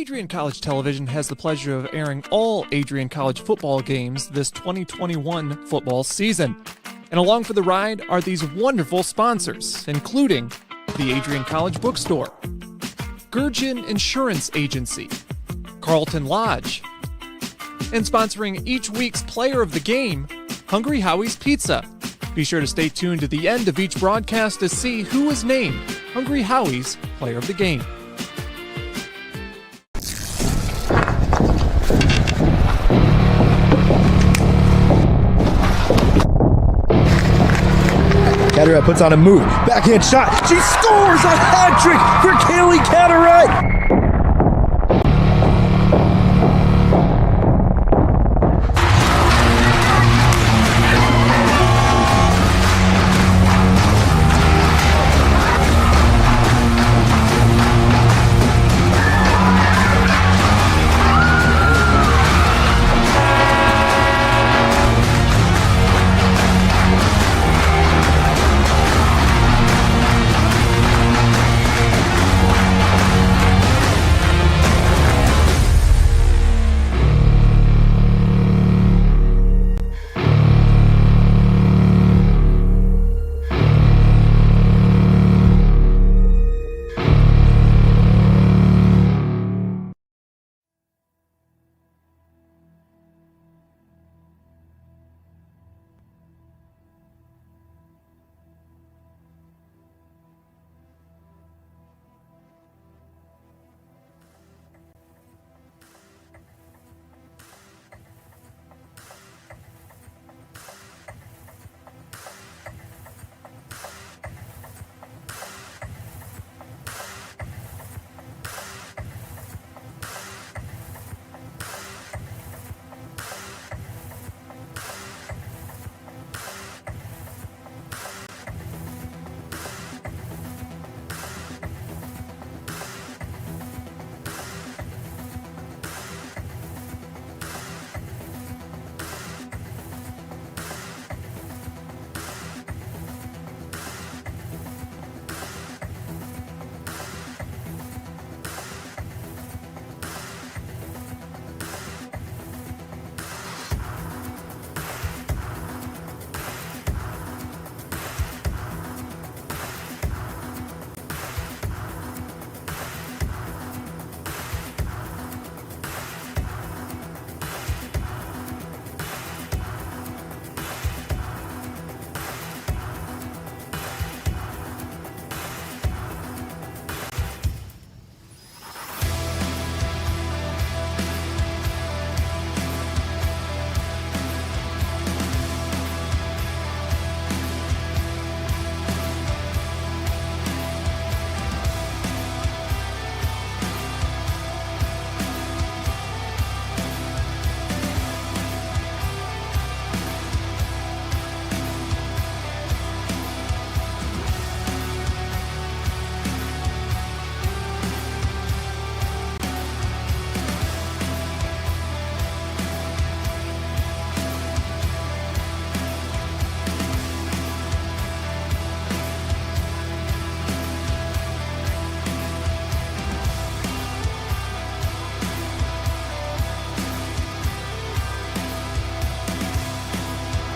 Adrian College Television has the pleasure of airing all Adrian College football games this 2021 football season. And along for the ride are these wonderful sponsors, including the Adrian College Bookstore, Gurgin Insurance Agency, Carlton Lodge, and sponsoring each week's player of the game, Hungry Howie's Pizza. Be sure to stay tuned to the end of each broadcast to see who was named Hungry Howie's Player of the Game. Cataract puts on a move, backhand shot, she scores a hat trick for Kaylee Cataract!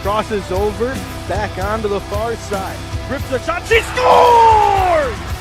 Crosses over, back onto the far side. Rips a shot, she scores!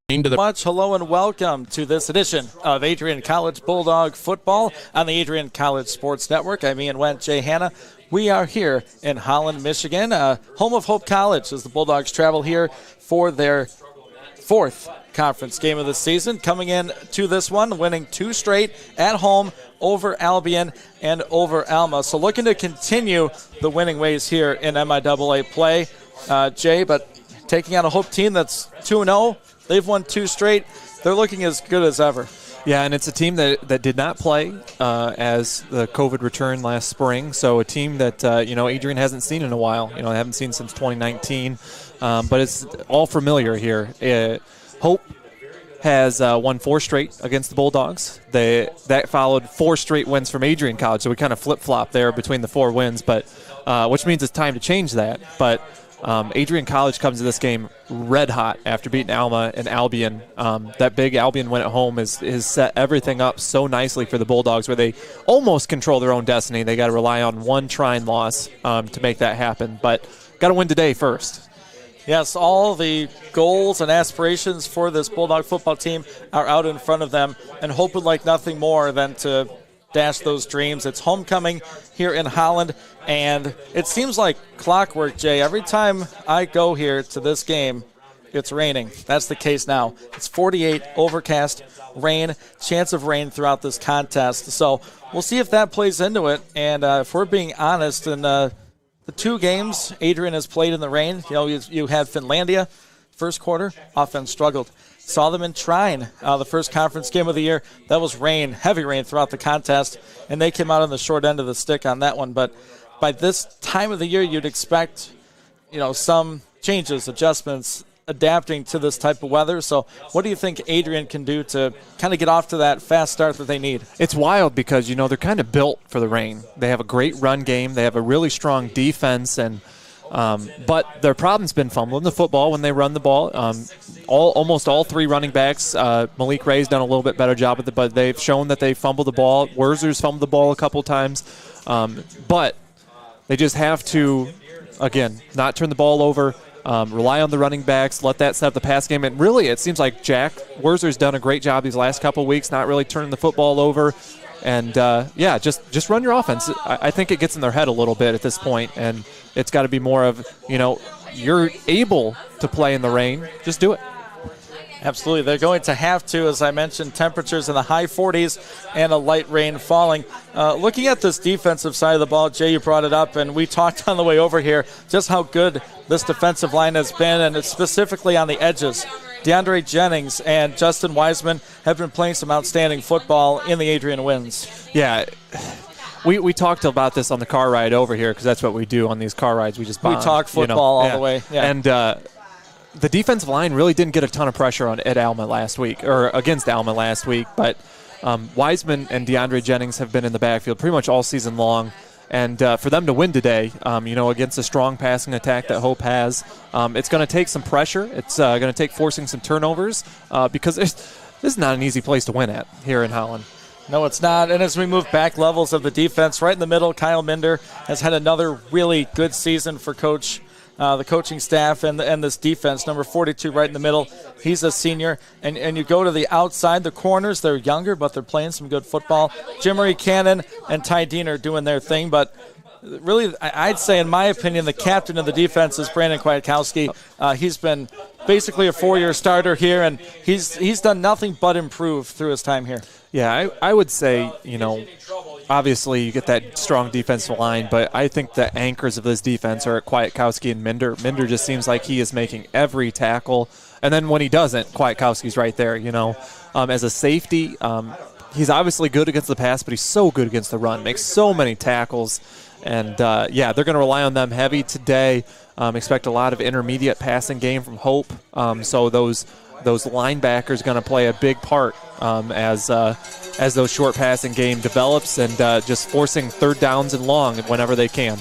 Thank you much. Hello and welcome to this edition of Adrian College Bulldog Football on the Adrian College Sports Network. I'm Ian Wendt, Jay Hanna. We are here in Holland, Michigan, home of Hope College, as the Bulldogs travel here for their fourth conference game of the season. Coming in to this one, winning 2 straight at home over Albion and over Alma. So looking to continue the winning ways here in MIAA play, Jay, but taking on a Hope team that's 2-0. They've won 2 straight. They're looking as good as ever. Yeah, and it's a team that did not play as the COVID returned last spring. So a team that, Adrian hasn't seen in a while. They haven't seen since 2019. But it's all familiar here. Hope has won 4 straight against the Bulldogs. That followed 4 straight wins from Adrian College. So we kind of flip-flop there between the 4 wins, but which means it's time to change that. But Adrian College comes to this game red hot after beating Alma and Albion. That big Albion win at home has set everything up so nicely for the Bulldogs, where they almost control their own destiny. They got to rely on one try and loss to make that happen, but got to win today first. Yes, all the goals and aspirations for this Bulldog football team are out in front of them, and Hope would like nothing more than to dash those dreams. It's homecoming here in Holland, and it seems like clockwork, Jay. Every time I go here to this game, it's raining. That's the case now. It's 48, overcast, rain, chance of rain throughout this contest. So we'll see if that plays into it, and if we're being honest, and the 2 games Adrian has played in the rain, you had Finlandia, first quarter, offense struggled. Saw them in Trine, the first conference game of the year. That was rain, heavy rain throughout the contest, and they came out on the short end of the stick on that one. But by this time of the year, you'd expect, some changes, adjustments, adapting to this type of weather. So what do you think Adrian can do to kind of get off to that fast start that they need? It's wild because, they're kind of built for the rain. They have a great run game. They have a really strong defense, and but their problem's been fumbling the football when they run the ball. Almost all 3 running backs, Malik Ray's done a little bit better job with it, but they've shown that they fumble the ball. Wurzer's fumbled the ball a couple times. But they just have to, again, not turn the ball over, rely on the running backs, let that set up the pass game. And really, it seems like Jack Wurzer's done a great job these last couple of weeks, not really turning the football over. And, just run your offense. I think it gets in their head a little bit at this point, and it's got to be more of, you're able to play in the rain. Just do it. Absolutely. They're going to have to, as I mentioned, temperatures in the high 40s and a light rain falling. Looking at this defensive side of the ball, Jay, you brought it up, and we talked on the way over here just how good this defensive line has been, and it's specifically on the edges. DeAndre Jennings and Justin Wiseman have been playing some outstanding football in the Adrian wins. Yeah. We talked about this on the car ride over here, because that's what we do on these car rides. We just bond, we talk football all the way. Yeah. And the defensive line really didn't get a ton of pressure on Alma last week, or against Alma last week, but Wiseman and DeAndre Jennings have been in the backfield pretty much all season long. And for them to win today, against a strong passing attack that Hope has, it's going to take some pressure. It's going to take forcing some turnovers, because this is not an easy place to win at here in Holland. No, it's not. And as we move back levels of the defense, right in the middle, Kyle Minder has had another really good season for the coaching staff and this defense. Number 42 right in the middle. He's a senior. And you go to the outside, the corners, they're younger, but they're playing some good football. Jimmery Cannon and Ty Dean are doing their thing. But really, I'd say, in my opinion, the captain of the defense is Brandon Kwiatkowski. He's been basically a 4-year starter here, and he's done nothing but improve through his time here. Yeah, I would say, obviously you get that strong defensive line, but I think the anchors of this defense are Kwiatkowski and Minder. Minder just seems like he is making every tackle. And then when he doesn't, Kwiatkowski's right there, As a safety, he's obviously good against the pass, but he's so good against the run. Makes so many tackles. And, they're going to rely on them heavy today. Expect a lot of intermediate passing game from Hope. So those linebackers going to play a big part as those short passing game develops, and just forcing third downs and long whenever they can.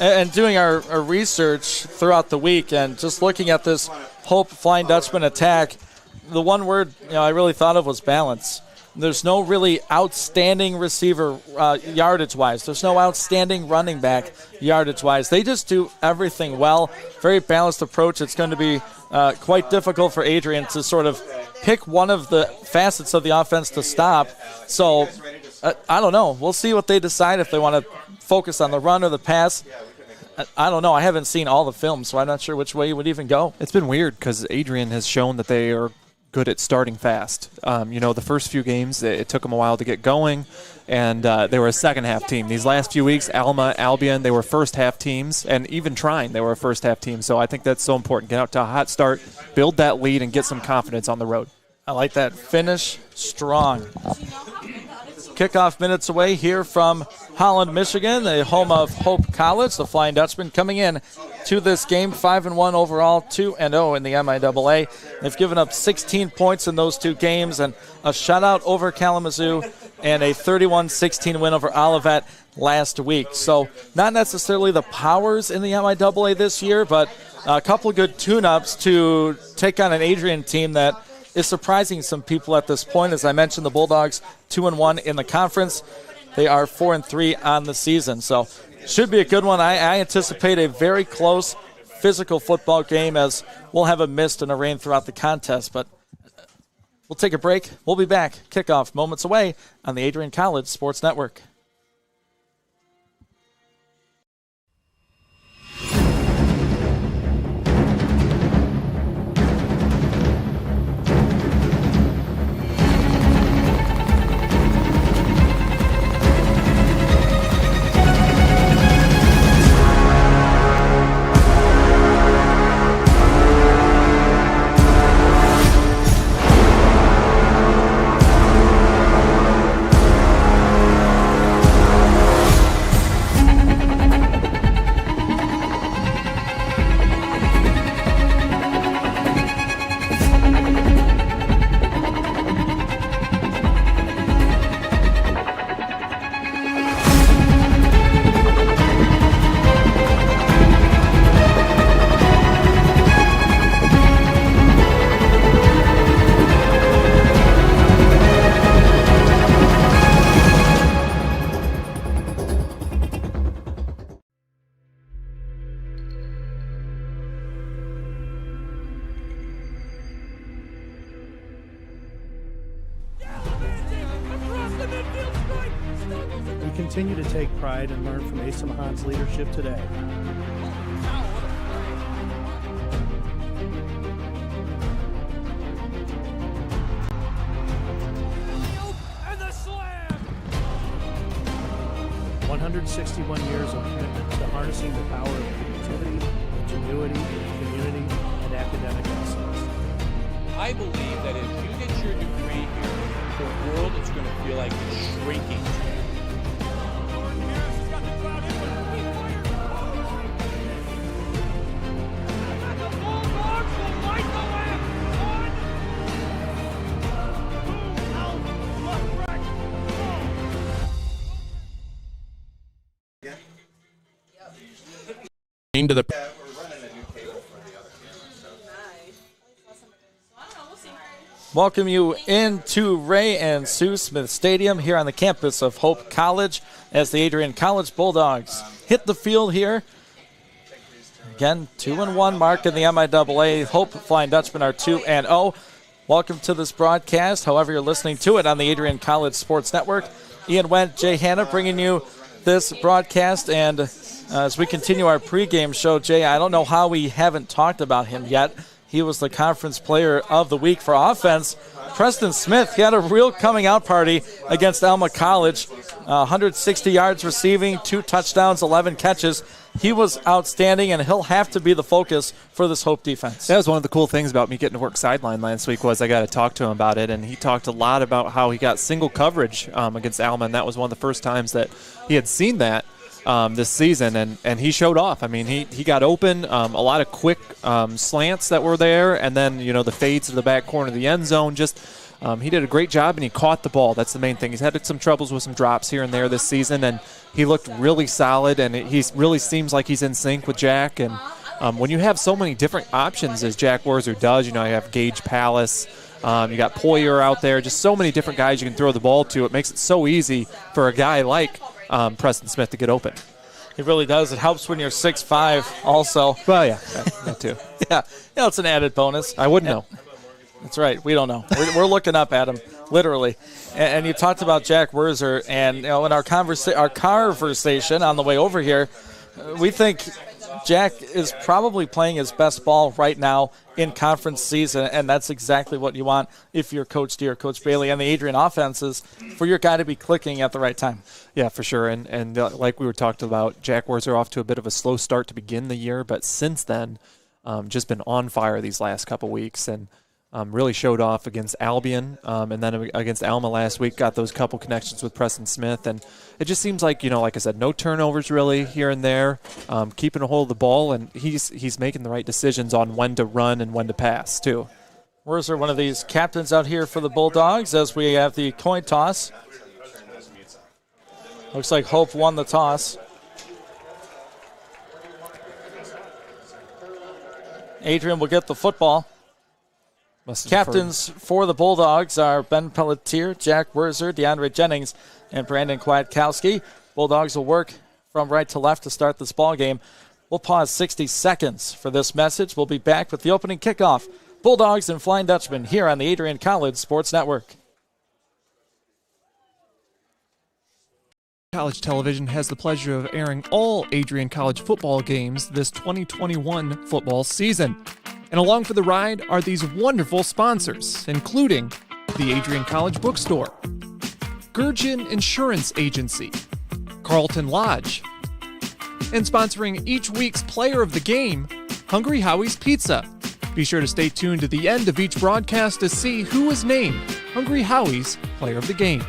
And doing our research throughout the week and just looking at this Hope Flying Dutchman attack, the one word I really thought of was balance. There's no really outstanding receiver yardage-wise. There's no outstanding running back yardage-wise. They just do everything well. Very balanced approach. It's going to be quite difficult for Adrian to sort of pick one of the facets of the offense to stop. So I don't know. We'll see what they decide, if they want to focus on the run or the pass. I don't know. I haven't seen all the film, so I'm not sure which way you would even go. It's been weird because Adrian has shown that they are good at starting fast. The first few games, it took them a while to get going, and they were a second-half team. These last few weeks, Alma, Albion, they were first-half teams, and even Trine, they were a first-half team. So I think that's so important. Get out to a hot start, build that lead, and get some confidence on the road. I like that. Finish strong. Kickoff minutes away here from Holland, Michigan, the home of Hope College. The Flying Dutchman coming in to this game, 5-1 overall, 2-0 in the MIAA. They've given up 16 points in those two games, and a shutout over Kalamazoo and a 31-16 win over Olivet last week. So not necessarily the powers in the MIAA this year, but a couple of good tune-ups to take on an Adrian team that is surprising some people at this point. As I mentioned, the Bulldogs 2-1 in the conference. They are 4-3 on the season. So should be a good one. I anticipate a very close physical football game, as we'll have a mist and a rain throughout the contest. But we'll take a break. We'll be back. Kickoff moments away on the Adrian College Sports Network. Continue to take pride and learn from Asa Mahan's leadership today. And the slam! 161 years of commitment to harnessing the power of creativity, ingenuity, community, and academic excellence. I believe that if you get your degree here, the world is going to feel like it's shrinking. To the Welcome you into Ray and Sue Smith Stadium here on the campus of Hope College as the Adrian College Bulldogs hit the field here. Again, 2-1 mark in the MIAA. Hope Flying Dutchmen are 2-0. Welcome to this broadcast, however you're listening to it on the Adrian College Sports Network. Ian Wendt, Jay Hanna bringing you this broadcast, and as we continue our pregame show, Jay, I don't know how we haven't talked about him yet. He was the conference player of the week for offense. Preston Smith, he had a real coming out party against Alma College. 160 yards receiving, 2 touchdowns, 11 catches. He was outstanding, and he'll have to be the focus for this Hope defense. That was one of the cool things about me getting to work sideline last week was I got to talk to him about it, and he talked a lot about how he got single coverage against Alma, and that was one of the first times that he had seen that this season, and he showed off. I mean, he got open, a lot of quick slants that were there, and then, the fades to the back corner of the end zone. Just he did a great job, and he caught the ball. That's the main thing. He's had some troubles with some drops here and there this season, and he looked really solid, and he really seems like he's in sync with Jack, and when you have so many different options as Jack Werzer does, you have Gage Palace, you got Poyer out there, just so many different guys you can throw the ball to. It makes it so easy for a guy like Preston Smith to get open. It really does. It helps when you're 6'5" also. Well, yeah, that too. Yeah, it's an added bonus. I wouldn't know. That's right. We don't know. We're looking up at him, literally. And you talked about Jack Werzer, and in our conversation on the way over here, we think Jack is probably playing his best ball right now in conference season, and that's exactly what you want if you're Coach D or Coach Bailey and the Adrian offenses, for your guy to be clicking at the right time. Yeah, for sure. And like we were talking about, Jack Werzer off to a bit of a slow start to begin the year, but since then, just been on fire these last couple weeks, and really showed off against Albion, and then against Alma last week, got those couple connections with Preston Smith. And it just seems like, like I said, no turnovers really here and there, keeping a hold of the ball, and he's making the right decisions on when to run and when to pass, too. Werzer, one of these captains out here for the Bulldogs, as we have the coin toss. Looks like Hope won the toss. Adrian will get the football. Captains for the Bulldogs are Ben Pelletier, Jack Werzer, DeAndre Jennings, and Brandon Kwiatkowski. Bulldogs will work from right to left to start this ball game. We'll pause 60 seconds for this message. We'll be back with the opening kickoff. Bulldogs and Flying Dutchman here on the Adrian College Sports Network. College Television has the pleasure of airing all Adrian College football games this 2021 football season. And along for the ride are these wonderful sponsors, including the Adrian College Bookstore, Gurgin Insurance Agency, Carlton Lodge, and sponsoring each week's player of the game, Hungry Howie's Pizza. Be sure to stay tuned to the end of each broadcast to see who is named Hungry Howie's Player of the Game.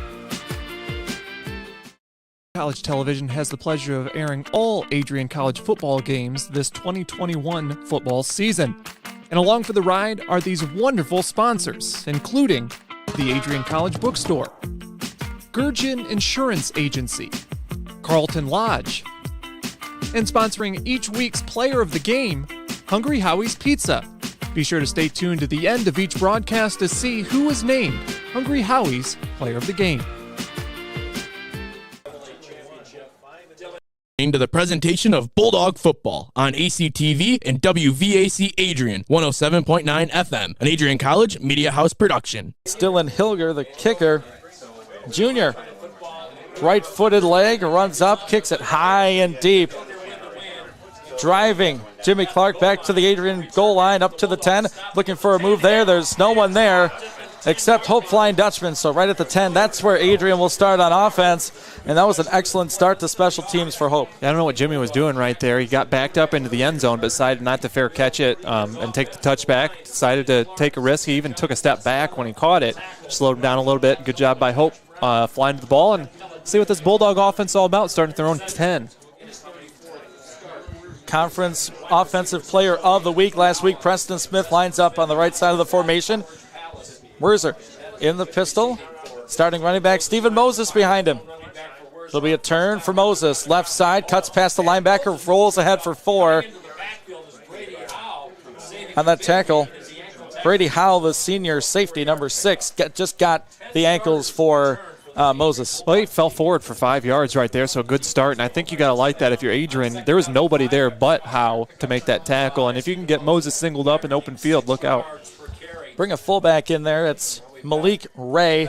College Television has the pleasure of airing all Adrian College football games this 2021 football season. And along for the ride are these wonderful sponsors, including the Adrian College Bookstore, Gurgin Insurance Agency, Carlton Lodge, and sponsoring each week's player of the game, Hungry Howie's Pizza. Be sure to stay tuned to the end of each broadcast to see who is named Hungry Howie's Player of the Game. To the presentation of Bulldog Football on ACTV and WVAC Adrian 107.9 FM, an Adrian College Media House production. Dylan Hilger, the kicker, junior. Right-footed leg, runs up, kicks it high and deep. Driving, Jimmy Clark back to the Adrian goal line, up to the 10, looking for a move there. There's no one there except Hope Flying Dutchman. So right at the 10, that's where Adrian will start on offense. And that was an excellent start to special teams for Hope. I don't know what Jimmy was doing right there. He got backed up into the end zone, but decided not to fair catch it and take the touchback. Decided to take a risk. He even took a step back when he caught it. Slowed him down a little bit. Good job by Hope flying to the ball. And see what this Bulldog offense is all about, starting at their own 10. Conference Offensive Player of the Week last week. Preston Smith lines up on the right side of the formation. Werzer in the pistol. Starting running back Stephen Moses behind him. There'll be a turn for Moses. Left side, cuts past the linebacker, rolls ahead for 4. On that tackle, Brady Howell, the senior safety, number 6, just got the ankles for Moses. Well, he fell forward for 5 yards right there, so a good start. And I think you got to like that if you're Adrian. There was nobody there but Howe to make that tackle. And if you can get Moses singled up in open field, look out. Bring a fullback in there. It's Malik Ray.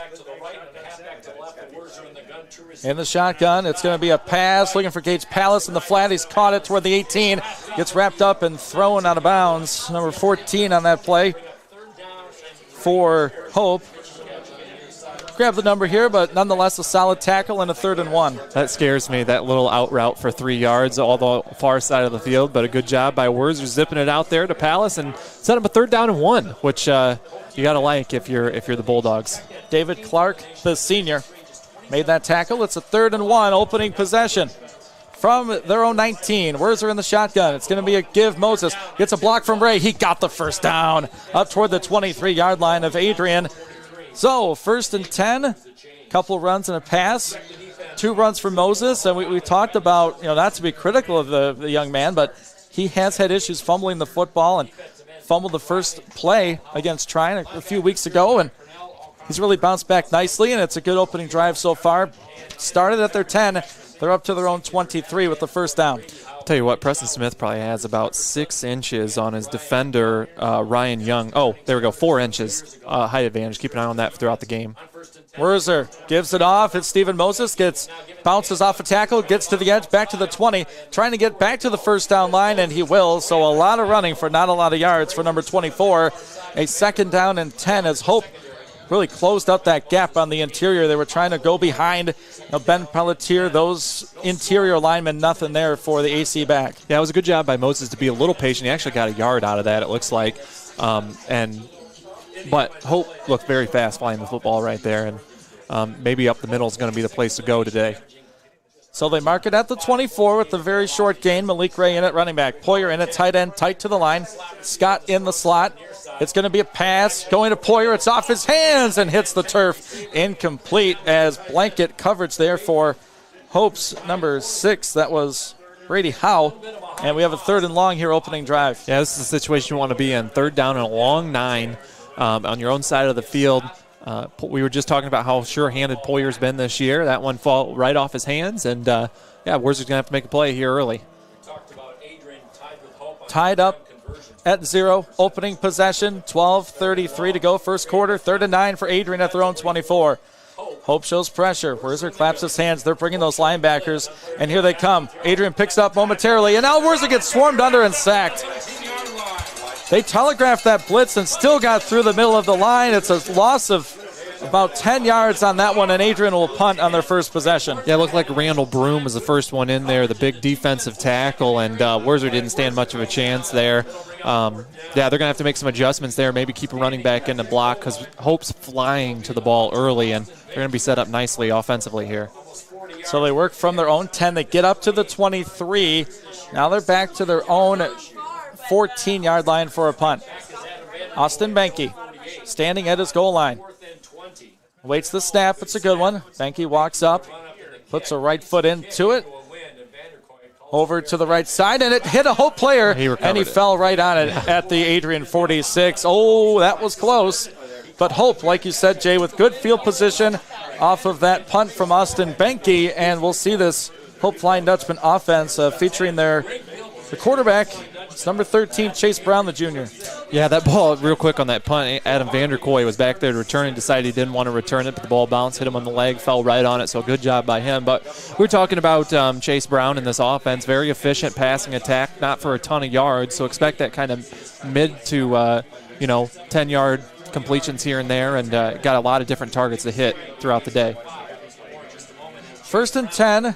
In the shotgun, it's going to be a pass. Looking for Gage Palace in the flat. He's caught it toward the 18. Gets wrapped up and thrown out of bounds. Number 14 on that play for Hope. Grab the number here, but nonetheless a solid tackle and a 3rd and 1. That scares me, that little out route for 3 yards all the far side of the field, but a good job by Werzer zipping it out there to Palace and set up a 3rd down and 1, which you got to like if you're the Bulldogs. David Clark, the senior, made that tackle. It's a 3rd and 1, opening possession from their own 19. Werzer in the shotgun. It's going to be a give. Moses gets a block from Ray. He got the first down up toward the 23-yard line of Adrian. So, 1st and 10, couple runs and a pass, 2 runs for Moses, and we talked about, not to be critical of the young man, but he has had issues fumbling the football and fumbled the first play against Trine a few weeks ago, and he's really bounced back nicely, and it's a good opening drive so far. Started at their 10. They're up to their own 23 with the first down. I'll tell you what, Preston Smith probably has about 6 inches on his defender, Ryan Young. Oh, there we go, 4 inches height advantage. Keep an eye on that throughout the game. Werzer gives it off. It's Stephen Moses. Bounces off a tackle, gets to the edge, back to the 20, trying to get back to the first down line, and he will. So a lot of running for not a lot of yards for number 24. A second down and 10 as Hope really closed up that gap on the interior. They were trying to go behind Ben Pelletier, those interior linemen, nothing there for the AC back. Yeah, it was a good job by Moses to be a little patient. He actually got a yard out of that, it looks like. But Hope looked very fast flying the football right there, and maybe up the middle is going to be the place to go today. So they mark it at the 24 with the very short gain. Malik Ray in at running back. Poyer in at tight end, tight to the line. Scott in the slot. It's going to be a pass going to Poyer. It's off his hands and hits the turf. Incomplete as blanket coverage there for Hope's number 6. That was Brady Howe. And we have a 3rd and long here opening drive. Yeah, this is the situation you want to be in. 3rd down and a long 9 on your own side of the field. We were just talking about how sure-handed Poyer's been this year. That one fall right off his hands, and Werzer's going to have to make a play here early. Tied up at 0, opening possession, 12:33 to go, first quarter, 3rd and 9 for Adrian at their own 24. Hope shows pressure. Werzer claps his hands. They're bringing those linebackers, and here they come. Adrian picks up momentarily, and now Werzer gets swarmed under and sacked. They telegraphed that blitz and still got through the middle of the line. It's a loss of about 10 yards on that one, and Adrian will punt on their first possession. Yeah, it looked like Randall Broom was the first one in there, the big defensive tackle, and Werzer didn't stand much of a chance there. They're going to have to make some adjustments there, maybe keep a running back in the block because Hope's flying to the ball early, and they're going to be set up nicely offensively here. So they work from their own 10. They get up to the 23. Now they're back to their own 14-yard line for a punt. Austin Benke standing at his goal line. Waits the snap. It's a good one. Benke walks up, puts a right foot into it. Over to the right side, and it hit a Hope player, and he fell right on it at the Adrian 46. Oh, that was close. But Hope, like you said, Jay, with good field position off of that punt from Austin Benke, and we'll see this Hope Flying Dutchman offense featuring the quarterback. It's number 13, Chase Brown, the junior. Yeah, that ball, real quick on that punt, Adam Vanderkoy was back there to return and decided he didn't want to return it, but the ball bounced, hit him on the leg, fell right on it, so good job by him. But we're talking about Chase Brown in this offense, very efficient passing attack, not for a ton of yards, so expect that kind of mid to 10-yard completions here and there, and got a lot of different targets to hit throughout the day. 1st and 10,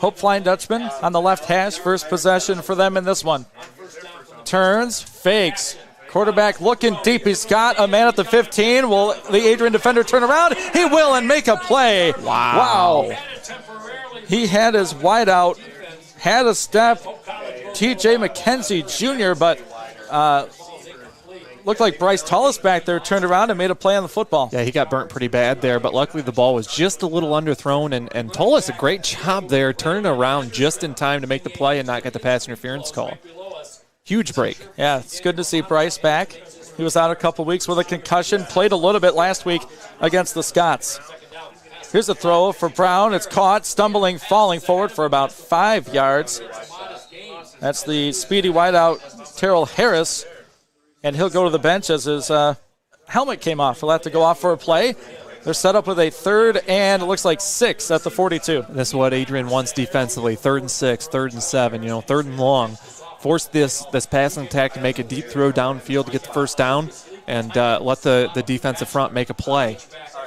Hope Flying Dutchman on the left hash, first possession for them in this one. Turns, fakes. Quarterback looking deep. He's got a man at the 15. Will the Adrian defender turn around? He will and make a play. Wow. He had his wide out, had a step. T.J. McKenzie Jr., but looked like Bryce Tullis back there turned around and made a play on the football. Yeah, he got burnt pretty bad there, but luckily the ball was just a little underthrown, and Tullis, a great job there, turning around just in time to make the play and not get the pass interference call. Huge break. Yeah, it's good to see Bryce back. He was out a couple weeks with a concussion, played a little bit last week against the Scots. Here's a throw for Brown. It's caught, stumbling, falling forward for about 5 yards. That's the speedy wideout, Terrell Harris, and he'll go to the bench as his helmet came off. He'll have to go off for a play. They're set up with a 3rd and it looks like 6 at the 42. This is what Adrian wants defensively, 3rd and 6, 3rd and 7, 3rd and long. Force this passing attack to make a deep throw downfield to get the first down and let the defensive front make a play,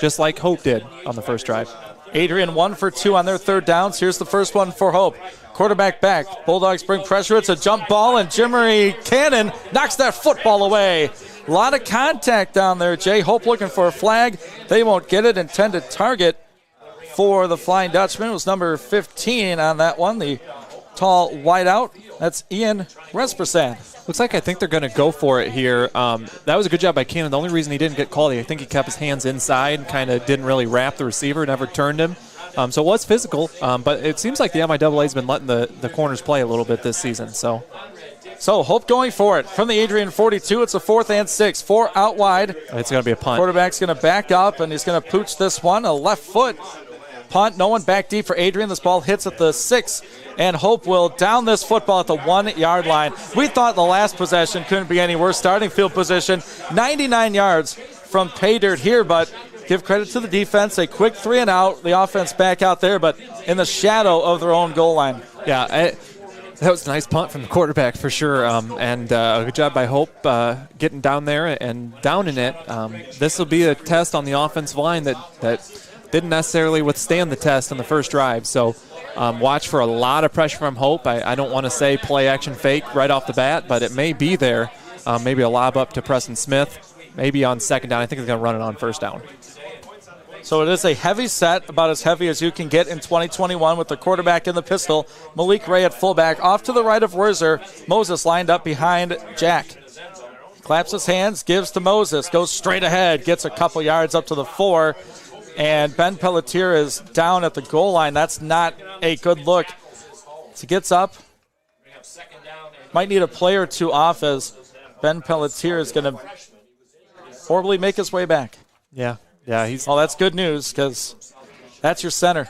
just like Hope did on the first drive. Adrian 1 for 2 on their 3rd downs. Here's the first one for Hope. Quarterback back. Bulldogs bring pressure. It's a jump ball, and Jimmery Cannon knocks that football away. A lot of contact down there, Jay. Hope looking for a flag. They won't get it. Intended target for the Flying Dutchman was number 15 on that one, the tall wideout. That's Ian Respersand. Looks like I think they're going to go for it here. That was a good job by Cannon. The only reason he didn't get called, I think he kept his hands inside, kind of didn't really wrap the receiver, never turned him. So it was physical, but it seems like the MIAA has been letting the corners play a little bit this season. So So Hope going for it from the Adrian 42. It's a 4th and 6. 4 out wide. It's going to be a punt. Quarterback's going to back up, and he's going to pooch this one. A left foot punt. No one back deep for Adrian. This ball hits at the 6, and Hope will down this football at the 1-yard line. We thought the last possession couldn't be any worse. Starting field position, 99 yards from pay dirt here, but give credit to the defense. A quick 3 and out. The offense back out there, but in the shadow of their own goal line. Yeah, that was a nice punt from the quarterback for sure, and a good job by Hope getting down there and downing it. This will be a test on the offensive line that didn't necessarily withstand the test on the first drive. So watch for a lot of pressure from Hope. I don't want to say play action fake right off the bat, but it may be there. Maybe a lob up to Preston Smith, maybe on second down. I think he's going to run it on first down. So it is a heavy set, about as heavy as you can get in 2021 with the quarterback in the pistol. Malik Ray at fullback. Off to the right of Werzer. Moses lined up behind Jack. Claps his hands, gives to Moses. Goes straight ahead, gets a couple yards up to the 4. And Ben Pelletier is down at the goal line. That's not a good look. So he gets up. Might need a play or two off as Ben Pelletier is going to horribly make his way back. Yeah, he's. Well, that's good news because that's your center,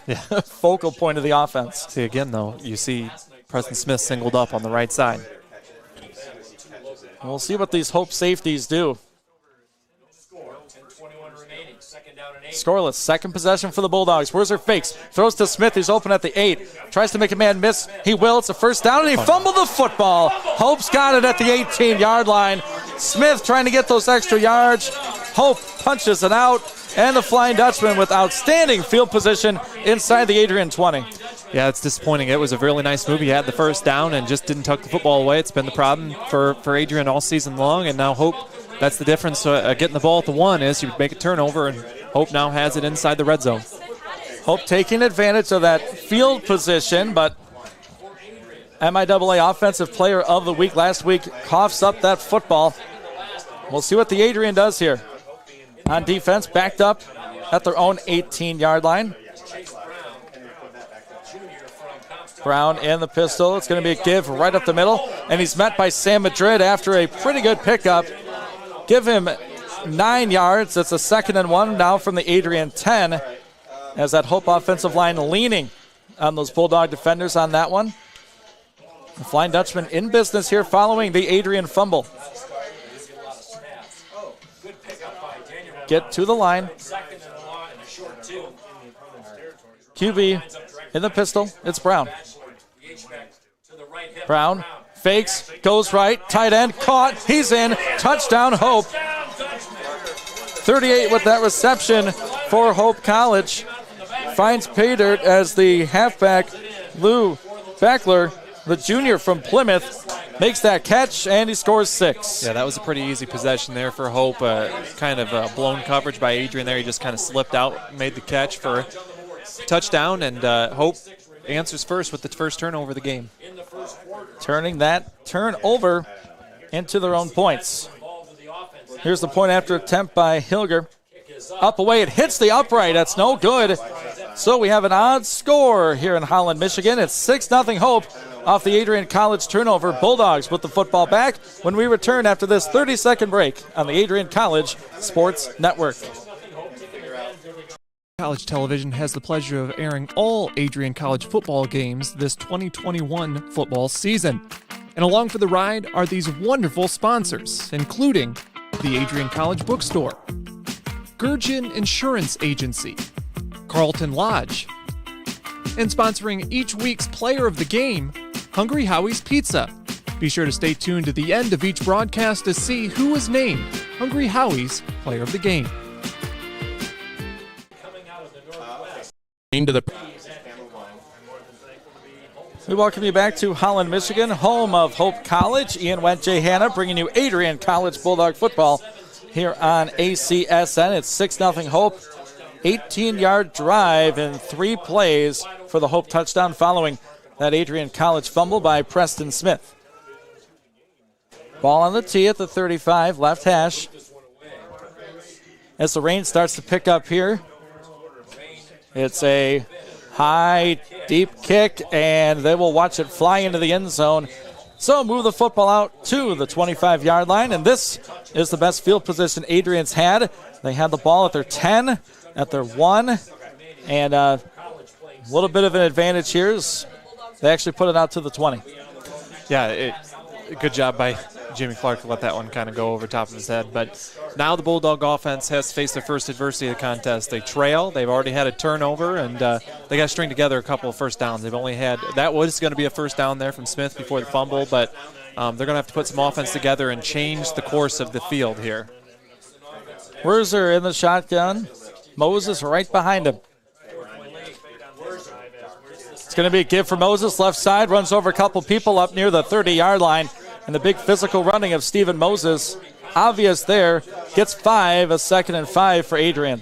focal point of the offense. See, again, though, you see Preston Smith singled up on the right side. We'll see what these Hope safeties do. Scoreless, second possession for the Bulldogs. Werzer fakes, throws to Smith, who's open at the 8. Tries to make a man miss. He will. It's a first down, and he fumbled the football. Hope's got it at the 18-yard line. Smith trying to get those extra yards. Hope punches it out, and the Flying Dutchman with outstanding field position inside the Adrian 20. Yeah, it's disappointing. It was a really nice move. He had the first down and just didn't tuck the football away. It's been the problem for Adrian all season long, and now Hope, that's the difference. Getting the ball at the 1 is you make a turnover, and Hope now has it inside the red zone. Hope taking advantage of that field position, but MIAA Offensive Player of the Week last week coughs up that football. We'll see what the Adrian does here. On defense, backed up at their own 18-yard line. Brown in the pistol. It's going to be a give right up the middle, and he's met by Sam Madrid after a pretty good pickup. Give him 9 yards. That's a 2nd and 1 now from the Adrian 10, as that Hope offensive line leaning on those Bulldog defenders on that one. The Flying Dutchman in business here following the Adrian fumble. Get to the line. QB in the pistol. It's Brown. Brown fakes, goes right, tight end, caught, he's in, touchdown Hope. 38 with that reception for Hope College. Finds pay dirt as the halfback Lou Beckler, the junior from Plymouth, makes that catch, and he scores 6. Yeah, that was a pretty easy possession there for Hope. Kind of blown coverage by Adrian there. He just kind of slipped out, made the catch for a touchdown, and Hope answers first with the first turnover of the game. Turning that turnover into their own points. Here's the point after attempt by Hilger. Up away, it hits the upright. That's no good. So we have an odd score here in Holland, Michigan. It's 6-0 Hope off the Adrian College turnover. Bulldogs with the football back when we return after this 30-second break on the Adrian College Sports Network. College Television has the pleasure of airing all Adrian College football games this 2021 football season. And along for the ride are these wonderful sponsors, including the Adrian College Bookstore, Gurgin Insurance Agency, Carlton Lodge, and sponsoring each week's player of the game, Hungry Howie's Pizza. Be sure to stay tuned to the end of each broadcast to see who is named Hungry Howie's player of the game. We welcome you back to Holland, Michigan, home of Hope College. Ian Wendt, Jay Hanna bringing you Adrian College Bulldog football here on ACSN. It's 6-0 Hope. 18-yard drive in 3 plays for the Hope touchdown following that Adrian College fumble by Preston Smith. Ball on the tee at the 35, left hash. As the rain starts to pick up here, it's a high, deep kick, and they will watch it fly into the end zone So move the football out to the 25-yard line, and this is the best field position Adrian's had. They had the ball at their 10, at their 1, and a little bit of an advantage here is they actually put it out to the 20. Yeah, good job by Jimmy Clark to let that one kind of go over top of his head. But now the Bulldog offense has faced their first adversity of the contest. They trail. They've already had a turnover, and they got to string together a couple of first downs. They've only had – that was going to be a first down there from Smith before the fumble, but they're going to have to put some offense together and change the course of the field here. Werzer in the shotgun. Moses right behind him. It's going to be a give for Moses. Left side, runs over a couple people up near the 30-yard line. And the big physical running of Stephen Moses, obvious there, gets 5, a 2nd and 5 for Adrian.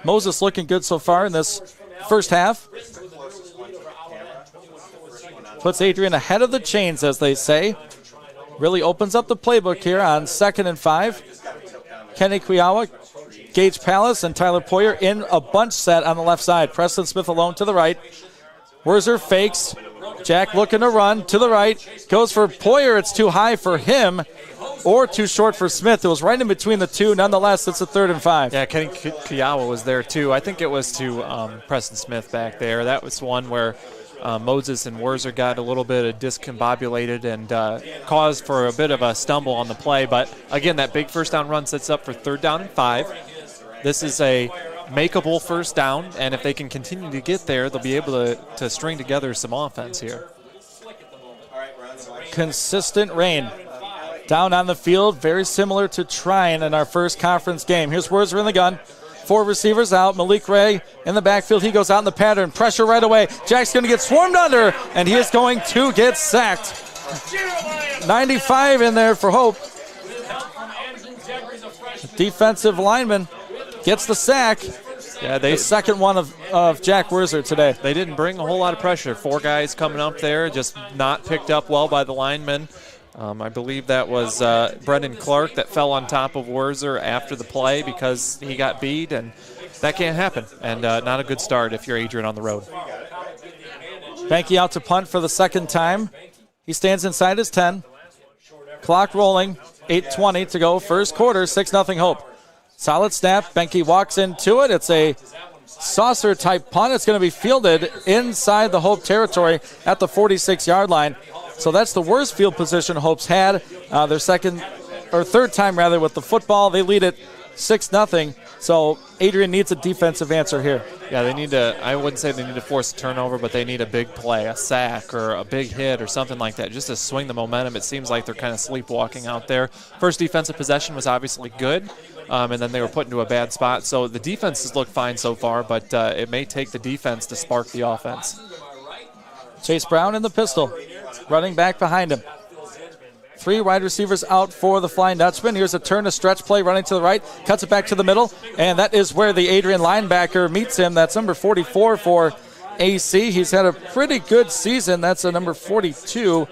Moses looking good so far in this first half. Puts Adrian ahead of the chains, as they say. Really opens up the playbook here on 2nd and 5. Kenny Quiawa, Gage Pallas, and Tyler Poyer in a bunch set on the left side. Preston Smith alone to the right. Werzer fakes. Jack looking to run to the right. Goes for Poyer. It's too high for him or too short for Smith. It was right in between the two. Nonetheless, it's a 3rd and 5. Yeah, Kenny Kiyawa was there too. I think it was to Preston Smith back there. That was one where Moses and Werzer got a little bit discombobulated and caused for a bit of a stumble on the play. But again, that big first down run sets up for 3rd down and 5. This is a makeable first down, and if they can continue to get there, they'll be able to string together some offense here. Consistent rain down on the field, very similar to Tryon in our first conference game. Here's Werzer in the gun. 4 receivers out. Malik Ray in the backfield. He goes out in the pattern. Pressure right away. Jack's going to get swarmed under, and he is going to get sacked. 95 in there for Hope. Defensive lineman gets the sack. Yeah, the second one of Jack Werzer today. They didn't bring a whole lot of pressure. 4 guys coming up there, just not picked up well by the linemen. I believe that was Brendan Clark that fell on top of Werzer after the play because he got beat, and that can't happen. And not a good start if you're Adrian on the road. Banky out to punt for the second time. He stands inside his 10. Clock rolling, 8:20 to go, first quarter, 6-0 Hope. Solid snap. Benke walks into it. It's a saucer-type punt. It's going to be fielded inside the Hope territory at the 46-yard line. So that's the worst field position Hope's had. Their third time rather with the football. They lead it 6-0. So Adrian needs a defensive answer here. Yeah, they need to, I wouldn't say they need to force a turnover, but they need a big play, a sack or a big hit or something like that, just to swing the momentum. It seems like they're kind of sleepwalking out there. First defensive possession was obviously good, and then they were put into a bad spot. So the defenses look fine so far, but it may take the defense to spark the offense. Chase Brown in the pistol, running back behind him. 3 wide receivers out for the Flying Dutchman. Here's a turn, a stretch play, running to the right, cuts it back to the middle, and that is where the Adrian linebacker meets him. That's number 44 for AC. He's had a pretty good season. That's a number 42.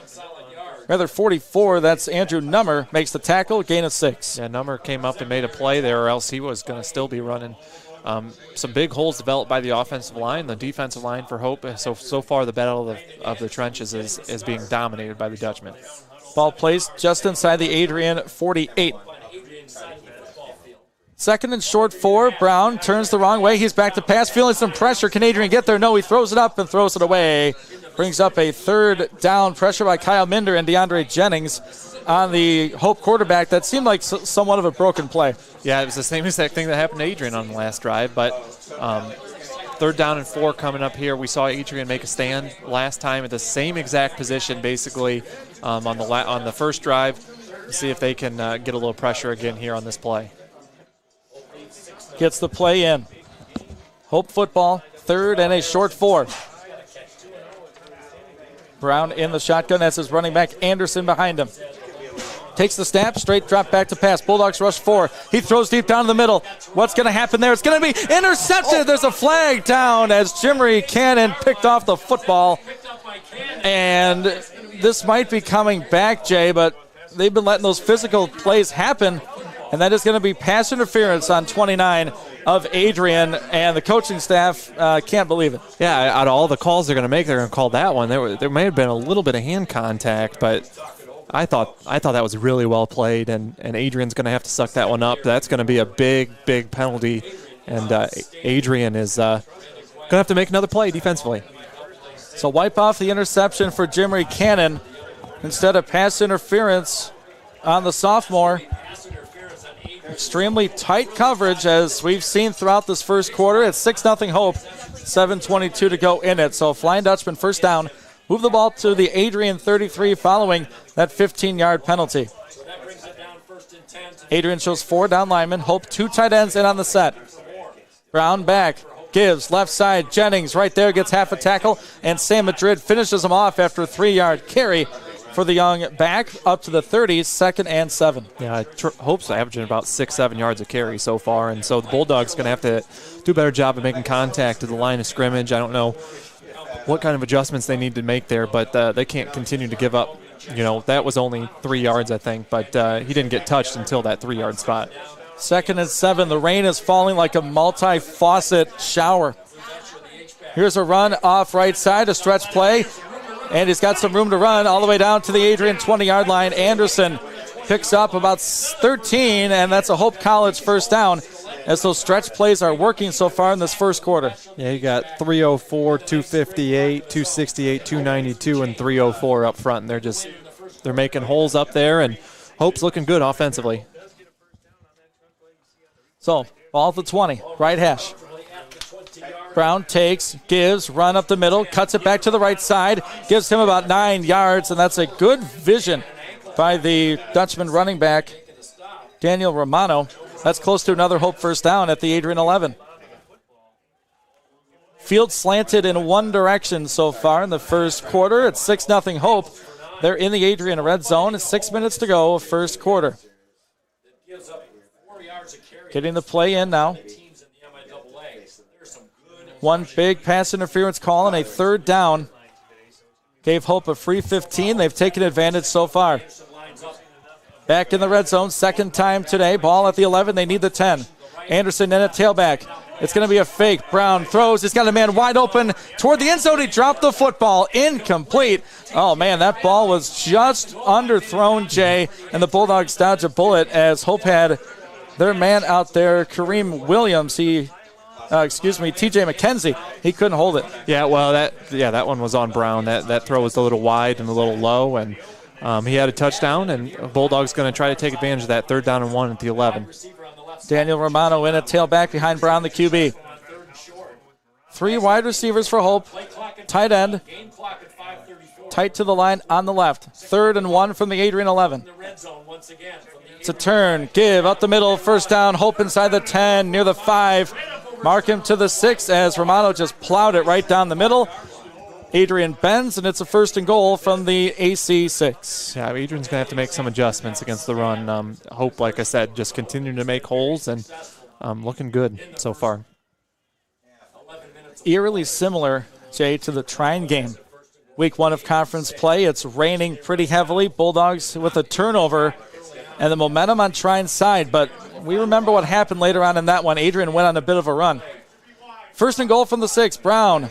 Rather 44, that's Andrew Nummer, makes the tackle, gain of 6. Yeah, Nummer came up and made a play there, or else he was going to still be running. Some big holes developed by the offensive line. The defensive line for Hope, so far the battle of the trenches is being dominated by the Dutchmen. Ball placed just inside the Adrian 48. Second and short for Brown. Turns the wrong way. He's back to pass, feeling some pressure. Can Adrian get there? No, he throws it up and throws it away. Brings up a 3rd down. Pressure by Kyle Minder and DeAndre Jennings on the Hope quarterback. That seemed like somewhat of a broken play. Yeah, it was the same exact thing that happened to Adrian on the last drive, but 3rd down and 4 coming up here. We saw Adrian make a stand last time at the same exact position, basically, on the first drive. See if they can get a little pressure again here on this play. Gets the play in. Hope football, 3rd and a short 4. Brown in the shotgun as his running back Anderson behind him. Takes the snap, straight drop back to pass. Bulldogs rush 4. He throws deep down the middle. What's going to happen there? It's going to be intercepted. There's a flag down as Jimmery Cannon picked off the football. And this might be coming back, Jay, but they've been letting those physical plays happen and that is going to be pass interference on 29 of Adrian, and the coaching staff can't believe it. Yeah, out of all the calls they're going to make, they're going to call that one. There may have been a little bit of hand contact, but I thought that was really well played, and Adrian's going to have to suck that one up. That's going to be a big penalty, and Adrian is going to have to make another play defensively. So wipe off the interception for Jimmy Cannon instead of pass interference on the sophomore. Extremely tight coverage, as we've seen throughout this first quarter. It's 6-0 Hope, 7:22 to go in it. So Flying Dutchman first down. Move the ball to the Adrian 33 following that 15-yard penalty. Adrian shows 4 down linemen. Hope 2 tight ends in on the set. Brown back. Gives left side. Jennings right there gets half a tackle. And Sam Madrid finishes him off after a 3-yard carry for the young back up to the 30s, 2nd and 7. Yeah, Hope's averaging about 6-7 yards a carry so far, and so the Bulldogs going to have to do a better job of making contact to the line of scrimmage. I don't know what kind of adjustments they need to make there, but they can't continue to give up. That was only 3 yards, I think, but he didn't get touched until that 3-yard spot. 2nd and 7. The rain is falling like a multi-faucet shower. Here's a run off right side, a stretch play. And he's got some room to run all the way down to the Adrian 20-yard line. Anderson picks up about 13, and that's a Hope College first down, as those stretch plays are working so far in this first quarter. Yeah, you got 304, 258, 268, 292, and 304 up front. And they're making holes up there, and Hope's looking good offensively. So, ball at the 20, right hash. Brown takes, gives, run up the middle, cuts it back to the right side, gives him about 9 yards, and that's a good vision by the Dutchman running back, Daniel Romano. That's close to another Hope first down at the Adrian 11. Field slanted in one direction so far in the first quarter. It's 6-0 Hope. They're in the Adrian red zone. It's 6 minutes to go, first quarter. Getting the play in now. One big pass interference call and a 3rd down. Gave Hope a free 15. They've taken advantage so far. Back in the red zone, 2nd time today. Ball at the 11. They need the 10. Anderson in at tailback. It's going to be a fake. Brown throws. He's got a man wide open toward the end zone. He dropped the football. Incomplete. Oh, man, that ball was just underthrown, Jay. And the Bulldogs dodge a bullet as Hope had their man out there, Kareem Williams. TJ McKenzie. He couldn't hold it. Yeah, well, that one was on Brown. That throw was a little wide and a little low, and he had a touchdown, and Bulldogs going to try to take advantage of that 3rd down and 1 at the 11. Daniel Romano in at tailback behind Brown, the QB. 3 wide receivers for Hope. Tight end. Tight to the line on the left. 3rd and 1 from the Adrian 11. It's a turn. Give up the middle. First down. Hope inside the 10, near the 5. Mark him to the 6 as Romano just plowed it right down the middle. Adrian bends, and it's a 1st and goal from the AC 6. Yeah, Adrian's going to have to make some adjustments against the run. Hope, like I said, just continuing to make holes and looking good so far. Eerily similar, Jay, to the Trine game. Week 1 of conference play. It's raining pretty heavily. Bulldogs with a turnover and the momentum on Trine's side, but we remember what happened later on in that one. Adrian went on a bit of a run. 1st and goal from the 6. Brown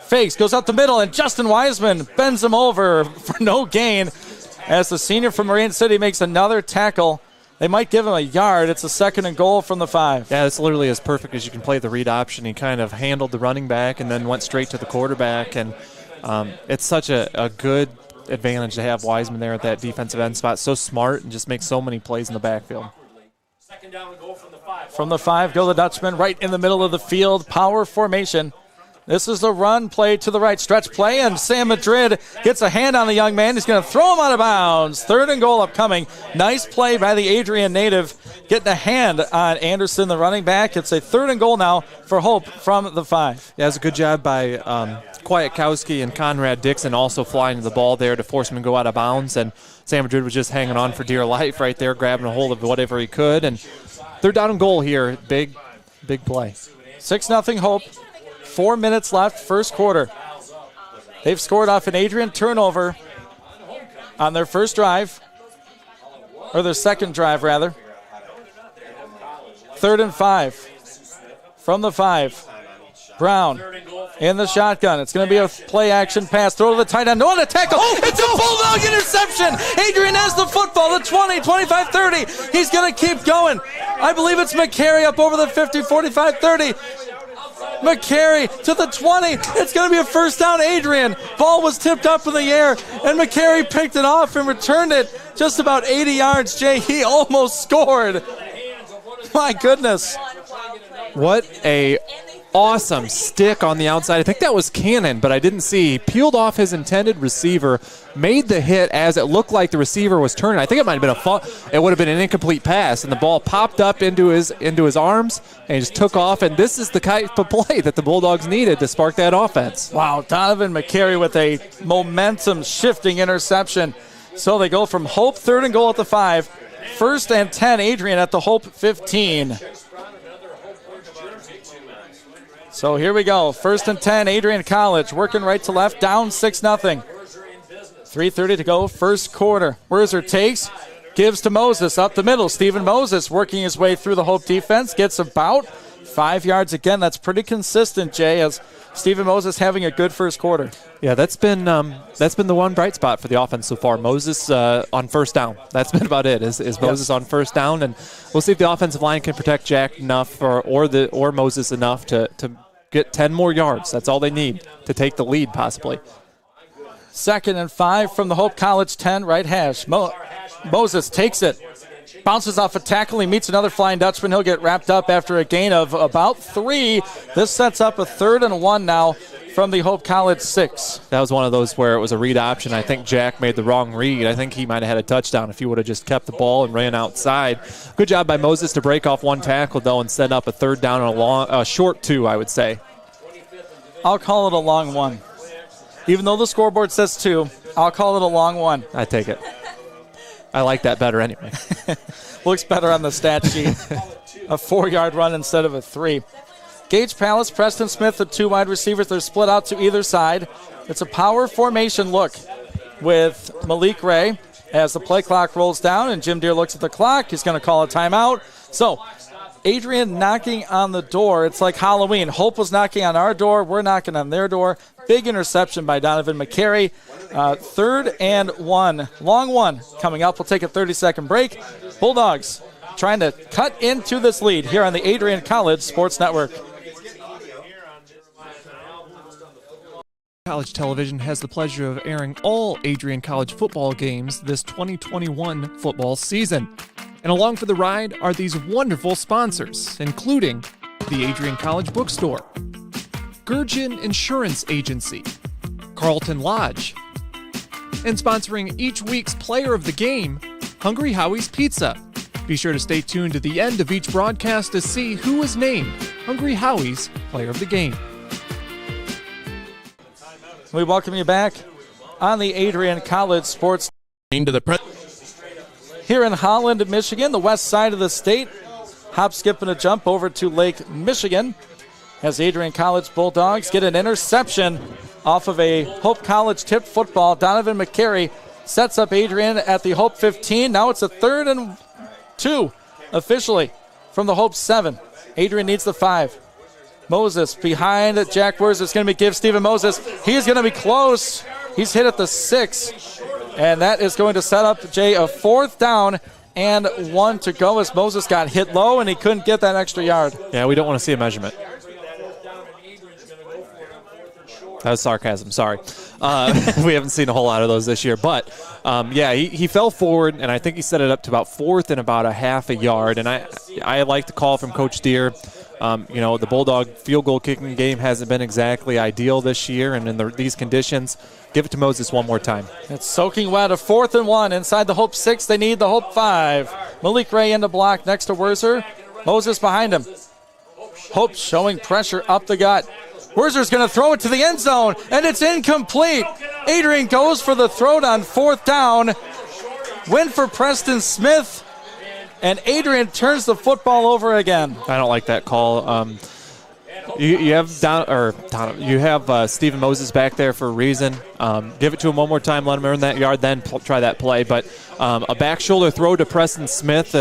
fakes, goes up the middle, and Justin Wiseman bends him over for no gain as the senior from Marine City makes another tackle. They might give him a yard. It's a 2nd and goal from the 5. Yeah, it's literally as perfect as you can play the read option. He kind of handled the running back and then went straight to the quarterback, and it's such a good advantage to have Wiseman there at that defensive end spot. So smart and just makes so many plays in the backfield. 2nd down and goal from the 5. From the 5 go the Dutchmen right in the middle of the field. Power formation. This is the run play to the right. Stretch play, and Sam Madrid gets a hand on the young man. He's going to throw him out of bounds. 3rd and goal upcoming. Nice play by the Adrian native, getting a hand on Anderson, the running back. It's a 3rd and goal now for Hope from the 5. Yeah, it was a good job by Kwiatkowski and Conrad Dixon also flying to the ball there to force him to go out of bounds. And Sam Madrid was just hanging on for dear life right there, grabbing a hold of whatever he could. And 3rd down and goal here. Big play. 6-0 Hope. 4 minutes left, first quarter. They've scored off an Adrian turnover on their first drive, or their second drive, rather. 3rd and 5. From the 5. Brown in the shotgun. It's going to be a play action pass. Throw to the tight end. No one to tackle. It's a Bulldog interception. Adrian has the football. The 20, 25, 30. He's going to keep going. I believe it's McCary up over the 50, 45, 30. McCary to the 20. It's going to be a first down, Adrian. Ball was tipped up in the air, and McCary picked it off and returned it just about 80 yards. Jay, he almost scored. My goodness. What a awesome stick on the outside. I think that was Cannon, but I didn't see. He peeled off his intended receiver, made the hit as it looked like the receiver was turning. I think it might have been it would have been an incomplete pass, and the ball popped up into his arms and he just took off. And this is the type of play that the Bulldogs needed to spark that offense. Wow, Donovan McCary with a momentum shifting interception. So they go from Hope 3rd and goal at the 5. 1st and 10, Adrian at the Hope 15. So here we go. 1st and 10, Adrian College working right to left, down 6-0. 3:30 to go, first quarter. Werzer takes, gives to Moses up the middle. Stephen Moses working his way through the Hope defense, gets about 5 yards again. That's pretty consistent, Jay, as Stephen Moses having a good first quarter. Yeah, that's been the one bright spot for the offense so far. Moses on first down. That's been about it. Is Moses on first down, and we'll see if the offensive line can protect Jack enough or Moses enough to get 10 more yards. That's all they need to take the lead, possibly. 2nd and 5 from the Hope College 10, right hash. Moses takes it. Bounces off a tackle. He meets another Flying Dutchman. He'll get wrapped up after a gain of about 3. This sets up a 3rd and 1 now from the Hope College 6. That was one of those where it was a read option. I think Jack made the wrong read. I think he might have had a touchdown if he would have just kept the ball and ran outside. Good job by Moses to break off one tackle, though, and set up a 3rd down and a short 2, I would say. I'll call it a long 1. Even though the scoreboard says 2, I'll call it a long 1. I take it. I like that better anyway. Looks better on the stat sheet. A 4-yard run instead of a 3. Gage Palace, Preston Smith, the 2 wide receivers. They're split out to either side. It's a power formation look with Malik Ray as the play clock rolls down, and Jim Deere looks at the clock. He's going to call a timeout. So Adrian knocking on the door. It's like Halloween. Hope was knocking on our door. We're knocking on their door. Big interception by Donovan McCary. 3rd and 1. Long 1 coming up. We'll take a 30-second break. Bulldogs trying to cut into this lead here on the Adrian College Sports Network. College Television has the pleasure of airing all Adrian College football games this 2021 football season. And along for the ride are these wonderful sponsors, including the Adrian College Bookstore, Gurgin Insurance Agency, Carlton Lodge, and sponsoring each week's player of the game, Hungry Howie's Pizza. Be sure to stay tuned to the end of each broadcast to see who is named Hungry Howie's Player of the Game. We welcome you back on the Adrian College Sports. Here in Holland, Michigan, the west side of the state. Hop, skip, and a jump over to Lake Michigan as the Adrian College Bulldogs get an interception off of a Hope College tipped football. Donovan McCary sets up Adrian at the Hope 15. Now it's a 3rd and 2 officially from the Hope 7. Adrian needs the 5. Moses behind Jack Werzer. It's going to give Stephen Moses. He's going to be close. He's hit at the 6. And that is going to set up, Jay, a 4th down and 1 to go as Moses got hit low and he couldn't get that extra yard. Yeah, we don't want to see a measurement. That was sarcasm, sorry. We haven't seen a whole lot of those this year. But, he fell forward, and I think he set it up to about 4th and about a half a yard. And I like the call from Coach Deere. The Bulldog field goal kicking game hasn't been exactly ideal this year, and in these conditions, give it to Moses one more time. It's soaking wet. A 4th and 1 inside the Hope 6. They need the Hope 5. Malik Ray in the block next to Werzer. Moses behind him. Hope showing pressure up the gut. Werzer's going to throw it to the end zone, and it's incomplete. Adrian goes for the throw on 4th down. Win for Preston Smith, and Adrian turns the football over again. I don't like that call. You have Stephen Moses back there for a reason. Give it to him one more time, let him earn that yard, then try that play. But a back shoulder throw to Preston Smith,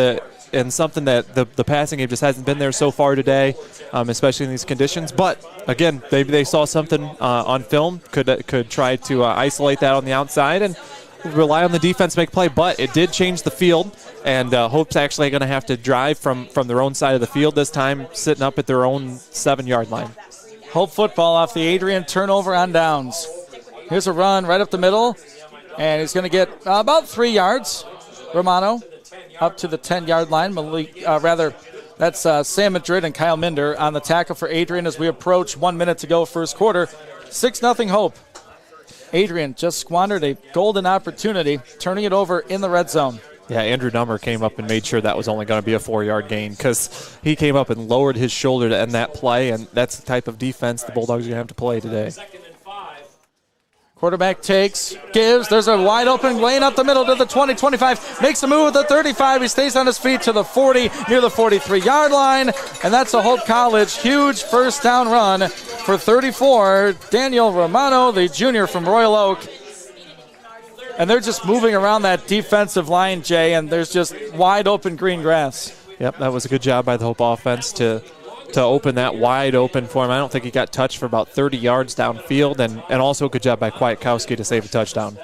and something that the passing game just hasn't been there so far today, especially in these conditions. But again, maybe they saw something on film, could try to isolate that on the outside and rely on the defense to make play. But it did change the field, and Hope's actually going to have to drive from their own side of the field this time, sitting up at their own 7-yard line. Hope football off the Adrian turnover on downs. Here's a run right up the middle, and he's going to get about 3 yards. Romano up to the 10-yard line. That's Sam Madrid and Kyle Minder on the tackle for Adrian as we approach 1 minute to go first quarter. 6-0 Hope. Adrian just squandered a golden opportunity, turning it over in the red zone. Yeah, Andrew Nummer came up and made sure that was only going to be a 4-yard gain because he came up and lowered his shoulder to end that play, and that's the type of defense the Bulldogs are going to have to play today. Quarterback takes, gives. There's a wide open lane up the middle to the 20, 25. Makes a move at the 35. He stays on his feet to the 40, near the 43-yard line. And that's a Hope College huge first down run for 34. Daniel Romano, the junior from Royal Oak. And they're just moving around that defensive line, Jay, and there's just wide open green grass. Yep, that was a good job by the Hope offense to open that wide open for him. I don't think he got touched for about 30 yards downfield, and also a good job by Kwiatkowski to save a touchdown.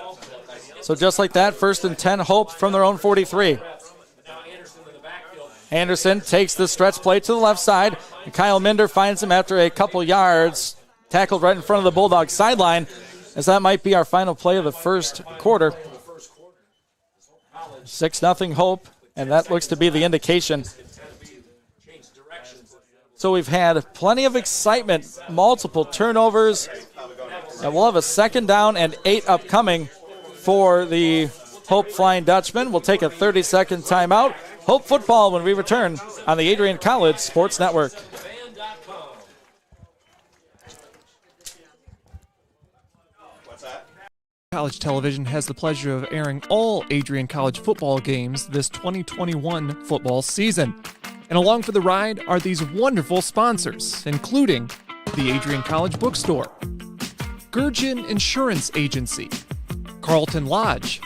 So just like that, 1st and 10, Hope from their own 43. Anderson takes the stretch play to the left side, and Kyle Minder finds him after a couple yards, tackled right in front of the Bulldogs sideline, as that might be our final play of the first quarter. 6-0 Hope, and that looks to be the indication. So we've had plenty of excitement, multiple turnovers, and we'll have a 2nd down and 8 upcoming for the Hope Flying Dutchman. We'll take a 30-second timeout. Hope football when we return on the Adrian College Sports Network. College Television has the pleasure of airing all Adrian College football games this 2021 football season. And along for the ride are these wonderful sponsors, including the Adrian College Bookstore, Gurgin Insurance Agency, Carlton Lodge,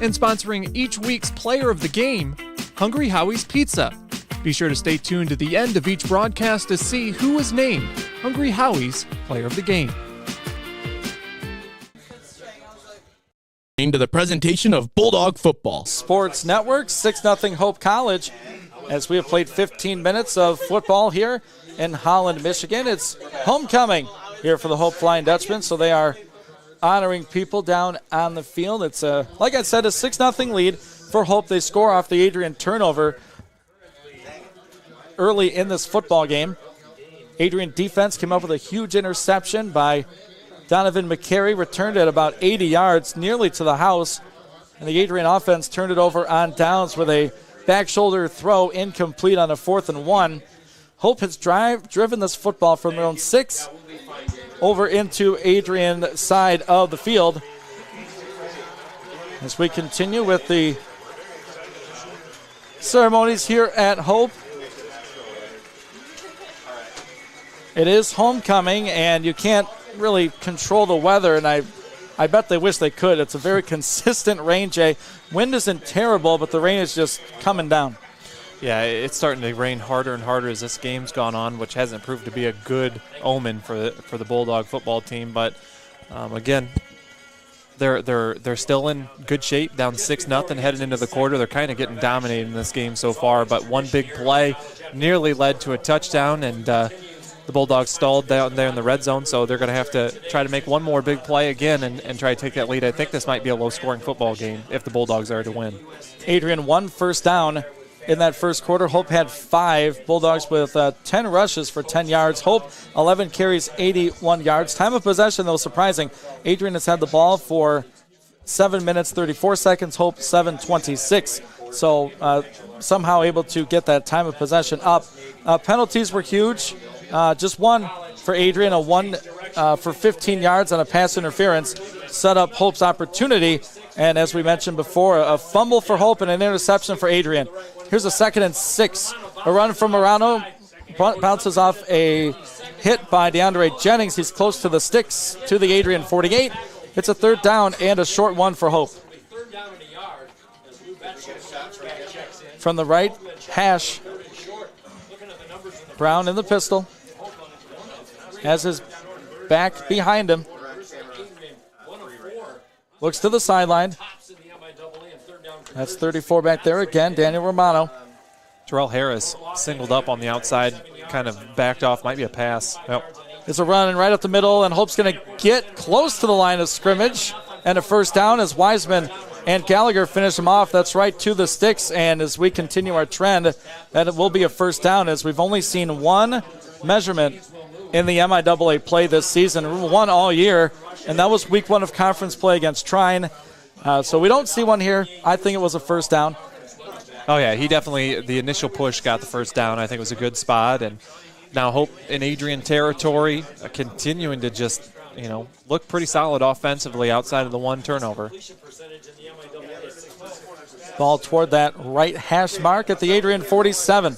and sponsoring each week's player of the game, Hungry Howie's Pizza. Be sure to stay tuned to the end of each broadcast to see who was named Hungry Howie's Player of the Game. To the presentation of Bulldog Football Sports Network, 6-0 Hope College. As we have played 15 minutes of football here in Holland, Michigan. It's homecoming here for the Hope Flying Dutchmen, so they are honoring people down on the field. It's, like I said, a 6-0 lead for Hope. They score off the Adrian turnover early in this football game. Adrian defense came up with a huge interception by Donovan McCary, returned at about 80 yards, nearly to the house. And the Adrian offense turned it over on downs with a back shoulder throw incomplete on a 4th and 1. Hope has driven this football from their own 6 over into Adrian side of the field. As we continue with the ceremonies here at Hope. It is homecoming, and you can't really control the weather, and I bet they wish they could. It's a very consistent rain, Jay. Wind isn't terrible, but the rain is just coming down. Yeah, it's starting to rain harder and harder as this game's gone on, which hasn't proved to be a good omen for the Bulldog football team. But again, they're still in good shape, down 6-0 headed into the quarter. They're kind of getting dominated in this game so far, but one big play nearly led to a touchdown, and the Bulldogs stalled down there in the red zone, so they're going to have to try to make one more big play again and try to take that lead. I think this might be a low-scoring football game if the Bulldogs are to win. Adrian, 1 first down in that first quarter. Hope had 5. Bulldogs with 10 rushes for 10 yards. Hope, 11 carries, 81 yards. Time of possession, though, surprising. Adrian has had the ball for 7 minutes, 34 seconds. Hope, 7:26. So somehow able to get that time of possession up. Penalties were huge. Just one for Adrian, a one for 15 yards on a pass interference, set up Hope's opportunity. And as we mentioned before, a fumble for Hope and an interception for Adrian. Here's a 2nd and 6. A run from Morano, bounces off a hit by DeAndre Jennings. He's close to the sticks to the Adrian 48. It's a 3rd down and a short one for Hope. from the right hash. Brown in the pistol. Has his back behind him. Looks to the sideline. That's 34 back there again, Daniel Romano. Terrell Harris singled up on the outside, kind of backed off, might be a pass. Yep. It's a run right up the middle, and Hope's going to get close to the line of scrimmage. And a first down as Wiseman and Gallagher finish him off. That's right to the sticks. And as we continue our trend, that it will be a first down, as we've only seen one measurement in the MIAA play this season, one all year, and that was week 1 of conference play against Trine. So we don't see one here. I think it was a first down. Oh, yeah, he definitely, the initial push got the first down. I think it was a good spot. And now Hope in Adrian territory, continuing to just, look pretty solid offensively outside of the one turnover. Ball toward that right hash mark at the Adrian 47.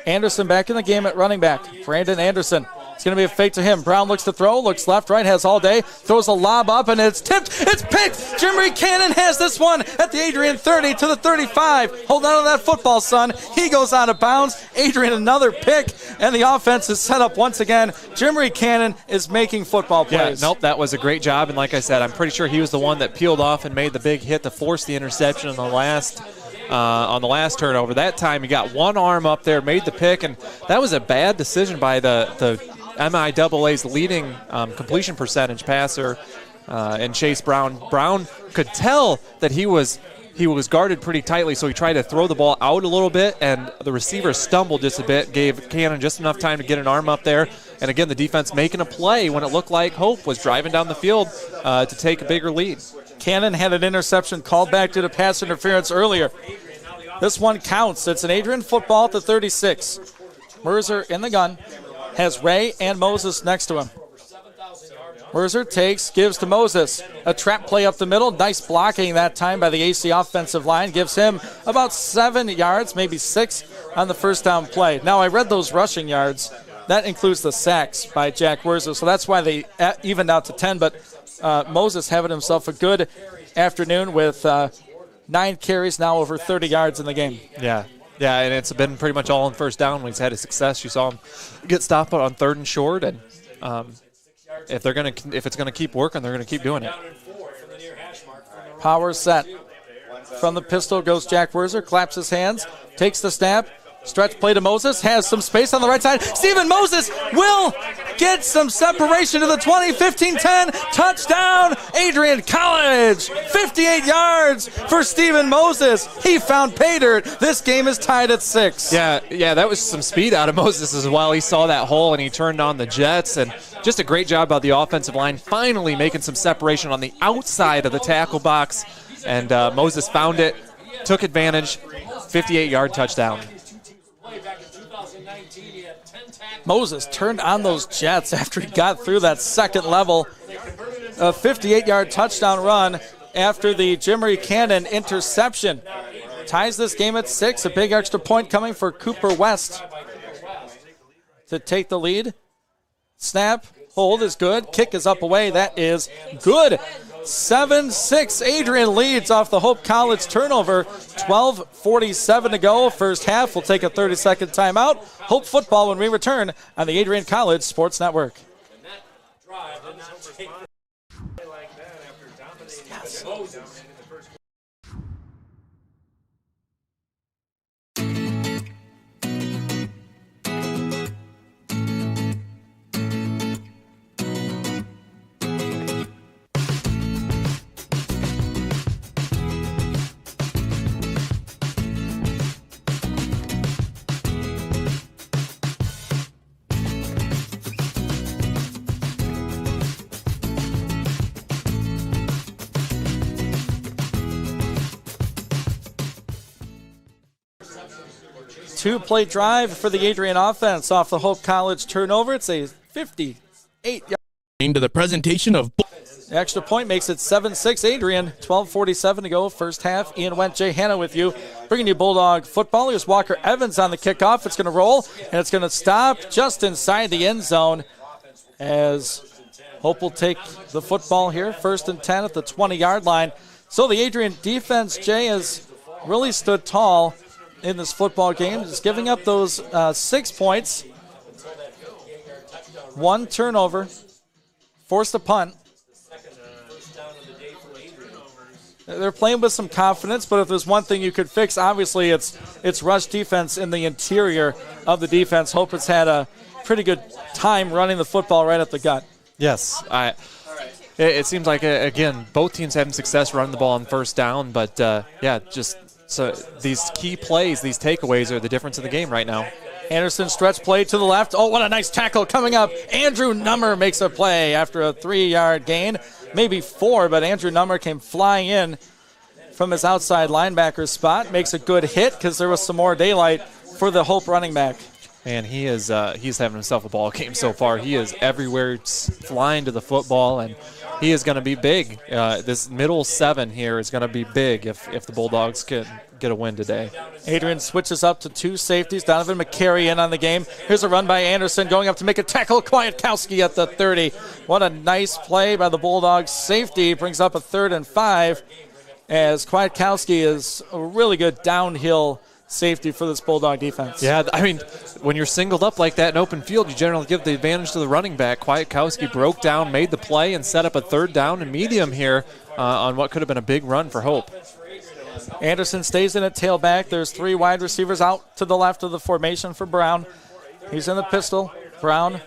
Anderson back in the game at running back. Brandon Anderson. It's going to be a fake to him. Brown looks to throw, looks left, right, has all day, throws a lob up, and it's tipped. It's picked. Jimmy Cannon has this one at the Adrian 30 to the 35. Hold on to that football, son. He goes out of bounds. Adrian, another pick, and the offense is set up once again. Jimmy Cannon is making football plays. Yeah, nope, that was a great job, and like I said, I'm pretty sure he was the one that peeled off and made the big hit to force the interception on the last turnover. That time he got one arm up there, made the pick, and that was a bad decision by the MIAA's leading completion percentage passer and Chase Brown. Brown could tell that he was guarded pretty tightly, so he tried to throw the ball out a little bit, and the receiver stumbled just a bit, gave Cannon just enough time to get an arm up there. And again, the defense making a play when it looked like Hope was driving down the field to take a bigger lead. Cannon had an interception called back due to pass interference earlier. This one counts. It's an Adrian football at the 36. Mercer in the gun. Has Ray and Moses next to him. Mercer takes, gives to Moses. A trap play up the middle. Nice blocking that time by the AC offensive line. Gives him about 7 yards, maybe 6 on the first down play. Now, I read those rushing yards. That includes the sacks by Jack Werzer, so that's why they evened out to 10. But Moses having himself a good afternoon with 9 carries, now over 30 yards in the game. Yeah, and it's been pretty much all on first down when he's had his success. You saw him get stopped on 3rd and short, and if it's gonna keep working, they're gonna keep doing it. Power set. From the pistol goes Jack Werzer, claps his hands, takes the snap, stretch play to Moses, has some space on the right side. Stephen Moses will get some separation to the 20, 15-10, touchdown, Adrian College. 58 yards for Stephen Moses. He found pay dirt. This game is tied at 6. Yeah, that was some speed out of Moses as well. He saw that hole and he turned on the jets, and just a great job by the offensive line, finally making some separation on the outside of the tackle box, and Moses found it, took advantage, 58-yard touchdown. Moses turned on those jets after he got through that second level. A 58-yard touchdown run after the Jimmy Cannon interception. Ties this game at 6. A big extra point coming for Cooper West to take the lead. Snap, hold is good. Kick is up away. That is good. 7-6. Adrian leads off the Hope College turnover. 12:47 to go. First half. We'll take a 30-second timeout. Hope football when we return on the Adrian College Sports Network. Two-play drive for the Adrian offense off the Hope College turnover. It's a 58-yard. Into the presentation of Extra point makes it 7-6 Adrian. 12:47 to go. First half. Ian Went, Jay Hanna with you. Bringing you Bulldog football. Here's Walker Evans on the kickoff. It's going to roll, and it's going to stop just inside the end zone as Hope will take the football here. 1st and 10 at the 20-yard line. So the Adrian defense, Jay, has really stood tall in this football game, just giving up those 6 points. 1 turnover, forced a punt. They're playing with some confidence, but if there's one thing you could fix, obviously it's rush defense in the interior of the defense. Hope has had a pretty good time running the football right at the gut. Yes, it seems like, again, both teams having success running the ball on first down, but so these key plays, these takeaways are the difference in the game right now. Anderson stretch play to the left. Oh, what a nice tackle coming up. Andrew Nummer makes a play after a 3-yard gain. Maybe 4, but Andrew Nummer came flying in from his outside linebacker spot. Makes a good hit because there was some more daylight for the Hope running back. And he's having himself a ball game so far. He is everywhere, flying to the football, and he is going to be big. This middle 7 here is going to be big if the Bulldogs can get a win today. Adrian switches up to 2 safeties. Donovan McCary in on the game. Here's a run by Anderson going up to make a tackle. Kwiatkowski at the 30. What a nice play by the Bulldogs. Safety brings up a 3rd and 5 as Kwiatkowski is a really good downhill safety for this Bulldog defense. Yeah, I mean, when you're singled up like that in open field, you generally give the advantage to the running back. Kwiatkowski broke down, made the play, and set up a 3rd down and medium here on what could have been a big run for Hope. Anderson stays in at tailback. There's 3 wide receivers out to the left of the formation for Brown. He's in the pistol. Brown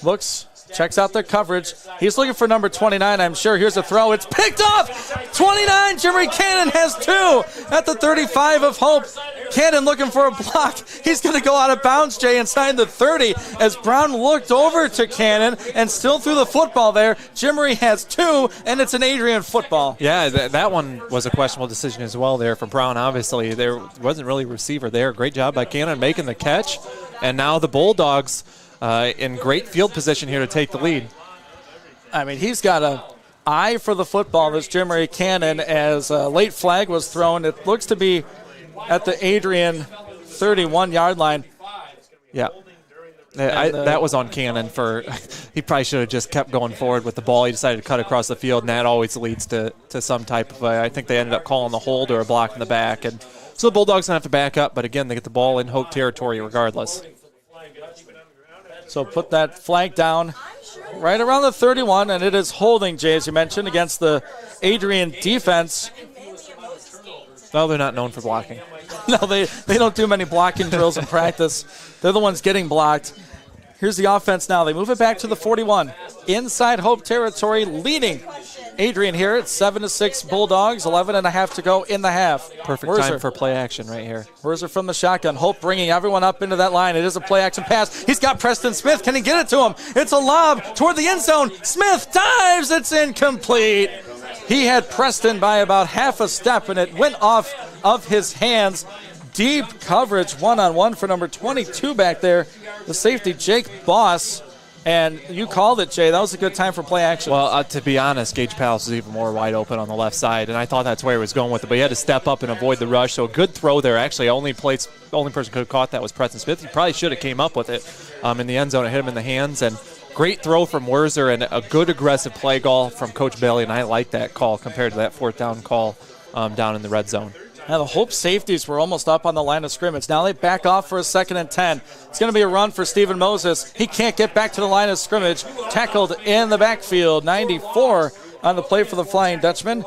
looks, checks out the coverage. He's looking for number 29, I'm sure. Here's a throw. It's picked off. 29, Jimmery Cannon has 2 at the 35 of Hope. Cannon looking for a block. He's going to go out of bounds, Jay, inside the 30 as Brown looked over to Cannon and still threw the football there. Jimmery has 2, and it's an Adrian football. Yeah, that one was a questionable decision as well there for Brown. Obviously, there wasn't really a receiver there. Great job by Cannon making the catch. And now the Bulldogs in great field position here to take the lead. I mean, he's got an eye for the football, this Jimmery Cannon, as a late flag was thrown. It looks to be at the Adrian 31-yard line. Yeah. That was on Cannon he probably should have just kept going forward with the ball. He decided to cut across the field, and that always leads to some type of, I think they ended up calling the hold or a block in the back. And so the Bulldogs going to have to back up, but again, they get the ball in Hope territory regardless. So put that flag down right around the 31, and it is holding, Jay, as you mentioned, against the Adrian defense. No, they're not known for blocking. No, they don't do many blocking drills in practice. They're the ones getting blocked. Here's the offense now. They move it back to the 41. Inside Hope territory, leading Adrian here at 7-6 Bulldogs, 11.5 to go in the half. Perfect time for play action right here. Werzer from the shotgun. Hope bringing everyone up into that line. It is a play action pass. He's got Preston Smith. Can he get it to him? It's a lob toward the end zone. Smith dives. It's incomplete. He had Preston by about half a step, and it went off of his hands. Deep coverage, one-on-one for number 22 back there, the safety, Jake Boss. And you called it, Jay. That was a good time for play action. Well, to be honest, Gage Palace was even more wide open on the left side, and I thought that's where he was going with it. But he had to step up and avoid the rush. So a good throw there. Actually, only person could have caught that was Preston Smith. He probably should have came up with it in the end zone. It hit him in the hands. And great throw from Werzer and a good aggressive play call from Coach Bailey. And I like that call compared to that 4th down call down in the red zone. Now the Hope safeties were almost up on the line of scrimmage. Now they back off for a 2nd and 10. It's going to be a run for Stephen Moses. He can't get back to the line of scrimmage. Tackled in the backfield. 94 on the play for the Flying Dutchman.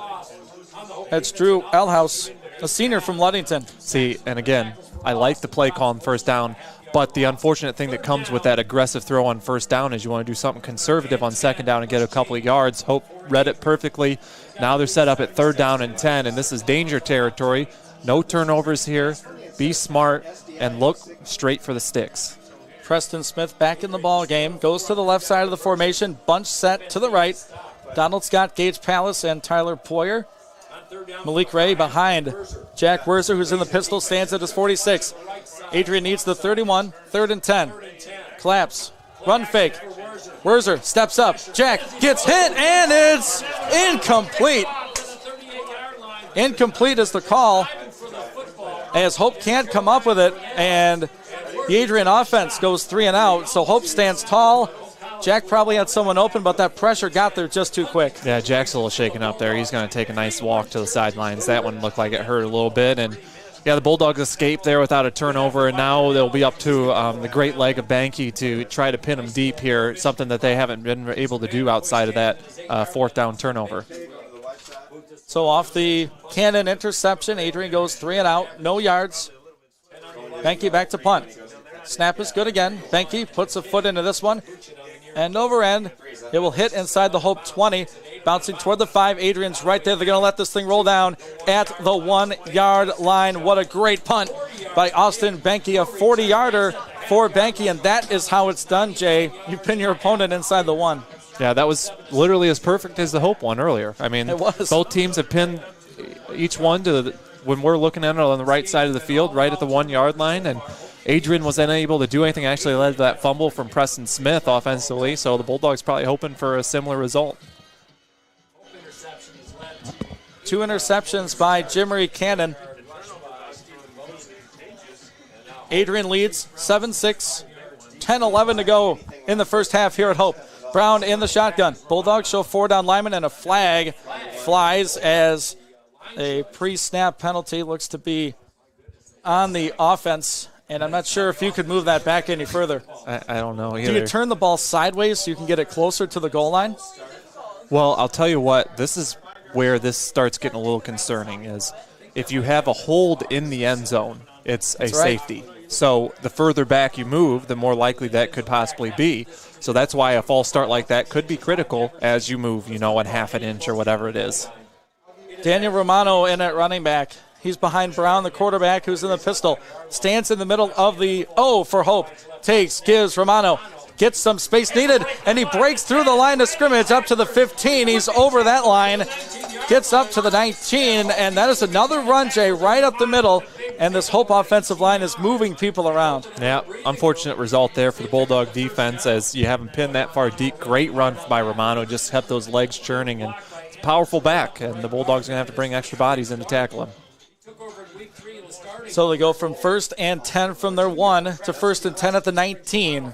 That's Drew Elhouse, a senior from Ludington. See, and again, I like the play call on 1st down, but the unfortunate thing that comes with that aggressive throw on 1st down is you want to do something conservative on 2nd down and get a couple of yards. Hope read it perfectly. Now they're set up at 3rd down and 10, and this is danger territory. No turnovers here. Be smart and look straight for the sticks. Preston Smith back in the ball game. Goes to the left side of the formation. Bunch set to the right. Donald Scott, Gage Palace, and Tyler Poyer. Malik Ray behind Jack Werzer, who's in the pistol, stands at his 46. Adrian needs the 31, 3rd and 10. Collapse. Run fake. Werzer steps up. Jack gets hit, and it's incomplete. Incomplete is the call, as Hope can't come up with it, and the Adrian offense goes 3 and out, so Hope stands tall. Jack probably had someone open, but that pressure got there just too quick. Yeah, Jack's a little shaken up there. He's going to take a nice walk to the sidelines. That one looked like it hurt a little bit, and Yeah, the Bulldogs escaped there without a turnover, and now they'll be up to the great leg of Banky to try to pin them deep here, something that they haven't been able to do outside of that fourth down turnover. So off the Cannon interception, Adrian goes 3 and out, no yards. Banky back to punt. Snap is good again. Banky puts a foot into this one. And over end, it will hit inside the Hope 20. Bouncing toward the 5. Adrian's right there. They're going to let this thing roll down at the 1-yard line. What a great punt by Austin Banky. A 40-yarder for Banky, and that is how it's done, Jay. You pin your opponent inside the 1. Yeah, that was literally as perfect as the Hope one earlier. I mean, it was. Both teams have pinned each one to when we're looking at it on the right side of the field, right at the 1-yard line, and Adrian was unable to do anything. Actually led to that fumble from Preston Smith offensively, so the Bulldogs probably hoping for a similar result. 2 interceptions by Jimmery Cannon. Adrian leads 7-6, 10-11 to go in the first half here at Hope. Brown in the shotgun. Bulldogs show 4-down lineman, and a flag flies as a pre-snap penalty looks to be on the offense. And I'm not sure if you could move that back any further. I don't know either. Do you turn the ball sideways so you can get it closer to the goal line? Well, I'll tell you what, this is where this starts getting a little concerning, is if you have a hold in the end zone, it's a safety. So the further back you move, the more likely that could possibly be. So that's why a false start like that could be critical as you move, a half an inch or whatever it is. Daniel Romano in at running back. He's behind Brown, the quarterback, who's in the pistol. Stands in the middle of the O for Hope. Takes, gives, Romano. Gets some space needed, and he breaks through the line of scrimmage up to the 15. He's over that line. Gets up to the 19, and that is another run, Jay, right up the middle. And this Hope offensive line is moving people around. Yeah, unfortunate result there for the Bulldog defense as you have him pinned that far deep. Great run by Romano, just kept those legs churning, and it's a powerful back, and the Bulldogs are going to have to bring extra bodies in to tackle him. So they go from 1st and 10 from their 1 to 1st and 10 at the 19.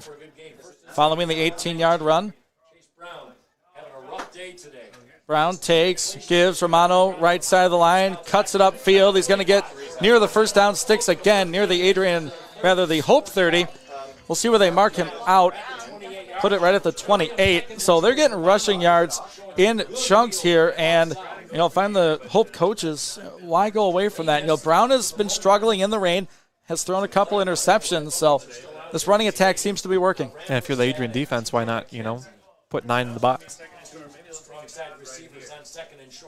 Following the 18-yard run. Brown takes, gives Romano right side of the line, cuts it upfield. He's going to get near the first down sticks again, near the Hope 30. We'll see where they mark him out. Put it right at the 28. So they're getting rushing yards in chunks here, and if I'm the Hope coaches, why go away from that? Brown has been struggling in the rain, has thrown a couple interceptions, so this running attack seems to be working. And if you're the Adrian defense, why not, put 9 in the box?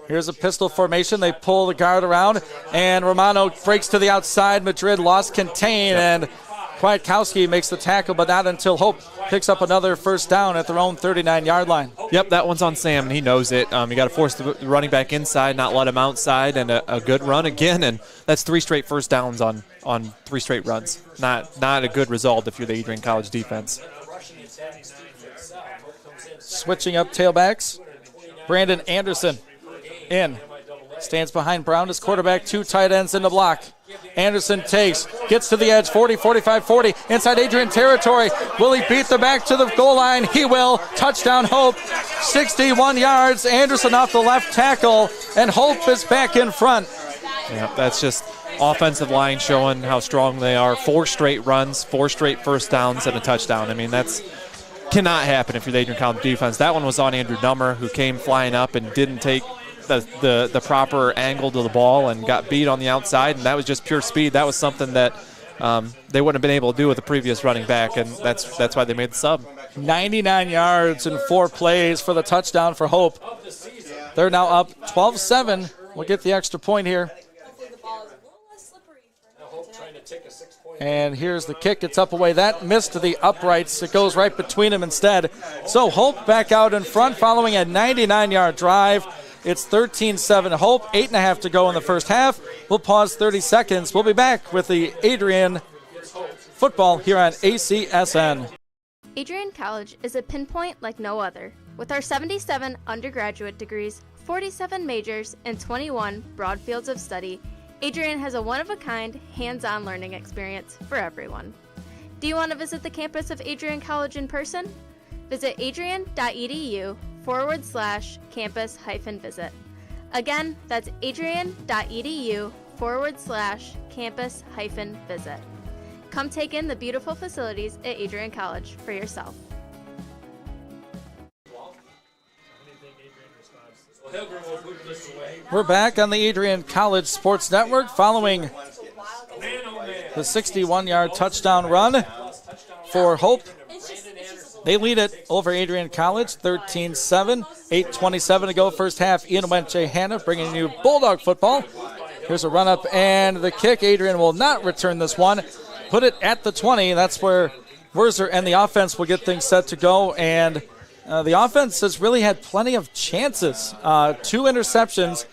Here's a pistol formation. They pull the guard around, and Romano breaks to the outside. Madrid lost contain, and Kwiatkowski makes the tackle, but not until Hope picks up another first down at their own 39-yard line. Yep, that one's on Sam, and he knows it. You got to force the running back inside, not let him outside, and a good run again, and that's 3 straight first downs on 3 straight runs. Not a good result if you're the Adrian College defense. Switching up tailbacks, Brandon Anderson in. Stands behind Brown as quarterback, 2 tight ends in the block. Anderson takes, gets to the edge, 40, 45, 40, inside Adrian territory. Will he beat the back to the goal line? He will. Touchdown Hope, 61 yards. Anderson off the left tackle, and Hope is back in front. Yeah, that's just offensive line showing how strong they are. 4 straight runs, 4 straight first downs, and a touchdown. I mean, that's cannot happen if you're the Adrian College defense. That one was on Andrew Nummer, who came flying up and didn't take the proper angle to the ball and got beat on the outside, and that was just pure speed. That was something that they wouldn't have been able to do with the previous running back, and that's why they made the sub. 99 yards in 4 plays for the touchdown for Hope. They're now up 12-7. We'll get the extra point here. And here's the kick. It's up away. That missed the uprights. It goes right between them instead. So Hope back out in front following a 99-yard drive. It's 13-7 Hope, 8.5 to go in the first half. We'll pause 30 seconds. We'll be back with the Adrian football here on ACSN. Adrian College is a pinpoint like no other. With our 77 undergraduate degrees, 47 majors, and 21 broad fields of study, Adrian has a one-of-a-kind, hands-on learning experience for everyone. Do you want to visit the campus of Adrian College in person? Visit adrian.edu/campus-visit. Again, that's adrian.edu adrian.edu/campus-visit. Come take in the beautiful facilities at Adrian College for yourself. We're back on the Adrian College Sports Network following the 61-yard touchdown run for Hope. They lead it over Adrian College, 13-7, 8:27 to go first half. Ian Wenche Hanna bringing you Bulldog football. Here's a run-up and the kick. Adrian will not return this one. Put it at the 20. That's where Werzer and the offense will get things set to go. And the offense has really had plenty of chances. 2 interceptions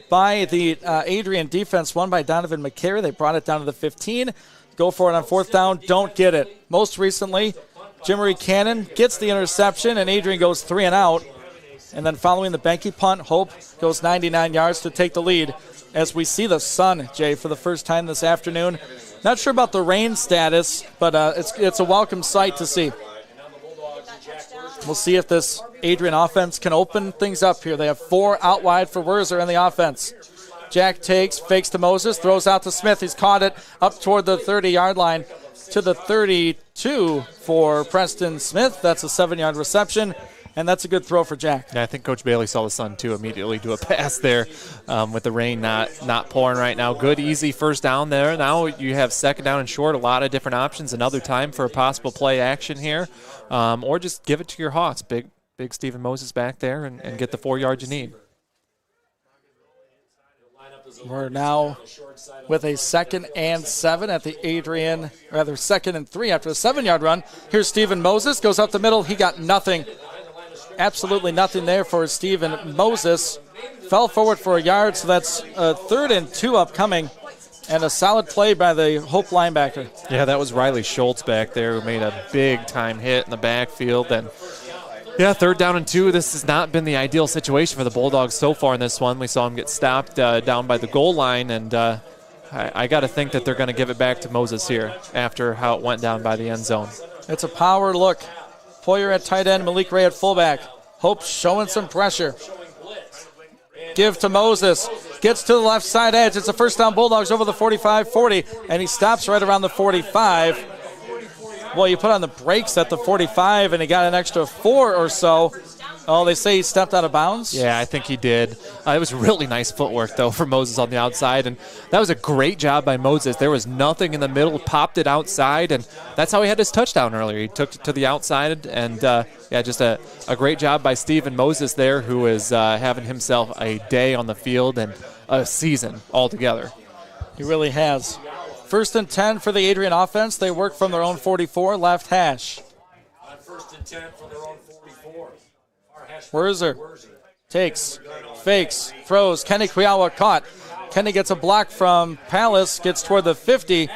by the Adrian defense, one by Donovan McCary. They brought it down to the 15. Go for it on fourth down. Don't get it. Most recently, Jimmery Cannon gets the interception, and Adrian goes 3 and out. And then following the Benke punt, Hope goes 99 yards to take the lead as we see the sun, Jay, for the first time this afternoon. Not sure about the rain status, but it's a welcome sight to see. We'll see if this Adrian offense can open things up here. They have 4 out wide for Werzer in the offense. Jack takes, fakes to Moses, throws out to Smith. He's caught it up toward the 30-yard line to the 32 for Preston Smith. That's a 7-yard reception, and that's a good throw for Jack. Yeah, I think Coach Bailey saw the sun, too, immediately do a pass there with the rain not pouring right now. Good, easy first down there. Now you have second down and short, a lot of different options. Another time for a possible play action here, or just give it to your Hawks. Big Stephen Moses back there and get the 4 yards you need. We're now with a 2nd and 7 at the Adrian, rather 2nd and 3 after a 7-yard run. Here's Stephen Moses, goes up the middle. He got nothing. Absolutely nothing there for Stephen Moses. Fell forward for a yard, so that's a 3rd and 2 upcoming. And a solid play by the Hope linebacker. Yeah, that was Riley Schultz back there who made a big-time hit in the backfield. And yeah, 3rd down and 2. This has not been the ideal situation for the Bulldogs so far in this one. We saw him get stopped down by the goal line, and I got to think that they're going to give it back to Moses here after how it went down by the end zone. It's a power look. Poyer at tight end, Malik Ray at fullback. Hope showing some pressure. Give to Moses. Gets to the left side edge. It's a first down Bulldogs over the 45-40, and he stops right around the 45. Well, you put on the brakes at the 45, and he got an extra 4 or so. Oh, they say he stepped out of bounds? Yeah, I think he did. It was really nice footwork, though, for Moses on the outside, and that was a great job by Moses. There was nothing in the middle, popped it outside, and that's how he had his touchdown earlier. He took it to the outside, and, just a great job by Stephen Moses there, who is having himself a day on the field and a season altogether. He really has. 1st and 10 for the Adrian offense. They work from their own 44, left hash. On 1st and 10 from their own 44. Werzer takes, fakes, throws. Kenny Kriawa caught. Kenny gets a block from Palace, gets toward the 50,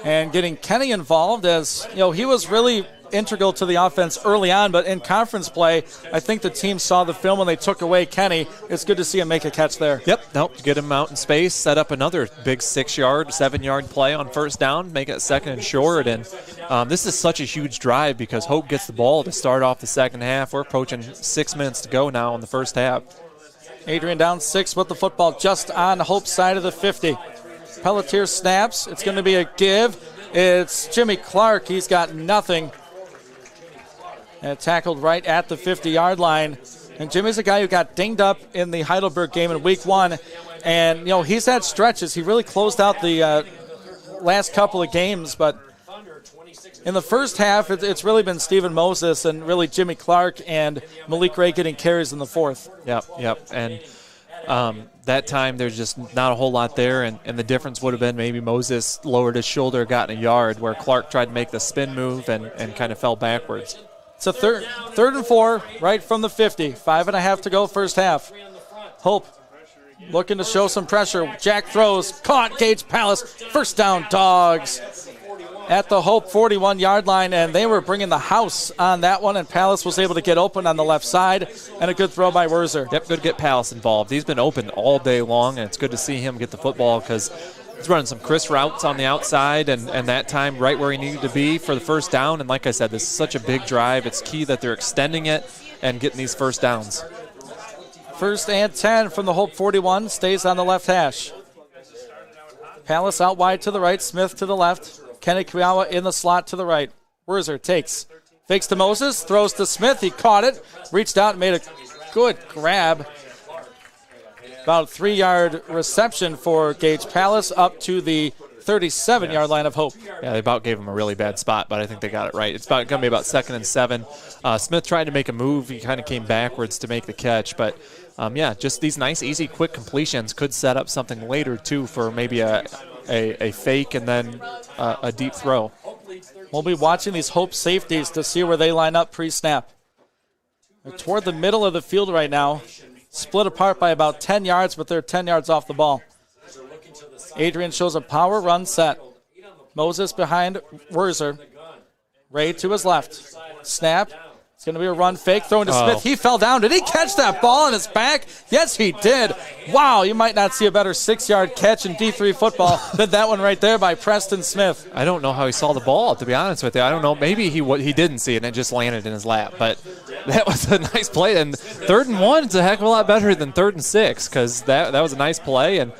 and getting Kenny involved as, he was really integral to the offense early on, but in conference play, I think the team saw the film when they took away Kenny. It's good to see him make a catch there. Yep, get him out in space, set up another big 6-yard, 7-yard play on first down, make it 2nd and short, and this is such a huge drive because Hope gets the ball to start off the second half. We're approaching 6 minutes to go now in the first half. Adrian down 6 with the football just on Hope's side of the 50. Pelletier snaps. It's going to be a give. It's Jimmy Clark. He's got nothing. And tackled right at the 50-yard line. And Jimmy's a guy who got dinged up in the Heidelberg game in week 1. And, he's had stretches. He really closed out the last couple of games. But in the first half, it's really been Stephen Moses and really Jimmy Clark and Malik Ray getting carries in the 4th. Yep. And that time there's just not a whole lot there. And the difference would have been maybe Moses lowered his shoulder, got in a yard, where Clark tried to make the spin move and kind of fell backwards. It's a 3rd and 4 right from the 50. 5.5 to go first half. Hope looking to show some pressure. Jack throws. Caught. Gage Palace. First down Dogs at the Hope 41-yard line, and they were bringing the house on that one, and Palace was able to get open on the left side, and a good throw by Werzer. Yep, good to get Palace involved. He's been open all day long, and it's good to see him get the football because he's running some crisp routes on the outside, and that time right where he needed to be for the first down. And like I said, this is such a big drive. It's key that they're extending it and getting these first downs. 1st and 10 from the Hope 41, stays on the left hash. Palace out wide to the right, Smith to the left. Kenny Kiawa in the slot to the right. Werzer takes, fakes to Moses, throws to Smith. He caught it, reached out and made a good grab. About a 3-yard reception for Gage Palace up to the 37-yard line of Hope. Yeah, they about gave him a really bad spot, but I think they got it right. It's going to be about 2nd and 7. Smith tried to make a move. He kind of came backwards to make the catch, but just these nice, easy, quick completions could set up something later, too, for maybe a fake and then a deep throw. We'll be watching these Hope safeties to see where they line up pre-snap. They're toward the middle of the field right now, split apart by about 10 yards, but they're 10 yards off the ball. Adrian shows a power run set. Moses behind Werzer. Ray to his left. Snap. It's going to be a run fake. Thrown to Smith. He fell down. Did he catch that ball on his back? Yes, he did. Wow, you might not see a better 6-yard catch in D3 football than that one right there by Preston Smith. I don't know how he saw the ball, to be honest with you. I don't know. Maybe he didn't see it and it just landed in his lap. But that was a nice play. And 3rd and 1 is a heck of a lot better than 3rd and 6 because that was a nice play. And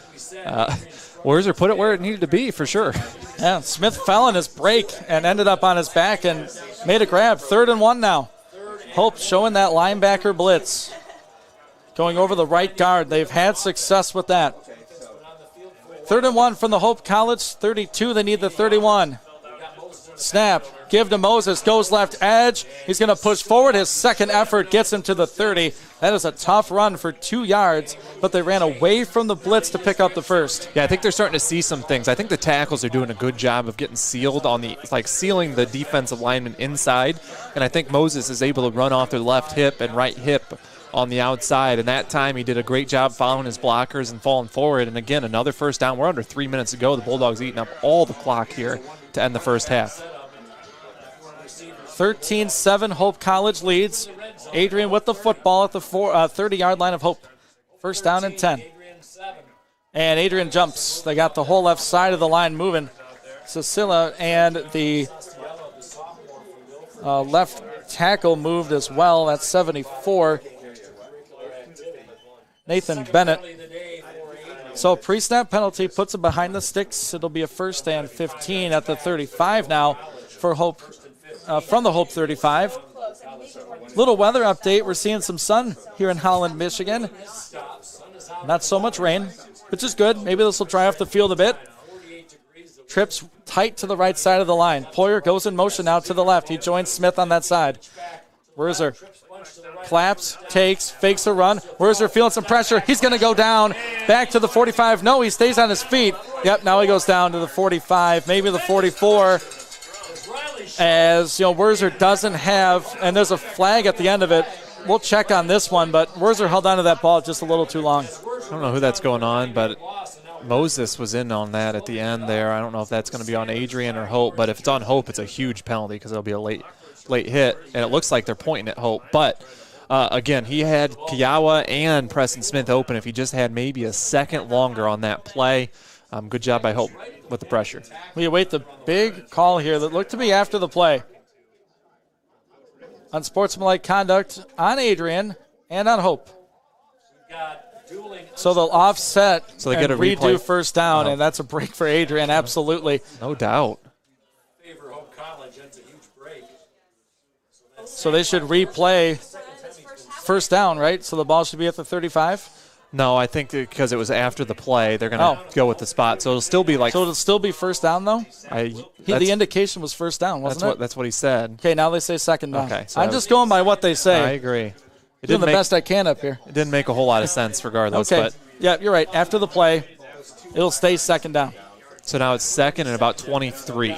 Werzer put it where it needed to be for sure. Yeah, Smith fell in his break and ended up on his back and made a grab. 3rd and 1 now. Hope showing that linebacker blitz. Going over the right guard. They've had success with that. 3rd and 1 from the Hope College 32. They need the 31. Snap. Give to Moses. Goes left edge. He's going to push forward. His second effort gets him to the 30. That is a tough run for 2 yards, but they ran away from the blitz to pick up the first. Yeah, I think they're starting to see some things. I think the tackles are doing a good job of getting sealed on sealing the defensive lineman inside. And I think Moses is able to run off their left hip and right hip on the outside. And that time he did a great job following his blockers and falling forward. And again, another first down. We're under 3 minutes to go. The Bulldogs eating up all the clock here to end the first half. 13-7 Hope College leads. Adrian with the football at the 30-yard line of Hope. First down and 10. And Adrian jumps. They got the whole left side of the line moving. Cecilia and the left tackle moved as well. That's 74. Nathan Bennett. So pre-snap penalty puts him behind the sticks. It'll be a 1st and 15 at the 35 now for Hope. From the Hope 35. Little weather update. We're seeing some sun here in Holland, Michigan. Not so much rain, which is good. Maybe this will dry off the field a bit. Trips tight to the right side of the line. Poyer goes in motion now to the left. He joins Smith on that side. Werzer claps, takes, fakes a run. Werzer feeling some pressure. He's going to go down. Back to the 45. No, he stays on his feet. Yep, now he goes down to the 45, maybe the 44. As Werzer doesn't have, and there's a flag at the end of it. We'll check on this one, but Werzer held onto that ball just a little too long. I don't know who that's going on, but Moses was in on that at the end there. I don't know if that's going to be on Adrian or Hope, but if it's on Hope, it's a huge penalty because it'll be a late hit, and it looks like they're pointing at Hope. But again, he had Kiawa and Preston Smith open. If he just had maybe a second longer on that play, good job by Hope with the pressure. We await the big call here that looked to be after the play. Unsportsmanlike conduct on Adrian and on Hope. So they'll offset so they get a redo replay. First down, and that's a break for Adrian, absolutely. No doubt. So they should replay first down, right? So the ball should be at the 35? No, I think because it was after the play, they're going to go with the spot. So it'll still be So it'll still be first down, though? The indication was first down, wasn't it? That's what he said. Okay, now they say second down. Okay, so I'm just going by what they say. I agree. Doing the best I can up here. It didn't make a whole lot of sense regardless. Okay, but yeah, you're right. After the play, it'll stay second down. So now it's 2nd and about 23.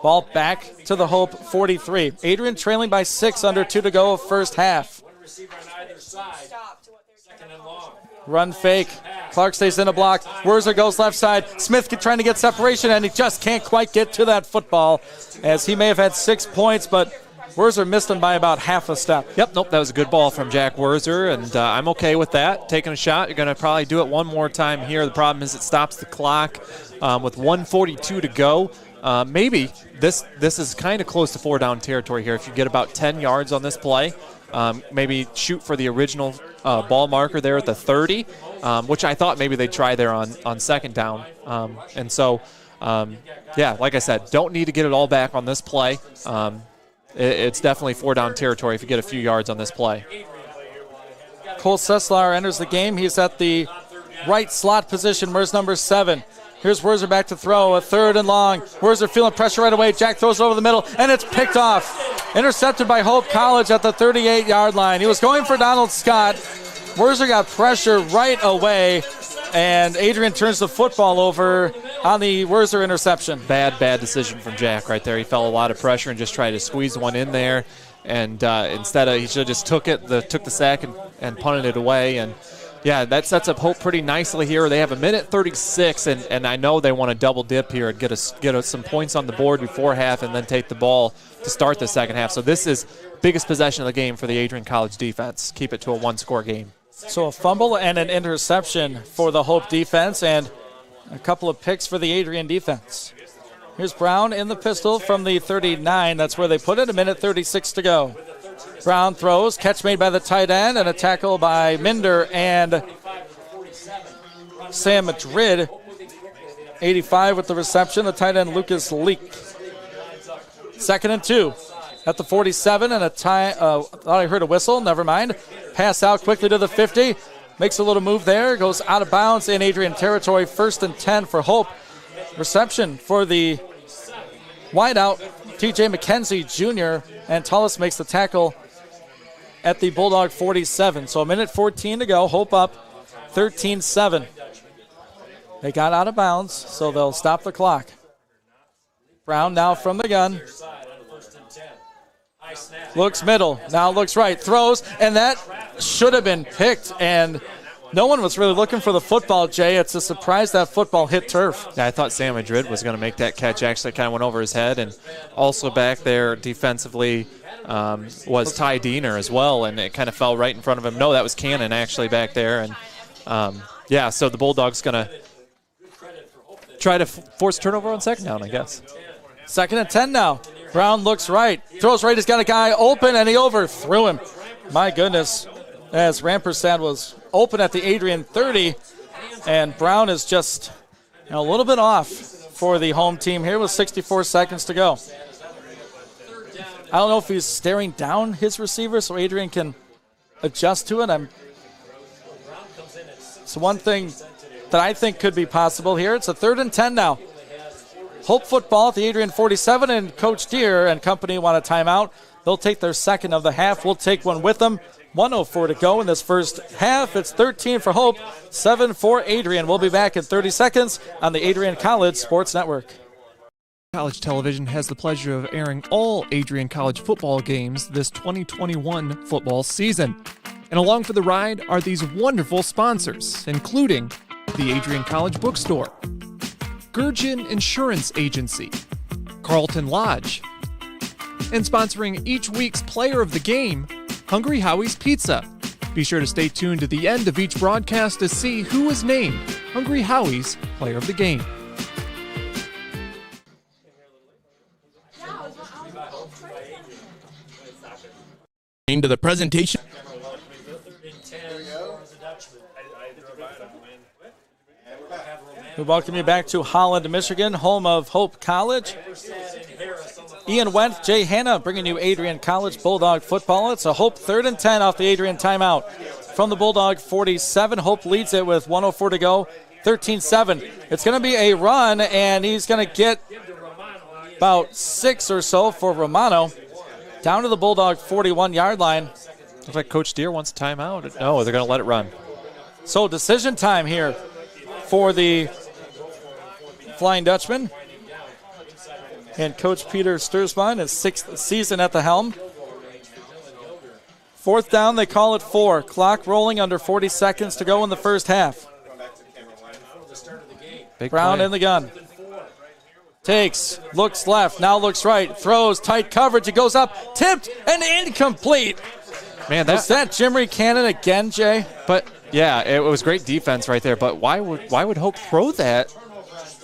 Ball back to the Hope 43. Adrian trailing by 6, under 2 to go of first half. Run fake. Clark stays in a block. Werzer goes left side. Smith trying to get separation, and he just can't quite get to that football, as he may have had 6 points, but Werzer missed him by about half a step. Yep, nope, that was a good ball from Jack Werzer, and I'm okay with that. Taking a shot. You're going to probably do it one more time here. The problem is it stops the clock with 1:42 to go. maybe this is kind of close to 4-down territory here. If you get about 10 yards on this play, maybe shoot for the original ball marker there at the 30, which I thought maybe they'd try there on second down. And so, like I said, don't need to get it all back on this play. It's definitely 4-down territory if you get a few yards on this play. Cole Sesslar enters the game. He's at the right slot position. Where's number 7? Here's Werzer back to throw, a 3rd and long. Werzer feeling pressure right away. Jack throws it over the middle, and it's picked off. Intercepted by Hope College at the 38-yard line. He was going for Donald Scott. Werzer got pressure right away, and Adrian turns the football over on the Werzer interception. Bad decision from Jack right there. He felt a lot of pressure and just tried to squeeze one in there. And instead he should have just took the sack and punted it away. And yeah, that sets up Hope pretty nicely here. They have 1:36, and I know they want to double dip here and get some points on the board before half and then take the ball to start the second half. So this is biggest possession of the game for the Adrian College defense. Keep it to a 1-score game. So a fumble and an interception for the Hope defense and a couple of picks for the Adrian defense. Here's Brown in the pistol from the 39. That's where they put it. 1:36 to go. Brown throws. Catch made by the tight end and a tackle by Minder and Sam Madrid. 85 with the reception. The tight end Lucas Leak. 2nd and 2 at the 47 and a tie. Thought I heard a whistle. Never mind. Pass out quickly to the 50. Makes a little move there. Goes out of bounds in Adrian territory. 1st and 10 for Hope. Reception for the wideout, T.J. McKenzie Jr., and Tullis makes the tackle at the Bulldog 47. So 1:14 to go. Hope up 13-7. They got out of bounds, so they'll stop the clock. Brown now from the gun. Looks middle, now looks right, throws, and that should have been picked, and no one was really looking for the football, Jay. It's a surprise that football hit turf. Yeah, I thought Sam Madrid was going to make that catch. Actually kind of went over his head. And also back there defensively was Ty Diener as well, and it kind of fell right in front of him. No, that was Cannon actually back there. And, so the Bulldogs going to try to force turnover on second down, I guess. 2nd and 10 now. Brown looks right, throws right. He's got a guy open, and he overthrew him. My goodness, as Rampersad was open at the Adrian 30, and Brown is just a little bit off for the home team here with 64 seconds to go. I don't know if he's staring down his receiver so Adrian can adjust to it. It's one thing that I think could be possible here. It's a 3rd and 10 now. Hope football at the Adrian 47, and Coach Deere and company want a timeout. They'll take their second of the half. We'll take one with them. 1:04 to go in this first half. It's 13 for Hope, 7 for Adrian. We'll be back in 30 seconds on the Adrian College Sports Network. College Television has the pleasure of airing all Adrian College football games this 2021 football season. And along for the ride are these wonderful sponsors, including the Adrian College Bookstore, Gurgin Insurance Agency, Carlton Lodge, and sponsoring each week's player of the game, Hungry Howie's Pizza. Be sure to stay tuned to the end of each broadcast to see who is named Hungry Howie's Player of the Game. Into the presentation. We welcome you back to Holland, Michigan, home of Hope College. Ian Wendt, Jay Hanna bringing you Adrian College Bulldog football. It's a Hope 3rd and 10 off the Adrian timeout. From the Bulldog 47, Hope leads it with 1:04 to go, 13-7. It's going to be a run, and he's going to get about 6 or so for Romano. Down to the Bulldog 41-yard line. Looks like Coach Deere wants a timeout. No, they're going to let it run. So decision time here for the Flying Dutchman. And Coach Peter Stursman, his 6th season at the helm. 4th down, they call it 4. Clock rolling, under 40 seconds to go in the first half. Brown in the gun. Takes, looks left, now looks right, throws, tight coverage, it goes up, tipped, and incomplete. Man, is that Jimmy Cannon again, Jay? But yeah, it was great defense right there. But why would Hope throw that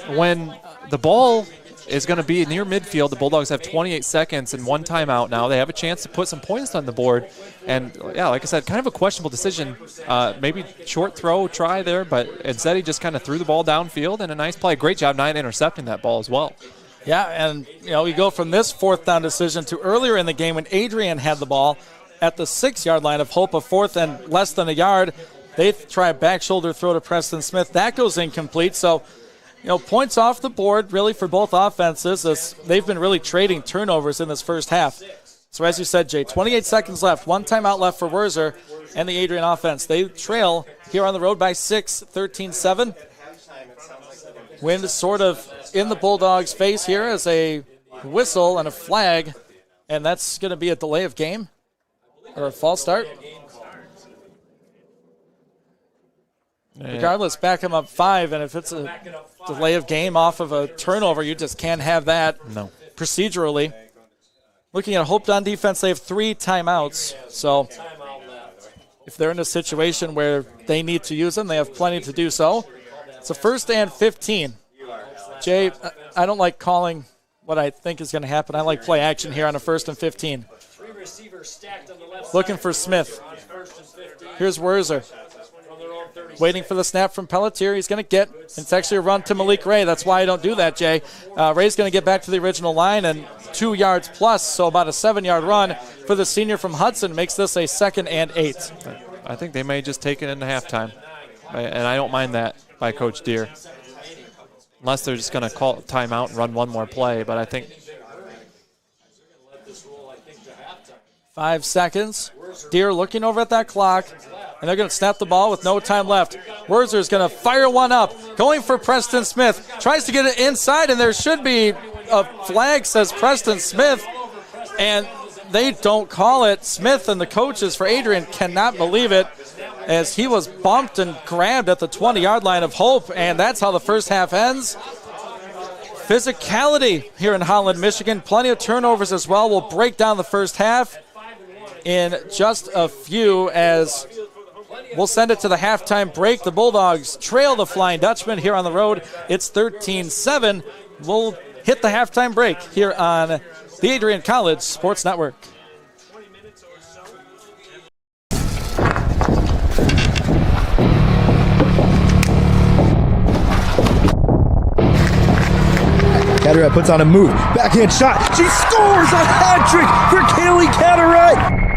when the ball is going to be near midfield. The Bulldogs have 28 seconds and 1 timeout now. They have a chance to put some points on the board. And, yeah, like I said, kind of a questionable decision. Maybe short throw try there, but instead he just kind of threw the ball downfield, and a nice play. Great job not intercepting that ball as well. Yeah, and, we go from this 4th down decision to earlier in the game when Adrian had the ball at the 6-yard line of Hope, a 4th and less than a yard. They try a back shoulder throw to Preston Smith. That goes incomplete. So, points off the board really for both offenses as they've been really trading turnovers in this first half. So as you said, Jay, 28 seconds left, 1 timeout left for Werzer and the Adrian offense. They trail here on the road by 6, 13-7. Wind is sort of in the Bulldogs' face here as a whistle and a flag, and that's going to be a delay of game or a false start. Regardless, back them up 5, and if it's a delay of game off of a turnover, you just can't have that procedurally. Looking at Hope on defense, they have 3 timeouts. So if they're in a situation where they need to use them, they have plenty to do so. It's a 1st and 15. Jay, I don't like calling what I think is going to happen. I like play action here on a 1st and 15. Looking for Smith. Here's Werzer. Waiting for the snap from Pelletier. He's going to get, it's actually a run to Malik Ray. That's why I don't do that, Jay. Ray's going to get back to the original line and 2 yards plus, so about a 7-yard run for the senior from Hudson. Makes this a 2nd and 8. I think they may just take it into halftime, and I don't mind that by Coach Deere. Unless they're just going to call timeout and run one more play, but I think 5 seconds. Deere looking over at that clock, and they're going to snap the ball with no time left. Werzer is going to fire one up, going for Preston Smith. Tries to get it inside, and there should be a flag, says Preston Smith, and they don't call it. Smith and the coaches for Adrian cannot believe it as he was bumped and grabbed at the 20-yard line of Hope, and that's how the first half ends. Physicality here in Holland, Michigan. Plenty of turnovers as well. We'll break down the first half in just a few as we'll send it to the halftime break. The Bulldogs trail the Flying Dutchman here on the road. It's 13-7. We'll hit the halftime break here on the Adrian College Sports Network. Carteret puts on a move. Backhand shot. She scores a hat trick for Kaylee Carteret.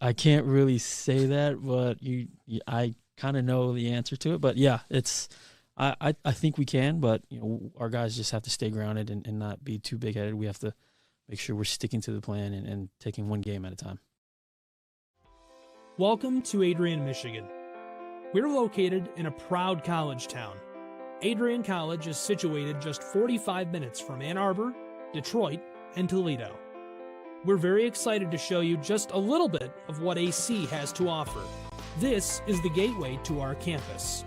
I can't really say that, but I kind of know the answer to it. But yeah, I think we can, but our guys just have to stay grounded and not be too big headed. We have to make sure we're sticking to the plan and taking one game at a time. Welcome to Adrian, Michigan. We're located in a proud college town. Adrian College is situated just 45 minutes from Ann Arbor, Detroit, and Toledo. We're very excited to show you just a little bit of what AC has to offer. This is the gateway to our campus.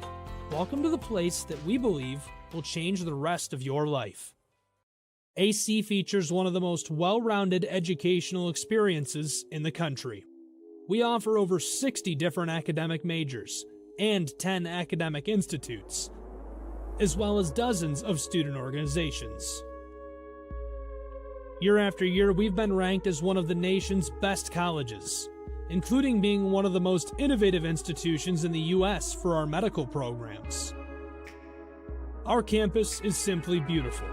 Welcome to the place that we believe will change the rest of your life. AC features one of the most well-rounded educational experiences in the country. We offer over 60 different academic majors and 10 academic institutes, as well as dozens of student organizations. Year after year, we've been ranked as one of the nation's best colleges, including being one of the most innovative institutions in the U.S. for our medical programs. Our campus is simply beautiful.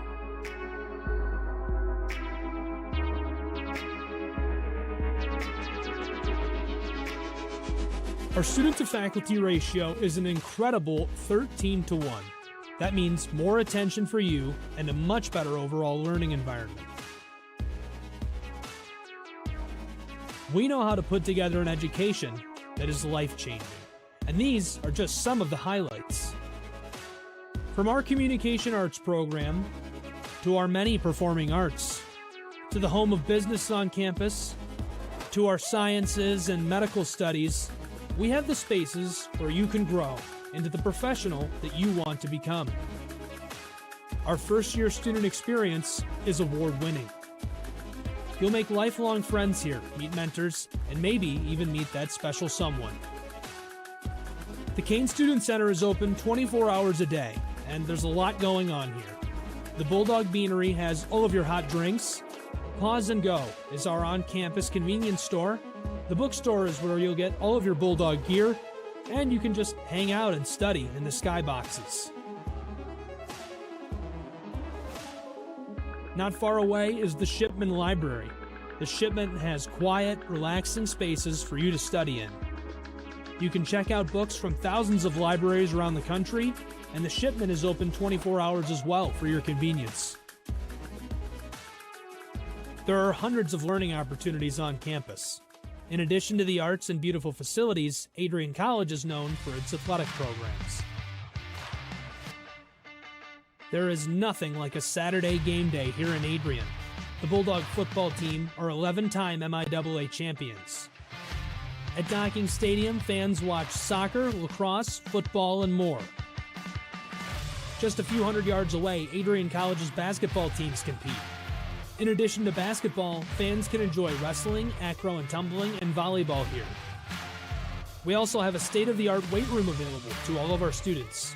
Our student-to-faculty ratio is an incredible 13-to-1. That means more attention for you and a much better overall learning environment. We know how to put together an education that is life-changing, and these are just some of the highlights. From our communication arts program, to our many performing arts, to the home of business on campus, to our sciences and medical studies, we have the spaces where you can grow into the professional that you want to become. Our first-year student experience is award-winning. You'll make lifelong friends here, meet mentors, and maybe even meet that special someone. The Kane Student Center is open 24 hours a day, and there's a lot going on here. The Bulldog Beanery has all of your hot drinks. Pause and Go is our on-campus convenience store. The bookstore is where you'll get all of your Bulldog gear, and you can just hang out and study in the skyboxes. Not far away is the Shipman Library. The Shipman has quiet, relaxing spaces for you to study in. You can check out books from thousands of libraries around the country, and the Shipman is open 24 hours as well for your convenience. There are hundreds of learning opportunities on campus. In addition to the arts and beautiful facilities, Adrian College is known for its athletic programs. There is nothing like a Saturday game day here in Adrian. The Bulldog football team are 11-time MIAA champions. At Docking Stadium, fans watch soccer, lacrosse, football, and more. Just a few hundred yards away, Adrian College's basketball teams compete. In addition to basketball, fans can enjoy wrestling, acro and tumbling, and volleyball here. We also have a state-of-the-art weight room available to all of our students.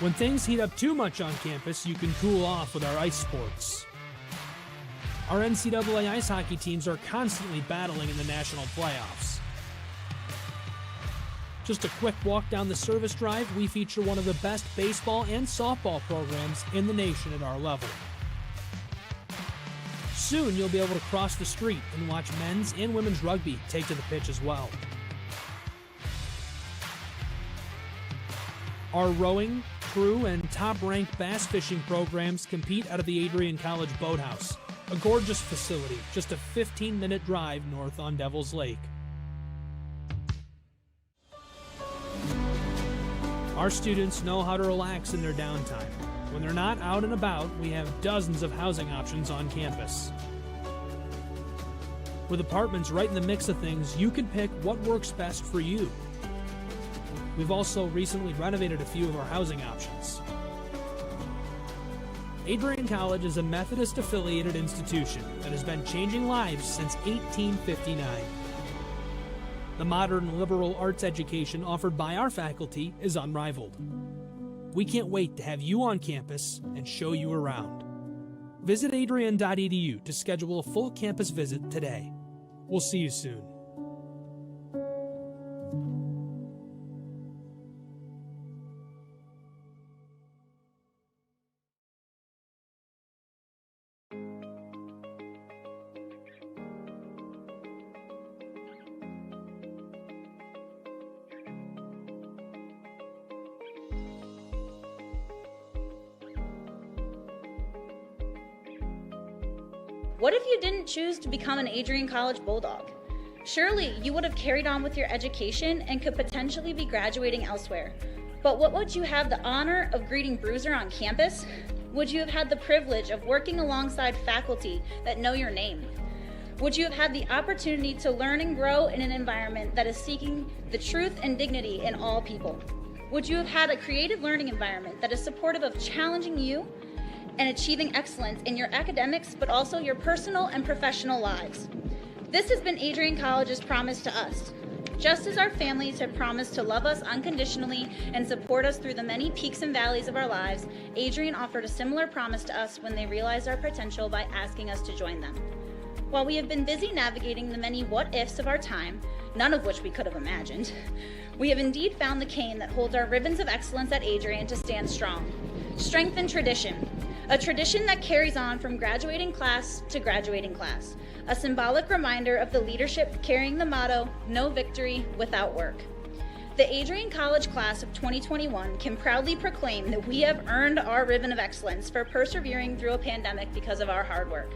When things heat up too much on campus, you can cool off with our ice sports. Our NCAA ice hockey teams are constantly battling in the national playoffs. Just a quick walk down the service drive, we feature one of the best baseball and softball programs in the nation at our level. Soon you'll be able to cross the street and watch men's and women's rugby take to the pitch as well. Our rowing, crew, and top-ranked bass fishing programs compete out of the Adrian College Boathouse, a gorgeous facility just a 15-minute drive north on Devil's Lake. Our students know how to relax in their downtime. When they're not out and about, we have dozens of housing options on campus. With apartments right in the mix of things, you can pick what works best for you. We've also recently renovated a few of our housing options. Adrian College is a Methodist-affiliated institution that has been changing lives since 1859. The modern liberal arts education offered by our faculty is unrivaled. We can't wait to have you on campus and show you around. Visit adrian.edu to schedule a full campus visit today. We'll see you soon. What if you didn't choose to become an Adrian College Bulldog? Surely you would have carried on with your education and could potentially be graduating elsewhere. But what would you have the honor of greeting Bruiser on campus? Would you have had the privilege of working alongside faculty that know your name? Would you have had the opportunity to learn and grow in an environment that is seeking the truth and dignity in all people? Would you have had a creative learning environment that is supportive of challenging you and achieving excellence in your academics, but also your personal and professional lives? This has been Adrian College's promise to us. Just as our families have promised to love us unconditionally and support us through the many peaks and valleys of our lives, Adrian offered a similar promise to us when they realized our potential by asking us to join them. While we have been busy navigating the many what-ifs of our time, none of which we could have imagined, we have indeed found the cane that holds our ribbons of excellence at Adrian to stand strong. Strength and tradition. A tradition that carries on from graduating class to graduating class. A symbolic reminder of the leadership carrying the motto, no victory without work. The Adrian College class of 2021 can proudly proclaim that we have earned our ribbon of excellence for persevering through a pandemic because of our hard work.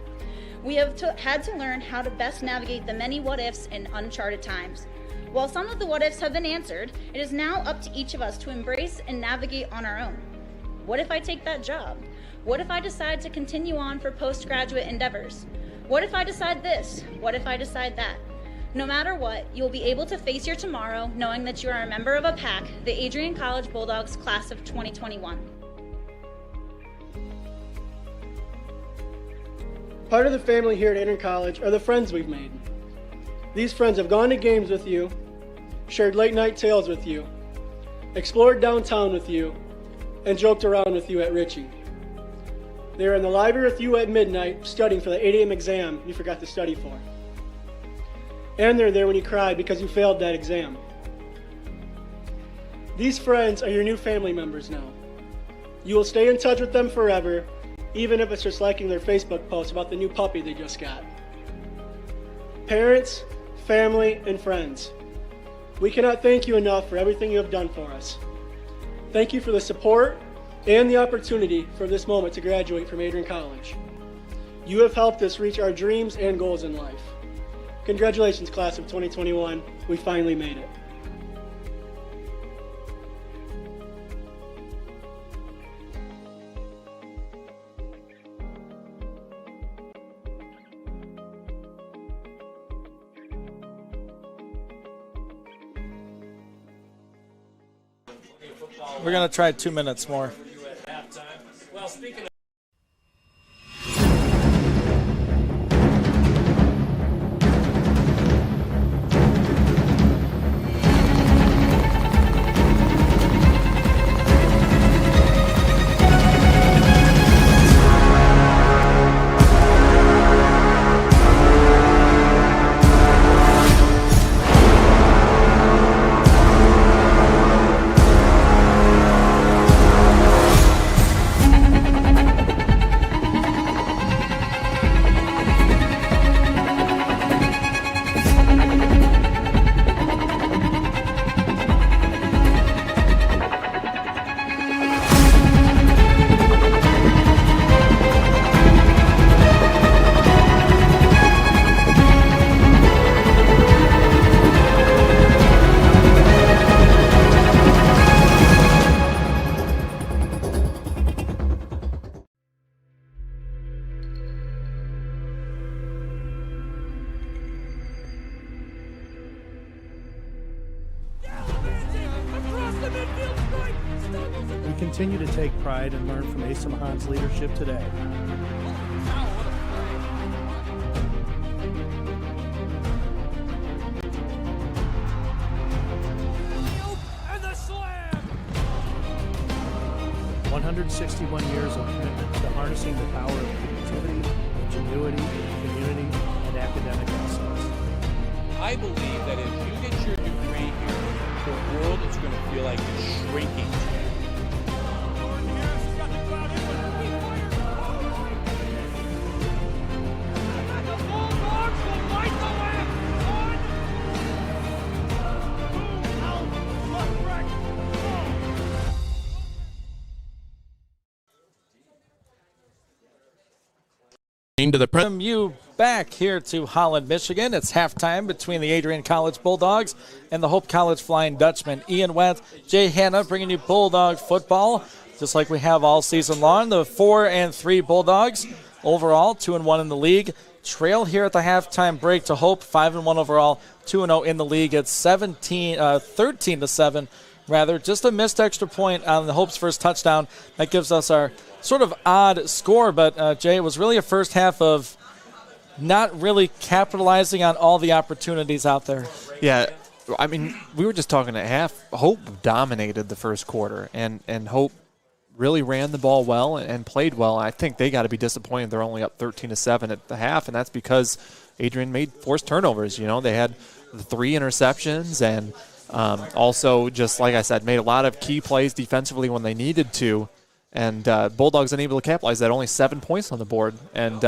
We have had to learn how to best navigate the many what-ifs in uncharted times. While some of the what-ifs have been answered, it is now up to each of us to embrace and navigate on our own. What if I take that job? What if I decide to continue on for postgraduate endeavors? What if I decide this? What if I decide that? No matter what, you'll be able to face your tomorrow knowing that you are a member of a pack, the Adrian College Bulldogs class of 2021. Part of the family here at Adrian College are the friends we've made. These friends have gone to games with you, shared late night tales with you, explored downtown with you, and joked around with you at Ritchie. They were in the library with you at midnight studying for the 8 a.m. exam you forgot to study for. And they're there when you cried because you failed that exam. These friends are your new family members now. You will stay in touch with them forever, even if it's just liking their Facebook post about the new puppy they just got. Parents, family, and friends, we cannot thank you enough for everything you have done for us. Thank you for the support and the opportunity for this moment to graduate from Adrian College. You have helped us reach our dreams and goals in life. Congratulations, class of 2021. We finally made it. We're going to try 2 minutes more. Well, speaking of We continue to take pride and learn from Asa Mahan's leadership today. and the slam. 161 years of commitment to harnessing the power of creativity, ingenuity, community, and academic excellence. I believe that if you get your degree here, the world is going to feel like it's shrinking. To the You back here to Holland, Michigan. It's halftime between the Adrian College Bulldogs and the Hope College Flying Dutchman. Ian Wendt, Jay Hanna bringing you Bulldog football, just like we have all season long. The 4-3 Bulldogs overall, 2-1 in the league. Trail here at the halftime break to Hope, 5-1 overall, 2-0 in the league. It's 13-7. Just a missed extra point on the Hope's first touchdown. That gives us our sort of odd score, but Jay, it was really a first half of not really capitalizing on all the opportunities out there. Yeah, I mean, we were just talking at half. Hope dominated the first quarter, and Hope really ran the ball well and played well. I think they got to be disappointed they're only up 13-7 at the half, and that's because Adrian made forced turnovers. You know, they had the 3 interceptions and also, just like I said, made a lot of key plays defensively when they needed to. And Bulldogs unable to capitalize that, only 7 points on the board. And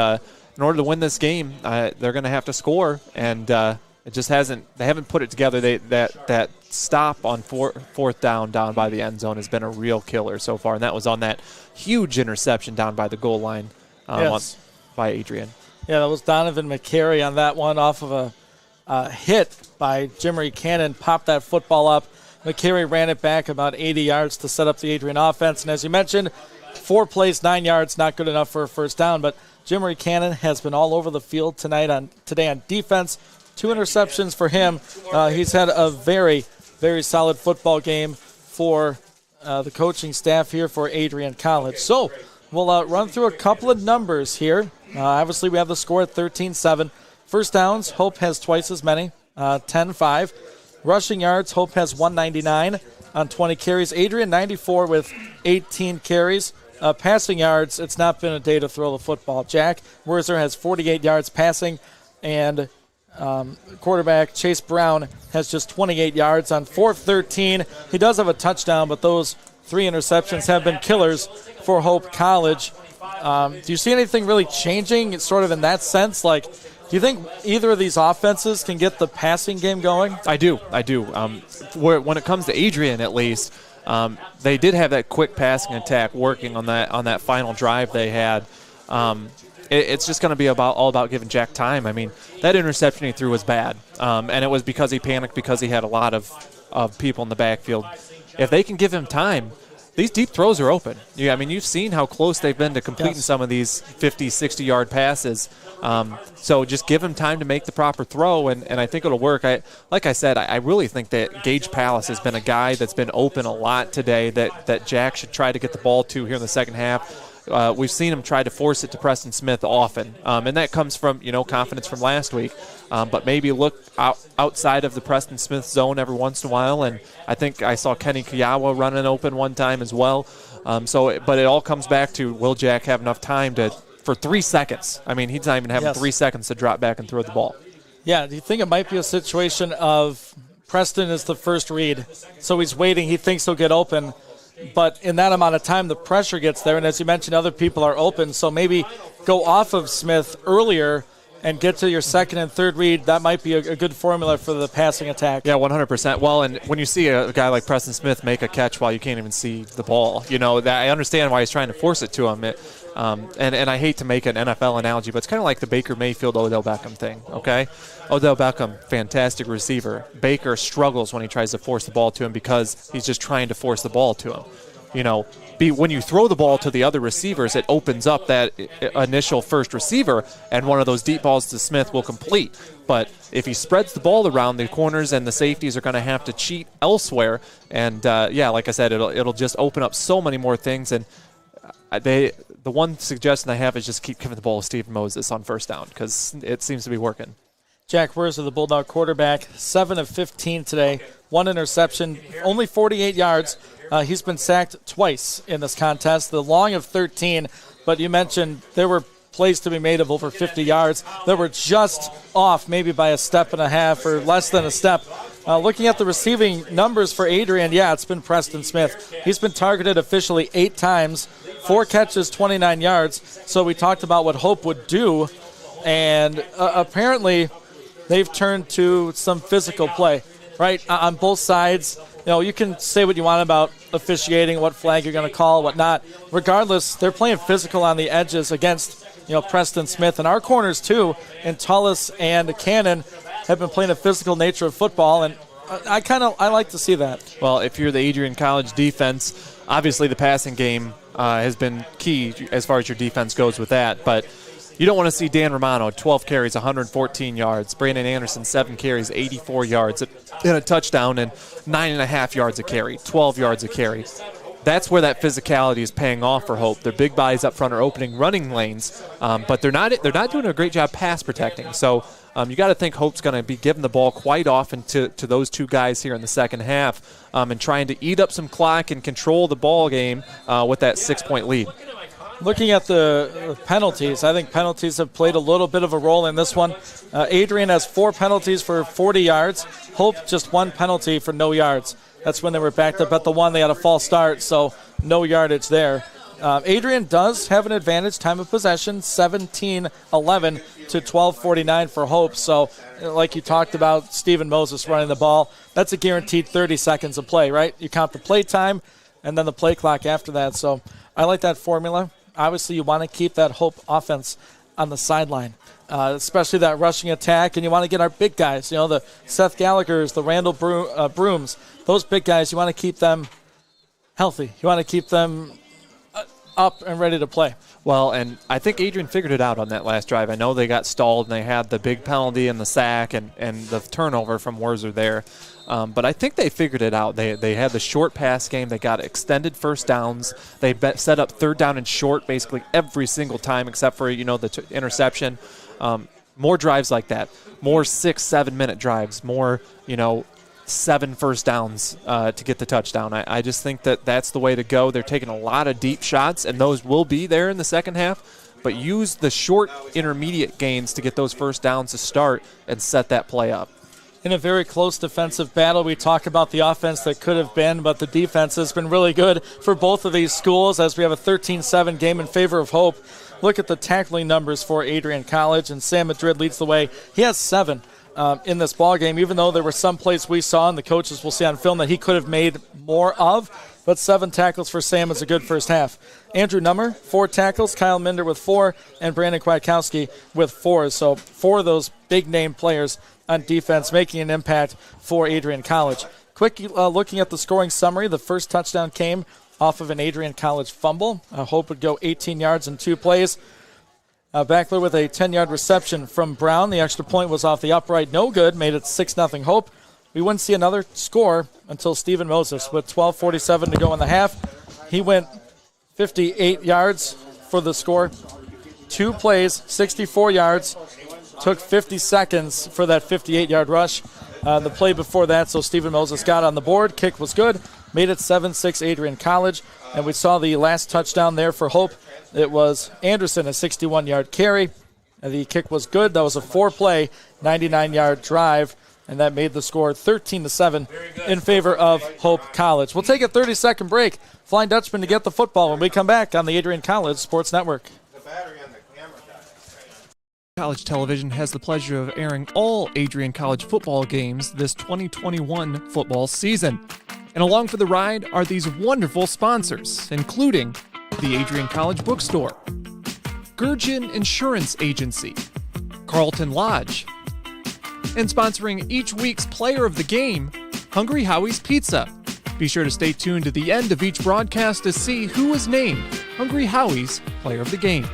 in order to win this game, they're going to have to score. And it just hasn't. They haven't put it together. That stop on fourth down by the end zone has been a real killer so far. And that was on that huge interception down by the goal line by Adrian. Yeah, that was Donovan McCary on that one off of a hit by Jimmery Cannon. Popped that football up. McCary ran it back about 80 yards to set up the Adrian offense. And as you mentioned, 4 plays, 9 yards, not good enough for a first down. But Jimmery Cannon has been all over the field today on defense. 2 interceptions for him. He's had a very, very solid football game for the coaching staff here for Adrian College. So we'll run through a couple of numbers here. Obviously, we have the score at 13-7. First downs, Hope has twice as many, 10-5. Rushing yards, Hope has 199 on 20 carries. Adrian, 94 with 18 carries. Passing yards, it's not been a day to throw the football. Jack Werzer has 48 yards passing, and quarterback Chase Brown has just 28 yards on 4 of 13. He does have a touchdown, but those 3 interceptions have been killers for Hope College. Do you see anything really changing sort of in that sense? Like, do you think either of these offenses can get the passing game going? I do. When it comes to Adrian, at least, they did have that quick passing attack working on that final drive they had. It's just going to be all about giving Jack time. I mean, that interception he threw was bad, and it was because he panicked because he had a lot of people in the backfield. If they can give him time, these deep throws are open. I mean, you've seen how close they've been to completing some of these 50, 60-yard passes. So just give him time to make the proper throw, and I think it'll work. Like I said, I really think that Gage Palace has been a guy that's been open a lot today that Jack should try to get the ball to here in the second half. We've seen him try to force it to Preston Smith often, and that comes from confidence from last week. But maybe look outside of the Preston Smith zone every once in a while, and I think I saw Kenny Kiyawa running open one time as well. But it all comes back to, will Jack have enough time for 3 seconds? I mean, he's not even having 3 seconds to drop back and throw the ball. Yeah, do you think it might be a situation of Preston is the first read, so he's waiting, he thinks he'll get open, but in that amount of time the pressure gets there, and as you mentioned, other people are open, so maybe go off of Smith earlier and get to your second and third read. That might be a good formula for the passing attack. Yeah, 100%. Well, and when you see a guy like Preston Smith make a catch while you can't even see the ball, that I understand why he's trying to force it to him. And I hate to make an NFL analogy, but it's kind of like the Baker Mayfield Odell Beckham thing, okay? Odell Beckham, fantastic receiver. Baker struggles when he tries to force the ball to him because he's just trying to force the ball to him. When you throw the ball to the other receivers, it opens up that initial first receiver, and one of those deep balls to Smith will complete. But if he spreads the ball around, the corners and the safeties are going to have to cheat elsewhere. And, like I said, it'll just open up so many more things. And the one suggestion I have is just keep giving the ball to Stephen Moses on first down because it seems to be working. Jack Werzer, the Bulldog quarterback, 7 of 15 today, 1 interception, only 48 yards. He's been sacked twice in this contest, the long of 13, but you mentioned there were plays to be made of over 50 yards that were just off maybe by a step and a half or less than a step. Looking at the receiving numbers for Adrian, it's been Preston Smith. He's been targeted officially 8 times, 4 catches, 29 yards. So we talked about what Hope would do, and apparently they've turned to some physical play, right, on both sides. You can say what you want about officiating, what flag you're going to call, what not. Regardless, they're playing physical on the edges against Preston Smith. And our corners, too, in Tullis and Cannon, have been playing a physical nature of football, and I like to see that. Well, if you're the Adrian College defense, obviously the passing game has been key as far as your defense goes with that, but you don't want to see Dan Romano, 12 carries, 114 yards. Brandon Anderson, 7 carries, 84 yards, and a touchdown, and 9.5 yards a carry, 12 yards a carry. That's where that physicality is paying off for Hope. Their big bodies up front are opening running lanes, but they're not doing a great job pass protecting. So you got to think Hope's going to be giving the ball quite often to those two guys here in the second half, and trying to eat up some clock and control the ball game with that 6-point lead. Looking at the penalties, I think penalties have played a little bit of a role in this one. Adrian has 4 penalties for 40 yards. Hope just 1 penalty for no yards. That's when they were backed up at the 1. They had a false start, so no yardage there. Adrian does have an advantage, time of possession, 17-11 to 12:49 for Hope. So, like you talked about, Stephen Moses running the ball, that's a guaranteed 30 seconds of play, right? You count the play time and then the play clock after that. So I like that formula. Obviously, you want to keep that Hope offense on the sideline, especially that rushing attack, and you want to get our big guys, the Seth Gallaghers, the Randall Brooms, those big guys, you want to keep them healthy. You want to keep them up and ready to play. Well, and I think Adrian figured it out on that last drive. I know they got stalled, and they had the big penalty and the sack and the turnover from Werzer there. But I think they figured it out. They had the short pass game. They got extended first downs. They set up third down and short basically every single time except for, the interception. More drives like that. More 6-7 minute drives. More, 7 first downs to get the touchdown. I just think that's the way to go. They're taking a lot of deep shots, and those will be there in the second half. But use the short intermediate gains to get those first downs to start and set that play up. In a very close defensive battle, we talk about the offense that could have been, but the defense has been really good for both of these schools as we have a 13-7 game in favor of Hope. Look at the tackling numbers for Adrian College, and Sam Madrid leads the way. He has 7 in this ball game, even though there were some plays we saw, and the coaches will see on film, that he could have made more of. But 7 tackles for Sam is a good first half. Andrew Nummer, 4 tackles. Kyle Minder with 4, and Brandon Kwiatkowski with 4. So 4 of those big-name players on defense making an impact for Adrian College. Quick looking at the scoring summary, the first touchdown came off of an Adrian College fumble. Hope would go 18 yards in 2 plays. Backler with a 10-yard reception from Brown. The extra point was off the upright, no good, made it 6-0 Hope. We wouldn't see another score until Stephen Moses with 12:47 to go in the half. He went 58 yards for the score. 2 plays, 64 yards. Took 50 seconds for that 58-yard rush. The play before that, so Stephen Moses got on the board. Kick was good. Made it 7-6 Adrian College. And we saw the last touchdown there for Hope. It was Anderson, a 61-yard carry. And the kick was good. That was a 4-play, 99-yard drive. And that made the score 13-7 in favor of Hope College. We'll take a 30-second break. Flying Dutchman to get the football when we come back on the Adrian College Sports Network. College Television has the pleasure of airing all Adrian College football games this 2021 football season. And along for the ride are these wonderful sponsors, including the Adrian College Bookstore, Gurgin Insurance Agency, Carlton Lodge, and sponsoring each week's player of the game, Hungry Howie's Pizza. Be sure to stay tuned to the end of each broadcast to see who was named Hungry Howie's player of the game.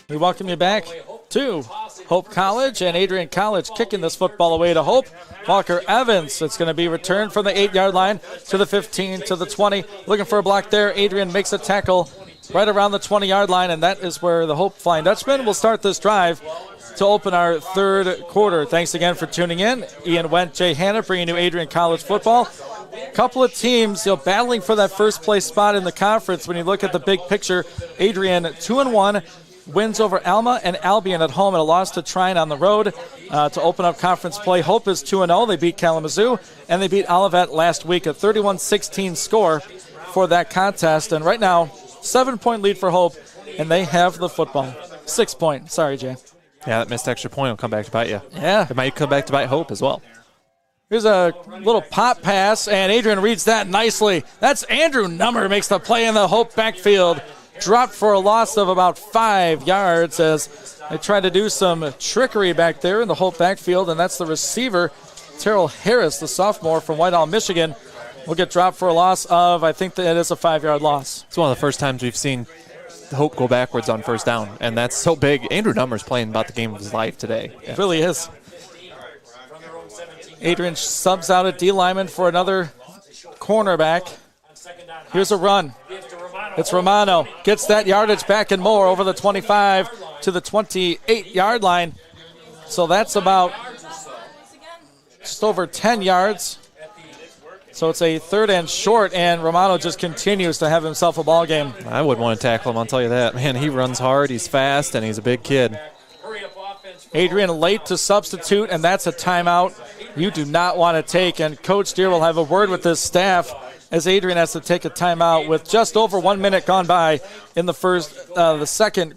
We welcome you back to Hope College, and Adrian College kicking this football away to Hope. Walker Evans, it's going to be returned from the 8-yard line to the 15, to the 20. Looking for a block there. Adrian makes a tackle right around the 20-yard line, and that is where the Hope Flying Dutchman will start this drive to open our third quarter. Thanks again for tuning in. Ian Wendt, Jay Hanna bringing you Adrian College football. Couple of teams battling for that first place spot in the conference. When you look at the big picture, Adrian 2-1. Wins over Alma and Albion at home, and a loss to Trine on the road to open up conference play. Hope is 2-0. They beat Kalamazoo, and they beat Olivet last week. A 31-16 score for that contest. And right now, 7-point lead for Hope, and they have the football. 6-point. Sorry, Jay. Yeah, that missed extra point will come back to bite you. Yeah. It might come back to bite Hope as well. Here's a little pop pass, and Adrian reads that nicely. That's Andrew Nummer makes the play in the Hope backfield. dropped for a loss of about 5 yards as they tried to do some trickery back there in the Hope backfield, and that's the receiver, Terrell Harris, the sophomore from Whitehall, Michigan, will get dropped for a loss of, I think that it is a 5-yard loss. It's one of the first times we've seen Hope go backwards on first down, and that's so big. Andrew Nummer's playing about the game of his life today. It really is. Adrian subs out a D lineman for another cornerback. Here's a run. It's Romano. Gets that yardage back and more over the 25 to the 28-yard line. So that's about just over 10 yards. So it's a 3rd and short, and Romano just continues to have himself a ball game. I wouldn't want to tackle him, I'll tell you that. Man, he runs hard, he's fast, and he's a big kid. Adrian late to substitute, and that's a timeout you do not want to take. And Coach Deere will have a word with his staff as Adrian has to take a timeout with just over 1 minute gone by in the second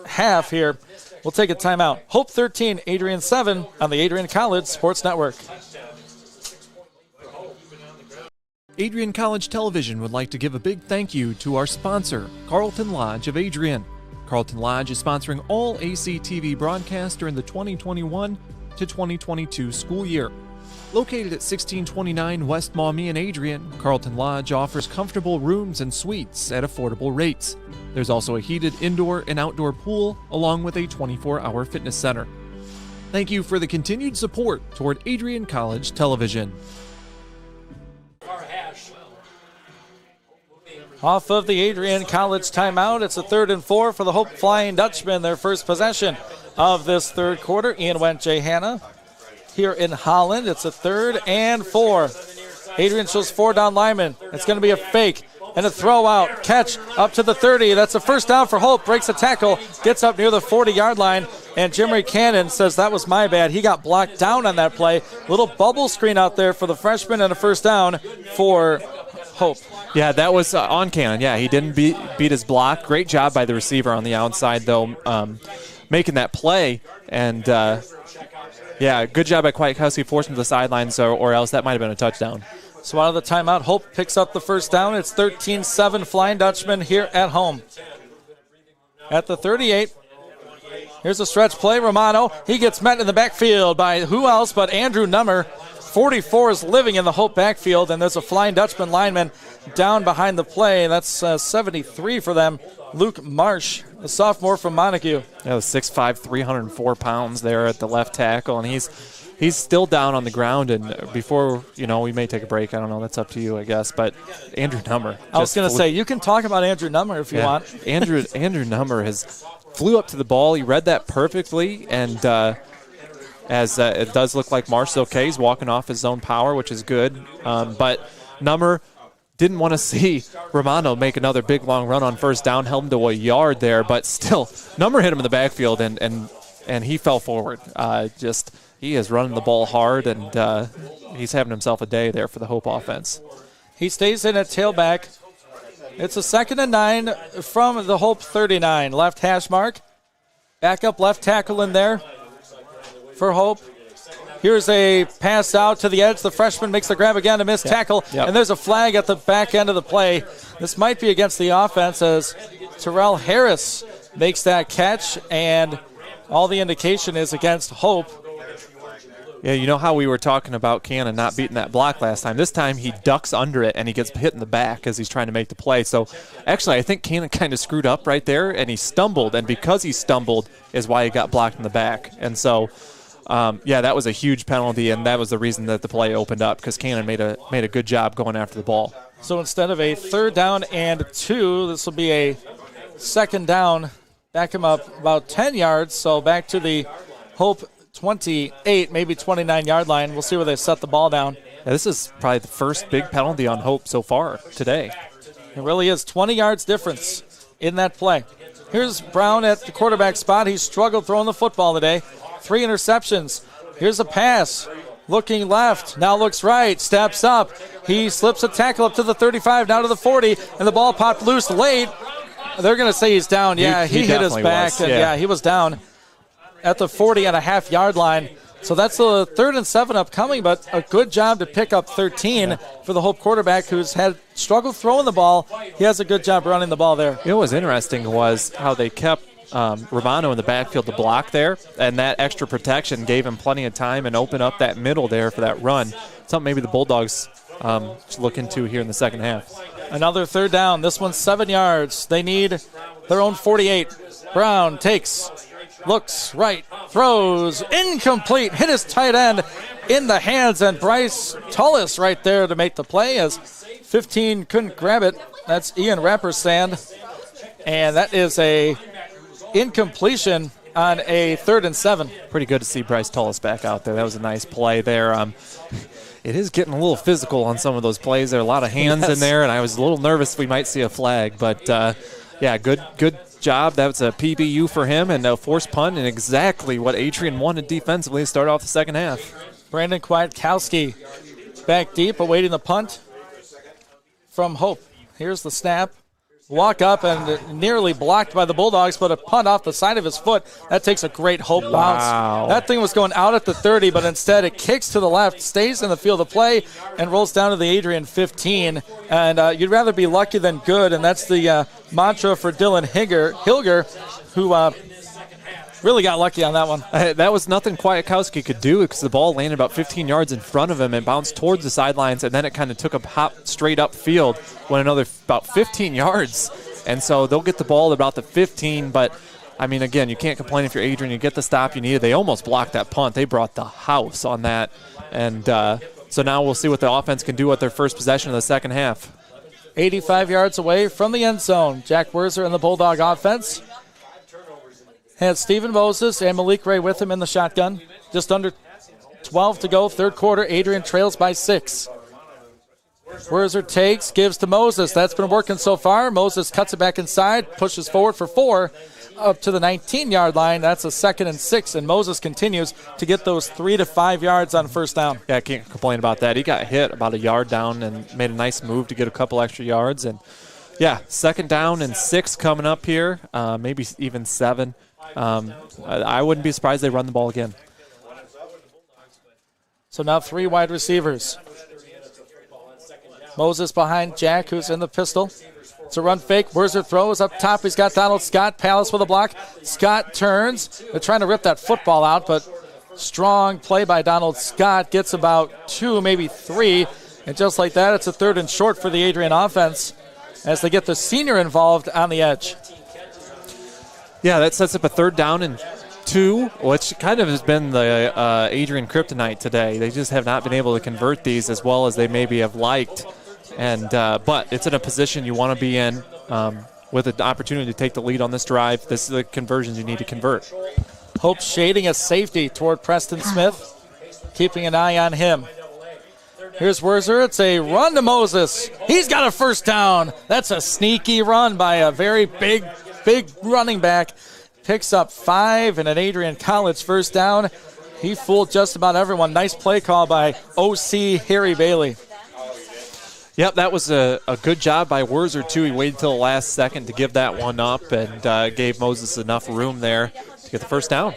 half here. We'll take a timeout. Hope 13, Adrian 7 on the Adrian College Sports Network. Adrian College Television would like to give a big thank you to our sponsor, Carlton Lodge of Adrian. Carlton Lodge is sponsoring all ACTV broadcasts during the 2021 to 2022 school year. Located at 1629 West Maumee in Adrian, Carlton Lodge offers comfortable rooms and suites at affordable rates. There's also a heated indoor and outdoor pool, along with a 24-hour fitness center. Thank you for the continued support toward Adrian College Television. Off of the Adrian College timeout, it's a 3rd and 4 for the Hope Flying Dutchmen, their first possession of this third quarter. Ian Wentje Hanna here in Holland. It's a 3rd and 4. Adrian shows 4 down linemen. It's going to be a fake and a throw out. Catch up to the 30. That's a first down for Hope. Breaks a tackle, gets up near the 40-yard line, and Jimmy Cannon says that was my bad. He got blocked down on that play. Little bubble screen out there for the freshman and a first down for Hope. Yeah, that was on Cannon. Yeah, he didn't beat his block. Great job by the receiver on the outside, though, making that play. And, yeah, good job by Kwiatkowski forcing to the sidelines, or else that might have been a touchdown. So out of the timeout, Hope picks up the first down. It's 13-7 Flying Dutchman here at home. At the 38, here's a stretch play. Romano, he gets met in the backfield by who else but Andrew Nummer. 44 is living in the Hope backfield, and there's a Flying Dutchman lineman down behind the play. That's 73 for them. Luke Marsh, a sophomore from Montague. That was 6'5", 304 pounds there at the left tackle, and he's still down on the ground. And before, we may take a break. I don't know. That's up to you, I guess. But Andrew Nummer. I was going to say, you can talk about Andrew Nummer if you want. Andrew Nummer flew up to the ball. He read that perfectly, and as it does look like Marsh is okay. He's walking off his own power, which is good. But Nummer didn't want to see Romano make another big, long run on first down, held him to a yard there. But still, Nummer hit him in the backfield, and he fell forward. He is running the ball hard, and he's having himself a day there for the Hope offense. He stays in at tailback. It's a 2nd and 9 from the Hope 39. Left hash mark. Back up left tackle in there for Hope. Here's a pass out to the edge. The freshman makes the grab again, a missed tackle, and there's a flag at the back end of the play. This might be against the offense as Terrell Harris makes that catch, and all the indication is against Hope. Yeah, you know how we were talking about Cannon not beating that block last time? This time he ducks under it, and he gets hit in the back as he's trying to make the play. So, actually, I think Cannon kind of screwed up right there, and he stumbled. And because he stumbled is why he got blocked in the back. And so, that was a huge penalty, and that was the reason that the play opened up, because Cannon made a good job going after the ball. So instead of a 3rd down and 2, this will be a 2nd down. Back him up about 10 yards, so back to the Hope 28, maybe 29-yard line. We'll see where they set the ball down. Yeah, this is probably the first big penalty on Hope so far today. It really is. 20 yards difference in that play. Here's Brown at the quarterback spot. He struggled throwing the football today. 3 interceptions. Here's a pass. Looking left, now looks right, steps up. He slips a tackle up to the 35, now to the 40, and the ball popped loose late. They're going to say he's down. Yeah, he hit his back, and he was down at the 40.5-yard line. So that's the 3rd and 7 upcoming, but a good job to pick up 13 for the Hope quarterback who's had struggled throwing the ball. He has a good job running the ball there. You know what was interesting was how they kept Romano in the backfield to block there, and that extra protection gave him plenty of time and opened up that middle there for that run. Something maybe the Bulldogs should look into here in the second half. Another 3rd down. This one's 7 yards. They need their own 48. Brown takes, looks right, throws, incomplete, hit his tight end in the hands, and Bryce Tullis right there to make the play as 15 couldn't grab it. That's Ian Rappersand, and that is a incompletion on a 3rd and 7. Pretty good to see Bryce Tullis back out there. That was a nice play there. It is getting a little physical on some of those plays. There are a lot of hands in there, and I was a little nervous we might see a flag. But, yeah, good job. That was a PBU for him and a forced punt, and exactly what Adrian wanted defensively to start off the second half. Brandon Kwiatkowski back deep, awaiting the punt from Hope. Here's the snap. Walk up and nearly blocked by the Bulldogs, but a punt off the side of his foot. That takes a great Hope bounce. That thing was going out at the 30, but instead it kicks to the left, stays in the field of play, and rolls down to the Adrian 15. And you'd rather be lucky than good, and that's the mantra for Dylan Hilger, who really got lucky on that one. That was nothing Kwiatkowski could do because the ball landed about 15 yards in front of him and bounced towards the sidelines, and then it kind of took a hop straight upfield, went another about 15 yards. And so they'll get the ball at about the 15, but, I mean, again, you can't complain if you're Adrian. You get the stop you needed. They almost blocked that punt. They brought the house on that. And so now we'll see what the offense can do with their first possession of the second half. 85 yards away from the end zone. Jack Werzer and the Bulldog offense had Stephen Moses and Malik Ray with him in the shotgun. Just under 12 to go, 3rd quarter. Adrian trails by 6. Werzer takes, gives to Moses. That's been working so far. Moses cuts it back inside, pushes forward for 4, up to the 19-yard line. That's a 2nd and 6, and Moses continues to get those 3 to 5 yards on first down. Yeah, I can't complain about that. He got hit about a yard down and made a nice move to get a couple extra yards. And, yeah, 2nd down and 6 coming up here, maybe even 7. I wouldn't be surprised they run the ball again. So now 3 wide receivers. Moses behind Jack, who's in the pistol. It's a run fake. Werzer throws up top. He's got Donald Scott. Pallas with a block. Scott turns. They're trying to rip that football out, but strong play by Donald Scott. Gets about 2, maybe 3. And just like that, it's a 3rd and short for the Adrian offense as they get the senior involved on the edge. Yeah, that sets up a 3rd down and 2, which kind of has been the Adrian kryptonite today. They just have not been able to convert these as well as they maybe have liked. And but it's in a position you want to be in with an opportunity to take the lead on this drive. This is the conversions you need to convert. Hope shading a safety toward Preston Smith, keeping an eye on him. Here's Werzer. It's a run to Moses. He's got a first down. That's a sneaky run by a very big running back. Picks up 5 and an Adrian College first down. He fooled just about everyone. Nice play call by OC Harry Bailey. Yep, that was a good job by Werzer, too. He waited until the last second to give that one up and gave Moses enough room there to get the first down.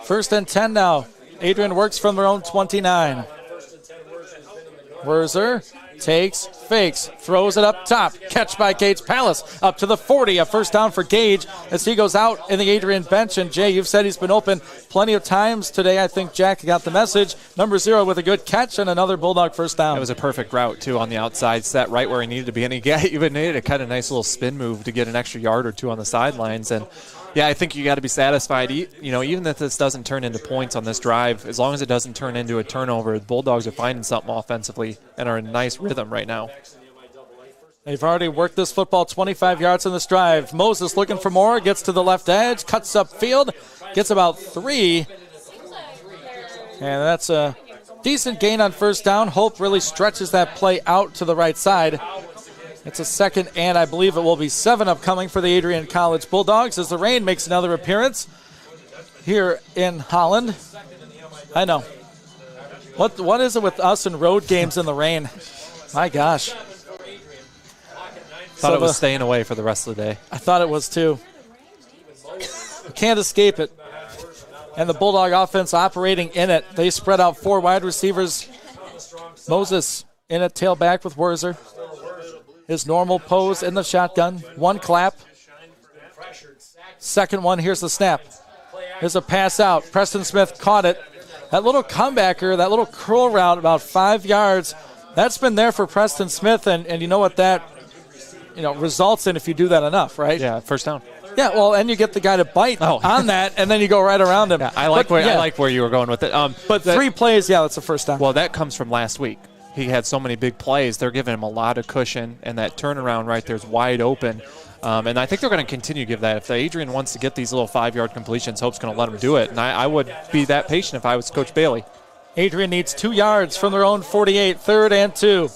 1st and 10 now. Adrian works from their own 29. Werzer takes, fakes, throws it up top. Catch by Gage Pallas up to the 40. A first down for Gage as he goes out in the Adrian bench. And Jay, you've said he's been open plenty of times today. I think Jack got the message. Number 0 with a good catch and another Bulldog first down. It was a perfect route, too, on the outside. Set right where he needed to be. And he even needed a kind of nice little spin move to get an extra yard or 2 on the sidelines. And yeah, I think you got to be satisfied. Even if this doesn't turn into points on this drive, as long as it doesn't turn into a turnover, the Bulldogs are finding something offensively and are in a nice rhythm right now. They've already worked this football 25 yards on this drive. Moses looking for more, gets to the left edge, cuts up field, gets about 3. And that's a decent gain on first down. Hope really stretches that play out to the right side. It's a 2nd, and I believe it will be 7 upcoming for the Adrian College Bulldogs as the rain makes another appearance here in Holland. I know. What is it with us and road games in the rain? My gosh. Thought it was staying away for the rest of the day. I thought it was too. Can't escape it. and the Bulldog offense operating in it. They spread out 4 wide receivers. Moses in it, tailback with Wurzer. His normal pose in the shotgun. 1 clap. Second one, here's the snap. Here's a pass out. Preston Smith caught it. That little comebacker, that little curl route about 5 yards, that's been there for Preston Smith, and you know what that results in if you do that enough, right? Yeah, first down. Yeah, well, and you get the guy to bite on that, and then you go right around him. Yeah, I like where you were going with it. But 3 plays, that's a first down. Well, that comes from last week. He had so many big plays. They're giving him a lot of cushion, and that turnaround right there is wide open. And I think they're going to continue to give that. If Adrian wants to get these little 5-yard completions, Hope's going to let him do it. And I would be that patient if I was Coach Bailey. Adrian needs 2 yards from their own 48, 3rd and 2.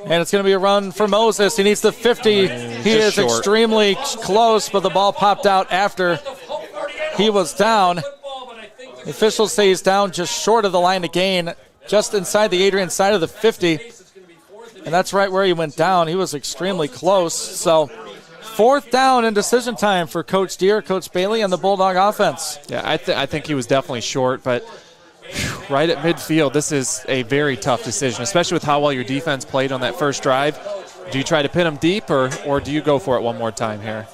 And it's going to be a run for Moses. He needs the 50. He is short. Extremely close, but the ball popped out after he was down. The officials say he's down just short of the line to gain, just inside the Adrian side of the 50. And that's right where he went down. He was extremely close. So 4th down and decision time for Coach Deere, Coach Bailey, and the Bulldog offense. Yeah, I think he was definitely short, but right at midfield, this is a very tough decision, especially with how well your defense played on that first drive. Do you try to pin him deep, or do you go for it one more time here?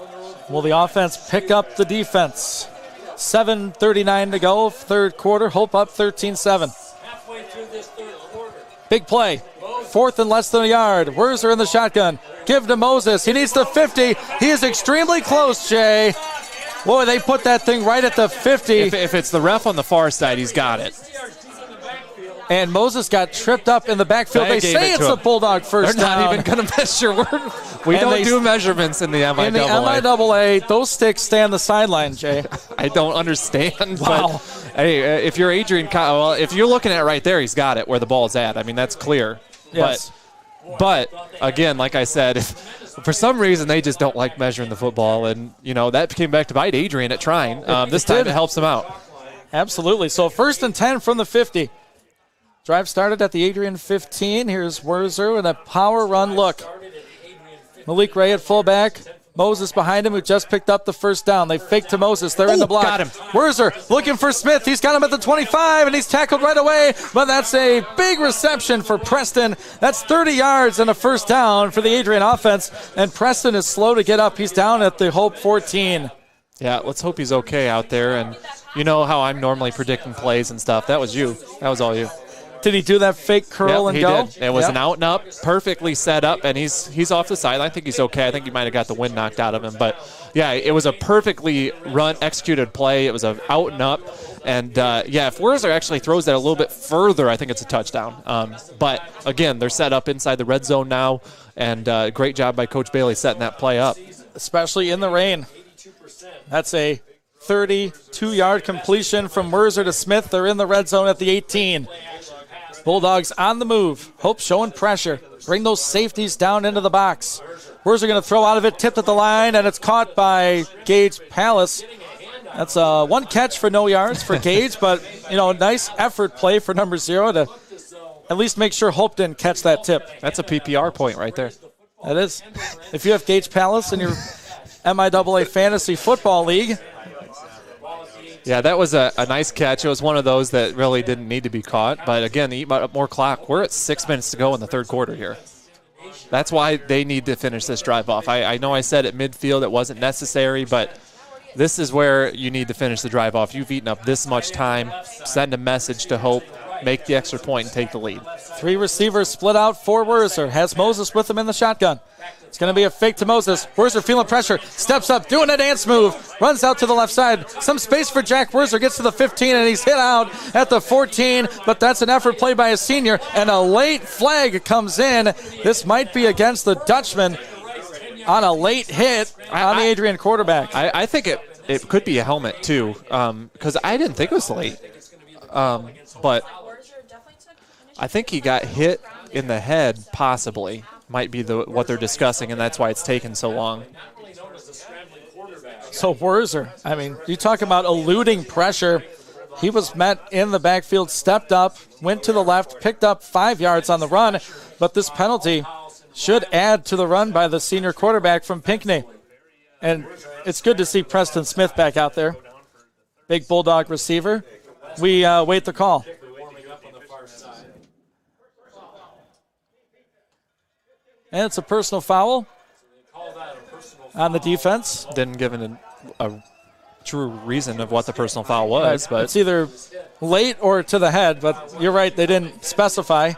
Will the offense pick up the defense? 7:39 to go, 3rd quarter. Hope up 13-7. Big play. 4th and less than a yard. Wurzer in the shotgun. Give to Moses. He needs the 50. He is extremely close, Jay. Boy, they put that thing right at the 50. If it's the ref on the far side, he's got it. And Moses got tripped up in the backfield. They say it's a Bulldog first down. They're not even going to measure. We don't do measurements in the MIAA. In the MIAA, those sticks stay on the sideline, Jay. I don't understand. Wow. But, hey, if you're Adrian, well, if you're looking at it right there, he's got it where the ball's at. I mean, that's clear. Yes. But again, like I said, for some reason they just don't like measuring the football, and that came back to bite Adrian at trying. This time it helps him out. Absolutely. So 1st and 10 from the 50. Drive started at the Adrian 15. Here's Wurzer with a power run look. Malik Ray at fullback. Moses behind him, who just picked up the first down. They fake to Moses. They're in the block. Got him. Wurzer looking for Smith. He's got him at the 25, and he's tackled right away. But that's a big reception for Preston. That's 30 yards and a first down for the Adrian offense. And Preston is slow to get up. He's down at the Hope 14. Yeah, let's hope he's okay out there. And you know how I'm normally predicting plays and stuff. That was you. That was all you. Did he do that fake curl and go? He did. It was an out and up, perfectly set up, and he's off the side. I think he's okay. I think he might have got the wind knocked out of him. But, yeah, it was a perfectly executed play. It was an out and up. And, if Wurzer actually throws that a little bit further, I think it's a touchdown. But, again, they're set up inside the red zone now, and great job by Coach Bailey setting that play up. Especially in the rain. That's a 32-yard completion from Wurzer to Smith. They're in the red zone at the 18. Bulldogs on the move. Hope showing pressure. Bring those safeties down into the box. Wurzer going to throw out of it, tipped at the line, and it's caught by Gage Palace. That's 1 catch for no yards for Gage, but, nice effort play for number 0 to at least make sure Hope didn't catch that tip. That's a PPR point right there. That is. If you have Gage Palace in your MIAA Fantasy Football League. Yeah, that was a nice catch. It was one of those that really didn't need to be caught. But, again, eat up more clock. We're at 6 minutes to go in the 3rd quarter here. That's why they need to finish this drive off. I know I said at midfield it wasn't necessary, but this is where you need to finish the drive off. You've eaten up this much time. Send a message to Hope. Make the extra point and take the lead. 3 receivers split out for Wurzer. Has Moses with him in the shotgun. It's going to be a fake to Moses. Wurzer feeling pressure. Steps up, doing a dance move. Runs out to the left side. Some space for Jack Wurzer. Gets to the 15, and he's hit out at the 14. But that's an effort played by a senior. And a late flag comes in. This might be against the Dutchman on a late hit on the Adrian quarterback. I think it could be a helmet, too, because I didn't think it was late. But I think he got hit in the head, possibly. Might be what they're discussing, and that's why it's taken so long. So Wurzer, I mean, you talk about eluding pressure. He was met in the backfield, stepped up, went to the left, picked up 5 yards on the run, but this penalty should add to the run by the senior quarterback from Pinckney. And it's good to see Preston Smith back out there. big Bulldog receiver. We wait the call. And it's a personal foul on the defense. Didn't give a true reason of what the personal foul was, but it's either late or to the head, but you're right, they didn't specify.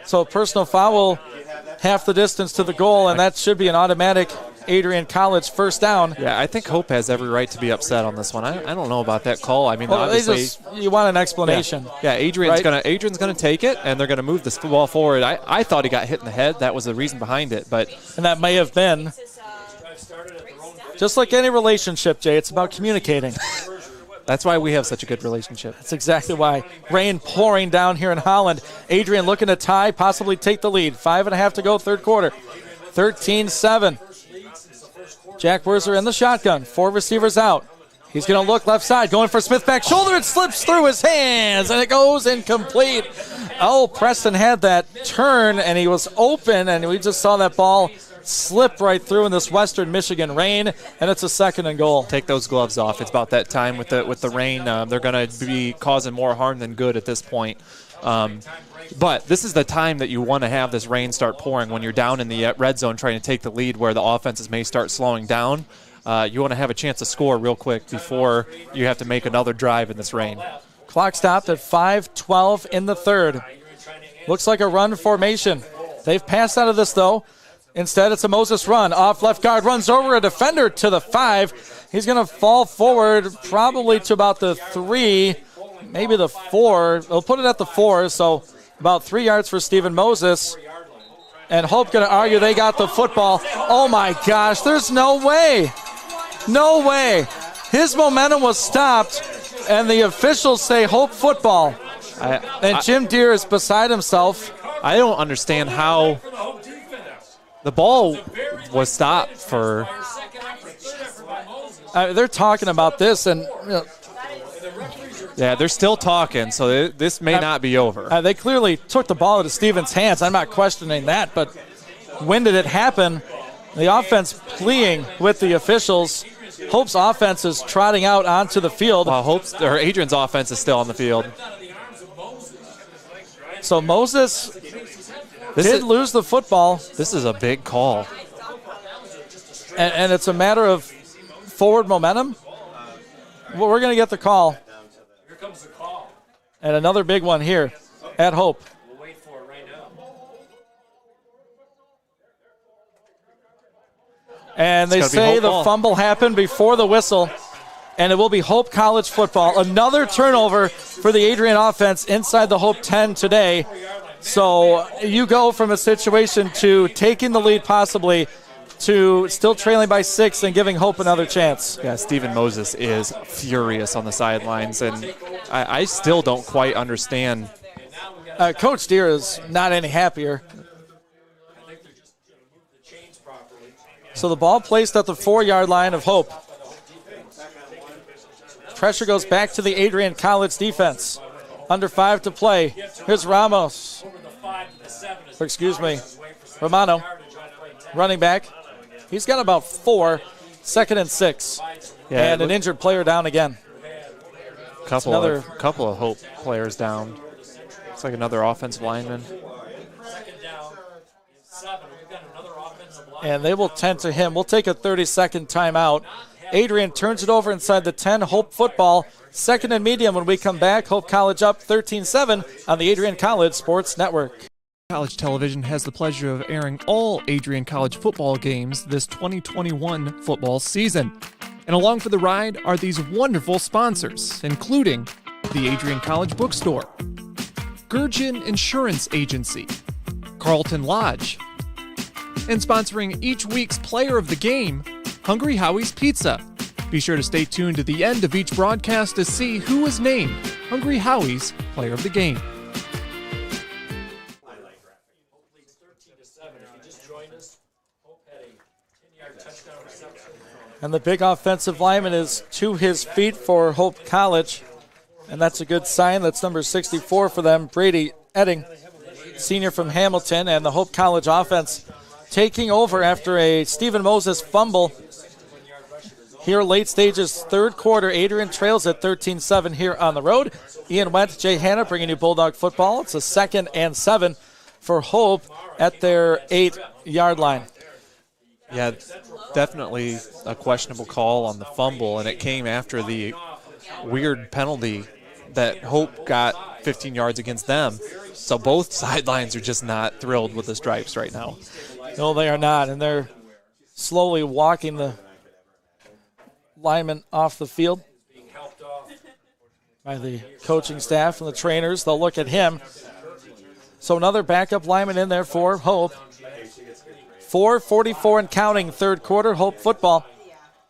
So personal foul, half the distance to the goal, and that should be an automatic Adrian College first down. Yeah, I think Hope has every right to be upset on this one. I don't know about that call. I mean, obviously, you want an explanation. Yeah, Adrian's gonna take it, and they're gonna move this football forward. I thought he got hit in the head. That was the reason behind it, and that may have been. Just like any relationship, Jay, it's about communicating. That's why we have such a good relationship. That's exactly why. Rain pouring down here in Holland. Adrian looking to tie, possibly take the lead. 5.5 to go, third quarter. 13-7. Jack Werzer in the shotgun. 4 receivers out. He's going to look left side, going for Smith back shoulder. It slips through his hands, and it goes incomplete. Oh, Preston had that turn, and he was open, and we just saw that ball slip right through in this Western Michigan rain, and it's a 2nd and goal. Take those gloves off. It's about that time with the rain. They're going to be causing more harm than good at this point. But this is the time that you want to have this rain start pouring when you're down in the red zone trying to take the lead where the offenses may start slowing down. You want to have a chance to score real quick before you have to make another drive in this rain. Clock stopped at 5:12 in the third. Looks like a run formation. They've passed out of this, though. Instead, it's a Moses run. Off left guard, runs over a defender to the 5. He's going to fall forward probably to about the 3, maybe the 4. They'll put it at the 4, so about 3 yards for Stephen Moses. And Hope going to argue they got the football. Oh, my gosh, there's no way. No way. His momentum was stopped, and the officials say Hope football. And Jim Deere is beside himself. I don't understand how the ball was stopped for. They're talking about this, and yeah, they're still talking, so this may not be over. They clearly took the ball out of Stevens' hands. I'm not questioning that, but when did it happen? The offense pleading with the officials. Hope's offense is trotting out onto the field. While Adrian's offense is still on the field. So Moses did lose the football. This is a big call. And it's a matter of forward momentum. Well, we're going to get the call. Here comes the call. And another big one here at Hope. We'll wait for it right now. And they say the fumble happened before the whistle. And it will be Hope College football. Another turnover for the Adrian offense inside the Hope 10 today. So you go from a situation to taking the lead possibly to still trailing by 6 and giving Hope another chance. Yeah, Stephen Moses is furious on the sidelines, and I still don't quite understand. Coach Deere is not any happier. So the ball placed at the 4-yard line of Hope. Pressure goes back to the Adrian College defense. Under 5 to play. Here's Ramos. Romano. Running back. He's got about 4. 2nd and 6. Yeah, and an injured player down again. Couple of Hope players down. It's like another offensive lineman. And they will tend to him. We'll take a 30-second timeout. Adrian turns it over inside the 10. Hope football. 2nd and medium when we come back. Hope College up 13-7 on the Adrian College Sports Network. College Television has the pleasure of airing all Adrian College football games this 2021 football season. And along for the ride are these wonderful sponsors, including the Adrian College Bookstore, Gurgin Insurance Agency, Carlton Lodge, and sponsoring each week's player of the game, Hungry Howie's Pizza. Be sure to stay tuned to the end of each broadcast to see who is named Hungry Howie's Player of the Game. And the big offensive lineman is to his feet for Hope College. And that's a good sign. That's number 64 for them, Brady Edding, senior from Hamilton. And the Hope College offense taking over after a Stephen Moses fumble. here late stages, third quarter. Adrian trails at 13-7 here on the road. Ian Went, Jay Hanna bringing you Bulldog football. It's a 2nd and 7 for Hope at their 8-yard line. Yeah, definitely a questionable call on the fumble, and it came after the weird penalty that Hope got 15 yards against them. So both sidelines are just not thrilled with the Stripes right now. No, they are not, and they're slowly walking the linemen off the field by the coaching staff and the trainers. They'll look at him. So another backup lineman in there for Hope. 4:44 and counting, third quarter, Hope football.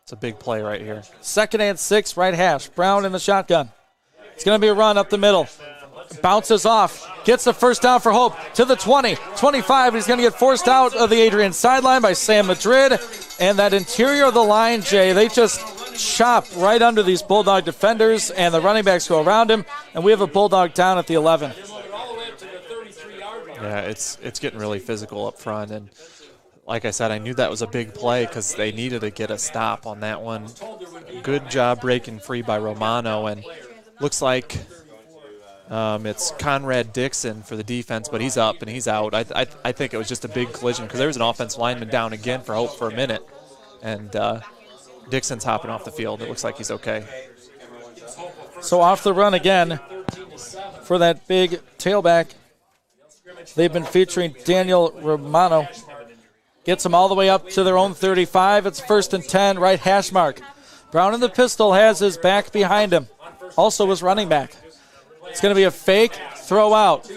It's a big play right here. 2nd and 6, right hash. Brown in the shotgun. It's going to be a run up the middle. Bounces off. Gets the first down for Hope to the 20, 25. He's going to get forced out of the Adrian sideline by Sam Madrid. And that interior of the line, Jay, they just chop right under these Bulldog defenders, and the running backs go around him. And we have a Bulldog down at the 11. Yeah, it's getting really physical up front. And like I said, I knew that was a big play because they needed to get a stop on that one. Good job breaking free by Romano, and looks like it's Conrad Dixon for the defense, but he's up and he's out. I think it was just a big collision because there was an offensive lineman down again for Hope for a minute, and Dixon's hopping off the field. It looks like he's okay. So off the run again for that big tailback. They've been featuring Daniel Romano. Gets them all the way up to their own 35. It's 1st and 10, right hash mark. Brown in the pistol has his back behind him. Also his running back. It's going to be a fake throw out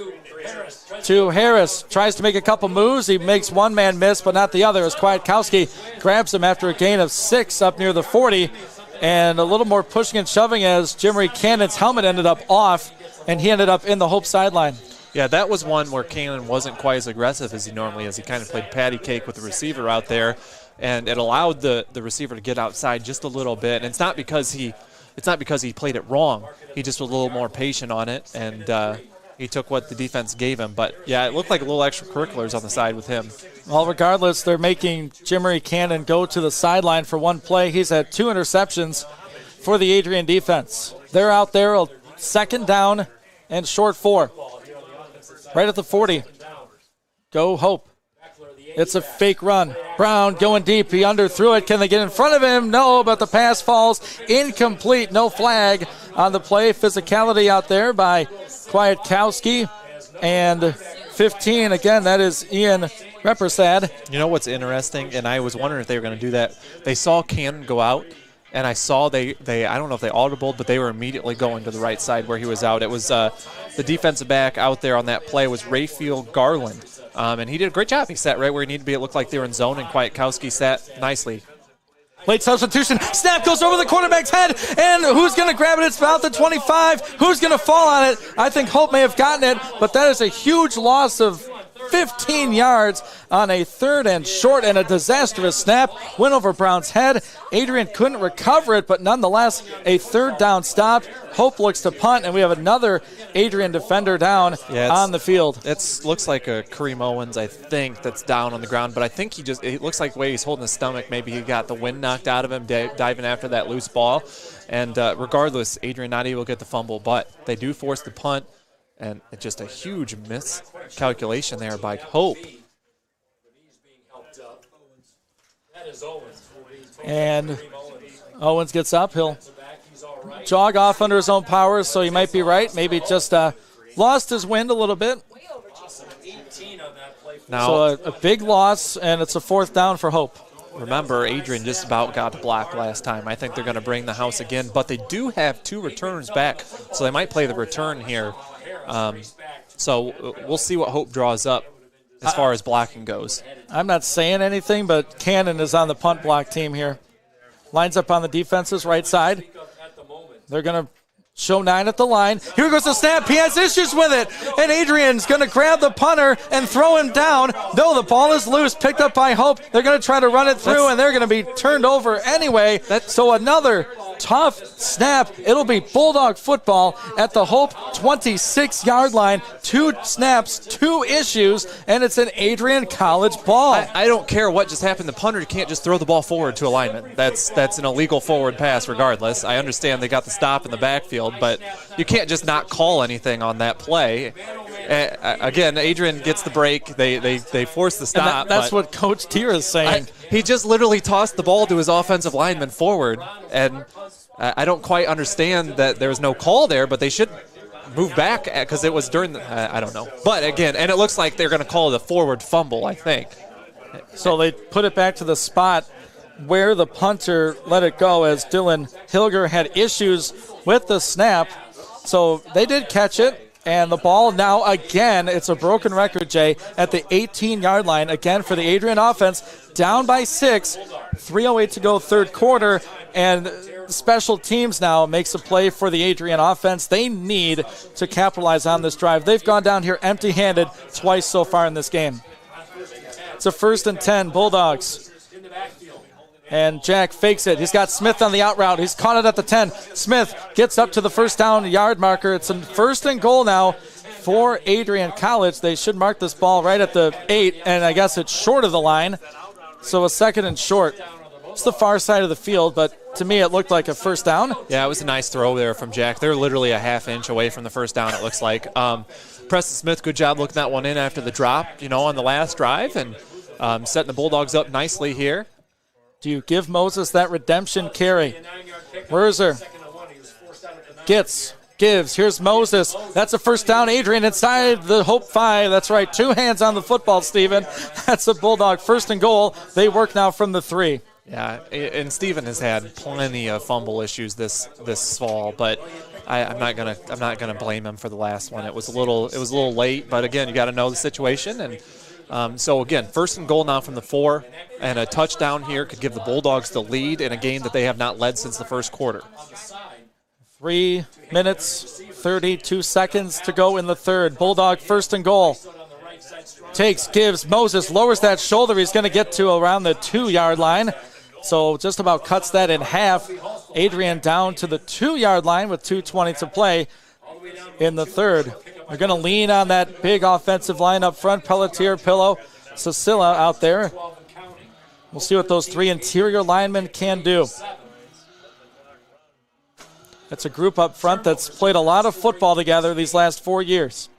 to Harris. Tries to make a couple moves. He makes one man miss, but not the other, as Kwiatkowski grabs him after a gain of 6 up near the 40. And a little more pushing and shoving as Jimmery Cannon's helmet ended up off, and he ended up in the Hope sideline. Yeah, that was one where Cannon wasn't quite as aggressive as he normally is. He kind of played patty cake with the receiver out there, and it allowed the receiver to get outside just a little bit. And it's not because he played it wrong. He just was a little more patient on it, and he took what the defense gave him. But, yeah, it looked like a little extracurriculars on the side with him. Well, regardless, they're making Jimmery Cannon go to the sideline for one play. He's had 2 interceptions for the Adrian defense. They're out there, 2nd down and short 4. Right at the 40. Go Hope. It's a fake run. Brown going deep. He underthrew it. Can they get in front of him? No, but the pass falls incomplete. No flag on the play. Physicality out there by Kwiatkowski. And 15, again, that is Ian Repersad. You know what's interesting? And I was wondering if they were going to do that. They saw Cannon go out, and I saw they I don't know if they audibled, but they were immediately going to the right side where he was out. It was the defensive back out there on that play was Rayfield Garland, and he did a great job. He sat right where he needed to be. It looked like they were in zone, and Kwiatkowski sat nicely. Late substitution. Snap goes over the quarterback's head, and who's going to grab it? It's about the 25. Who's going to fall on it? I think Hope may have gotten it, but that is a huge loss of 15 yards on a 3rd and short, and a disastrous snap went over Brown's head. Adrian couldn't recover it, but nonetheless a 3rd down stop. Hope looks to punt, and we have another Adrian defender down on the field. It looks like a Kareem Owens, I think, that's down on the ground, but I think it looks like the way he's holding his stomach, maybe he got the wind knocked out of him diving after that loose ball. And regardless, Adrian not able to get the fumble, but they do force the punt. And just a huge miscalculation there by Hope. And Owens gets up. He'll jog off under his own powers, so he might be right. Maybe just lost his wind a little bit. Now, so a big loss, and it's a 4th down for Hope. Remember, Adrian just about got blocked last time. I think they're going to bring the house again, but they do have 2 returns back, so they might play the return here. So we'll see what Hope draws up as far as blocking goes. I'm not saying anything, but Cannon is on the punt block team here. Lines up on the defense's right side. They're going to show 9 at the line. Here goes the snap. He has issues with it. And Adrian's going to grab the punter and throw him down. No, the ball is loose, picked up by Hope. They're going to try to run it through, and they're going to be turned over anyway. So another Tough snap. It'll be Bulldog football at the Hope 26-yard line. 2 snaps, 2 issues, and it's an Adrian College ball. I don't care what just happened. The punter can't just throw the ball forward to a lineman. That's an illegal forward pass regardless. I understand they got the stop in the backfield, but you can't just not call anything on that play. Again, Adrian gets the break. They force the stop. That's what Coach Tier is saying. He just literally tossed the ball to his offensive lineman forward, and I don't quite understand that there was no call there, but they should move back because it was during the I don't know. But again, and it looks like they're going to call it a forward fumble, I think. So they put it back to the spot where the punter let it go, as Dylan Hilger had issues with the snap. So they did catch it. And the ball now again, it's a broken record, Jay, at the 18-yard line. Again for the Adrian offense, down by 6, 3:08 to go, third quarter. And special teams now makes a play for the Adrian offense. They need to capitalize on this drive. They've gone down here empty-handed twice so far in this game. It's a 1st and 10, Bulldogs. And Jack fakes it. He's got Smith on the out route. He's caught it at the 10. Smith gets up to the first down yard marker. It's a 1st and goal now for Adrian College. They should mark this ball right at the 8, and I guess it's short of the line. So a 2nd and short. It's the far side of the field, but to me it looked like a first down. Yeah, it was a nice throw there from Jack. They're literally a half inch away from the first down, it looks like. Preston Smith, good job looking that one in after the drop, on the last drive, and setting the Bulldogs up nicely here. Do you give Moses that redemption carry? Werzer gives. Here's Moses. That's a first down. Adrian inside the Hope 5. That's right. 2 hands on the football, Steven. That's a Bulldog 1st and goal. They work now from the 3. Yeah, and Steven has had plenty of fumble issues this fall, but I'm not gonna blame him for the last one. It was a little late, but again, you got to know the situation. And so again, 1st and goal now from the 4, and a touchdown here could give the Bulldogs the lead in a game that they have not led since the first quarter. 3 minutes, 32 seconds to go in the third. Bulldog 1st and goal. Gives. Moses lowers that shoulder. He's going to get to around the 2-yard line. So just about cuts that in half. Adrian down to the 2-yard line with 2:20 to play in the third. They're going to lean on that big offensive line up front. Pelletier, Pillow, Cecilia out there. We'll see what those 3 interior linemen can do. That's a group up front that's played a lot of football together these last 4 years.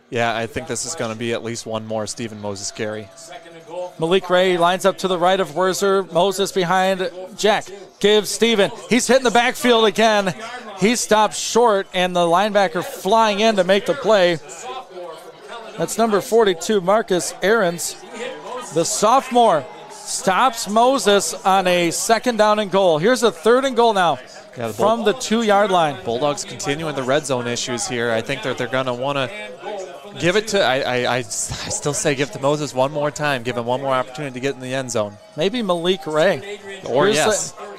Yeah, I think this is going to be at least one more Stephen Moses carry. Malik Ray lines up to the right of Werzer. Moses behind Jack. Gives Steven. He's hitting the backfield again. He stops short, and the linebacker flying in to make the play. That's number 42, Marcus Ahrens. The sophomore stops Moses on a 2nd down and goal. Here's a 3rd and goal now from the 2-yard line. Bulldogs continuing the red zone issues here. I think that they're going to want to give it to, I still say give it to Moses one more time. Give him one more opportunity to get in the end zone. Maybe Malik Ray.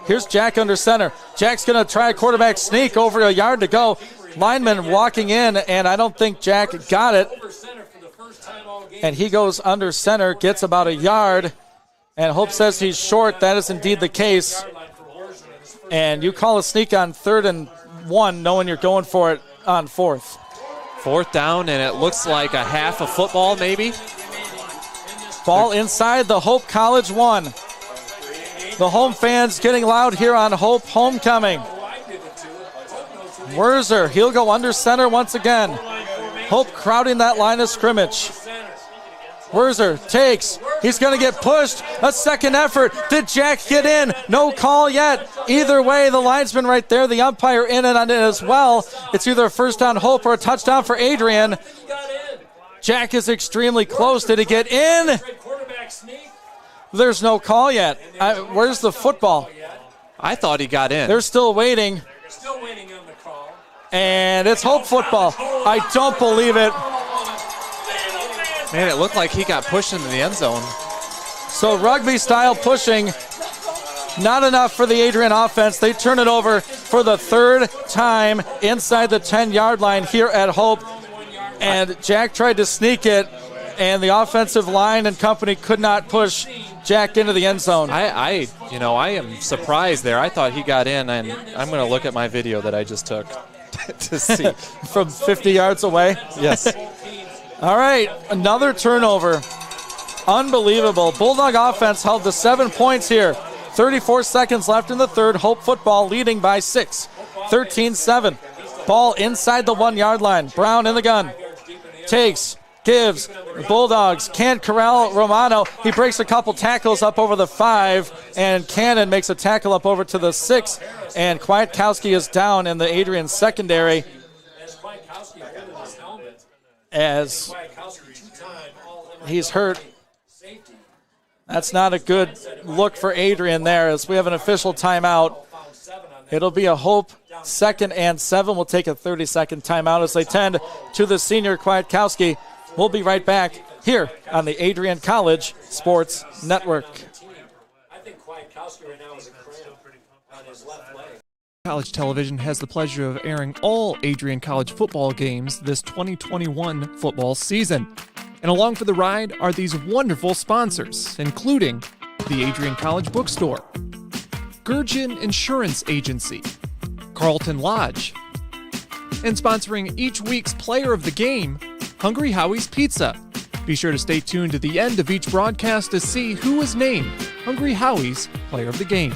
Here's Jack under center. Jack's going to try a quarterback sneak over a yard to go. Lineman walking in, and I don't think Jack got it. And he goes under center, gets about a yard, and Hope says he's short. That is indeed the case. And you call a sneak on 3rd and 1, knowing you're going for it on 4th. 4th down, and it looks like a half of football maybe. Ball inside the Hope College 1. The home fans getting loud here on Hope Homecoming. Werzer, he'll go under center once again. Hope crowding that line of scrimmage. Werzer takes. He's going to get pushed. A second effort. Did Jack get in? No call yet. Either way, the linesman right there, the umpire in and on it as well. It's either a first down Hope or a touchdown for Adrian. Jack is extremely close. Did he get in? There's no call yet. Where's the football? I thought he got in. They're still waiting. And it's Hope football. I don't believe it. Man, it looked like he got pushed into the end zone. So rugby-style pushing, not enough for the Adrian offense. They turn it over for the 3rd time inside the 10-yard line here at Hope. And Jack tried to sneak it, and the offensive line and company could not push Jack into the end zone. I am surprised there. I thought he got in, and I'm going to look at my video that I just took to see. From 50 yards away? Yes. All right, another turnover. Unbelievable. Bulldog offense held to 7 points here. 34 seconds left in the third. Hope football leading by 6. 13-7. Ball inside the 1 yard line. Brown in the gun. Takes, gives. The Bulldogs can't corral Romano. He breaks a couple tackles up over the 5, and Cannon makes a tackle up over to the 6. And Kwiatkowski is down in the Adrian secondary as he's hurt. That's not a good look for Adrian there, as we have an official timeout. It'll be a Hope 2nd and 7. We'll take a 30-second timeout as they tend to the senior Kwiatkowski. We'll be right back here on the Adrian College Sports Network. I think Kwiatkowski right now is a cramp on his left leg. College Television has the pleasure of airing all Adrian College football games this 2021 football season. And along for the ride are these wonderful sponsors, including the Adrian College Bookstore, Gurgin Insurance Agency, Carlton Lodge, and sponsoring each week's player of the game, Hungry Howie's Pizza. Be sure to stay tuned to the end of each broadcast to see who was named Hungry Howie's Player of the Game.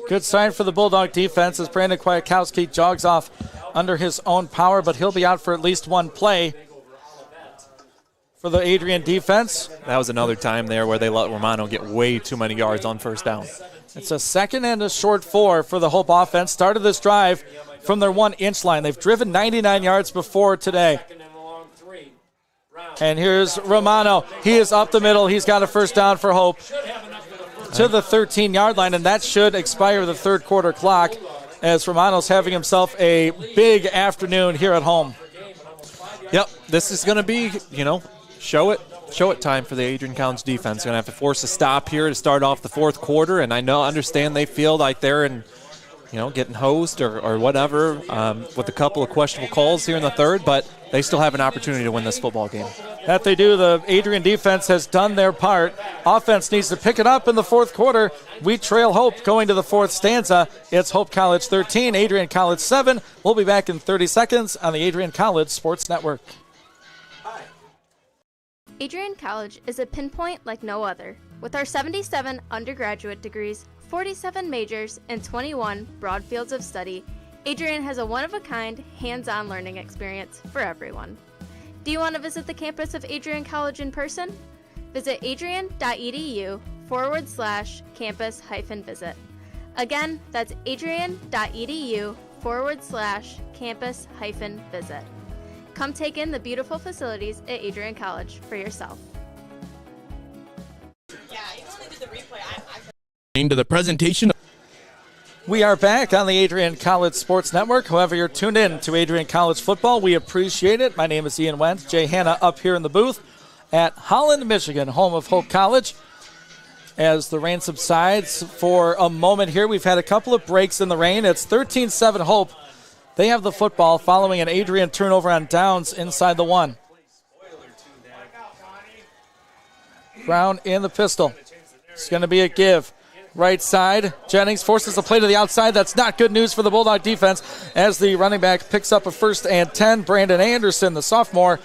Good sign for the Bulldog defense as Brandon Kwiatkowski jogs off under his own power, but he'll be out for at least one play for the Adrian defense. That was another time there where they let Romano get way too many yards on first down. It's a 2nd and a short 4 for the Hope offense. Started this drive from their 1-inch line. They've driven 99 yards before today. And here's Romano. He is up the middle. He's got a first down for Hope to the 13-yard line, and that should expire the third quarter clock as Romano's having himself a big afternoon here at home. Yep, this is going to be, show it time for the Adrian College defense. Going to have to force a stop here to start off the fourth quarter, and I understand they feel like they're in, getting hosed or whatever with a couple of questionable calls here in the third, but they still have an opportunity to win this football game. That they do. The Adrian defense has done their part. Offense needs to pick it up in the fourth quarter. We trail Hope going to the fourth stanza. It's Hope College 13, Adrian College 7. We'll be back in 30 seconds on the Adrian College Sports Network. Adrian College is a pinpoint like no other. With our 77 undergraduate degrees, 47 majors, and 21 broad fields of study, Adrian has a one-of-a-kind, hands-on learning experience for everyone. Do you want to visit the campus of Adrian College in person? Visit adrian.edu/campus-visit. Again, that's adrian.edu/campus-visit. Come take in the beautiful facilities at Adrian College for yourself. To the presentation. We are back on the Adrian College Sports Network. However, you're tuned in to Adrian College football. We appreciate it. My name is Ian Wentz. Jay Hanna up here in the booth at Holland, Michigan, home of Hope College. As the rain subsides for a moment here, we've had a couple of breaks in the rain. It's 13-7 Hope. They have the football following an Adrian turnover on downs inside the 1. Brown in the pistol. It's going to be a give. Right side, Jennings forces the play to the outside. That's not good news for the Bulldog defense as the running back picks up a 1st and 10. Brandon Anderson, the sophomore,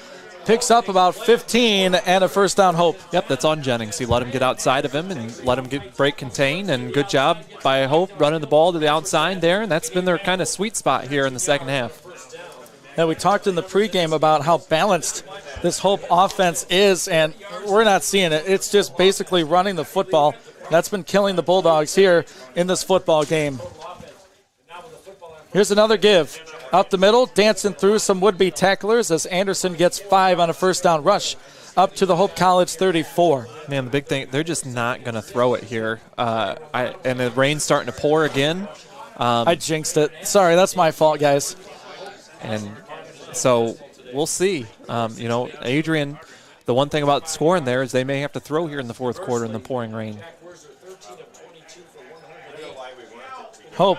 picks up about 15 and a first down Hope. Yep, that's on Jennings. He let him get outside of him and let him break contain, and good job by Hope running the ball to the outside there, and that's been their kind of sweet spot here in the second half. Now, we talked in the pregame about how balanced this Hope offense is, and we're not seeing it. It's just basically running the football. That's been killing the Bulldogs here in this football game. Here's another give. Up the middle, dancing through some would-be tacklers as Anderson gets 5 on a first down rush up to the Hope College 34. Man, the big thing, they're just not going to throw it here. And the rain's starting to pour again. I jinxed it. Sorry, that's my fault, guys. And so we'll see. Adrian, the one thing about scoring there is they may have to throw here in the fourth quarter in the pouring rain. Hope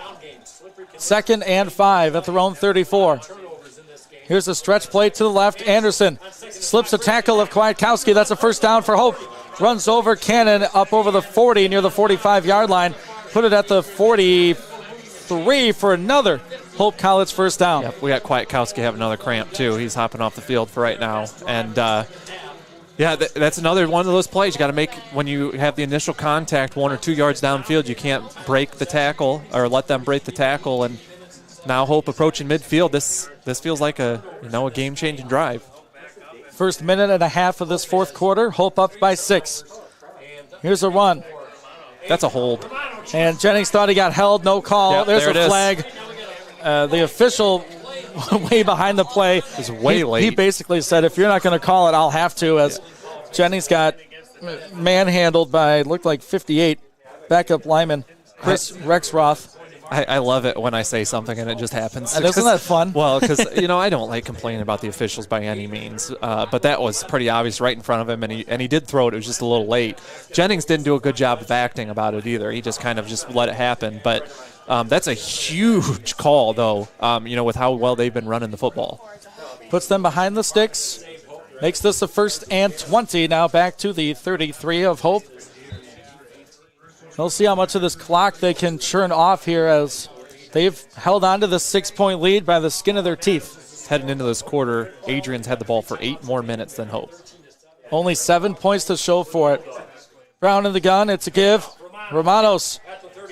2nd and 5 at their own 34. Here's a stretch play to the left. Anderson slips a tackle of Kwiatkowski. That's a first down for Hope. Runs over Cannon up over the 40 near the 45-yard line. Put it at the 43 for another Hope College first down. Yep, we got Kwiatkowski have another cramp, too. He's hopping off the field for right now. And, that's another one of those plays you got to make when you have the initial contact 1 or 2 yards downfield. You can't break the tackle or let them break the tackle. And now Hope approaching midfield. This feels like a game-changing drive. First minute and a half of this fourth quarter. Hope up by 6. Here's a run. That's a hold. And Jennings thought he got held. No call. Yep, There's there a flag. The official way behind the play. Is way late. He basically said, if you're not going to call it, I'll have to, as Jennings got manhandled by, looked like 58, backup lineman Chris Rexroth. I love it when I say something and it just happens. And isn't that fun? Well, because, I don't like complaining about the officials by any means. But that was pretty obvious right in front of him, and he did throw it. It was just a little late. Jennings didn't do a good job of acting about it either. He just kind of just let it happen. But that's a huge call, though, with how well they've been running the football. Puts them behind the sticks. Makes this the 1st and 20. Now back to the 33 of Hope. We'll see how much of this clock they can churn off here as they've held on to the 6-point lead by the skin of their teeth. Heading into this quarter, Adrian's had the ball for 8 more minutes than Hope. Only 7 points to show for it. Brown in the gun. It's a give. Romanos.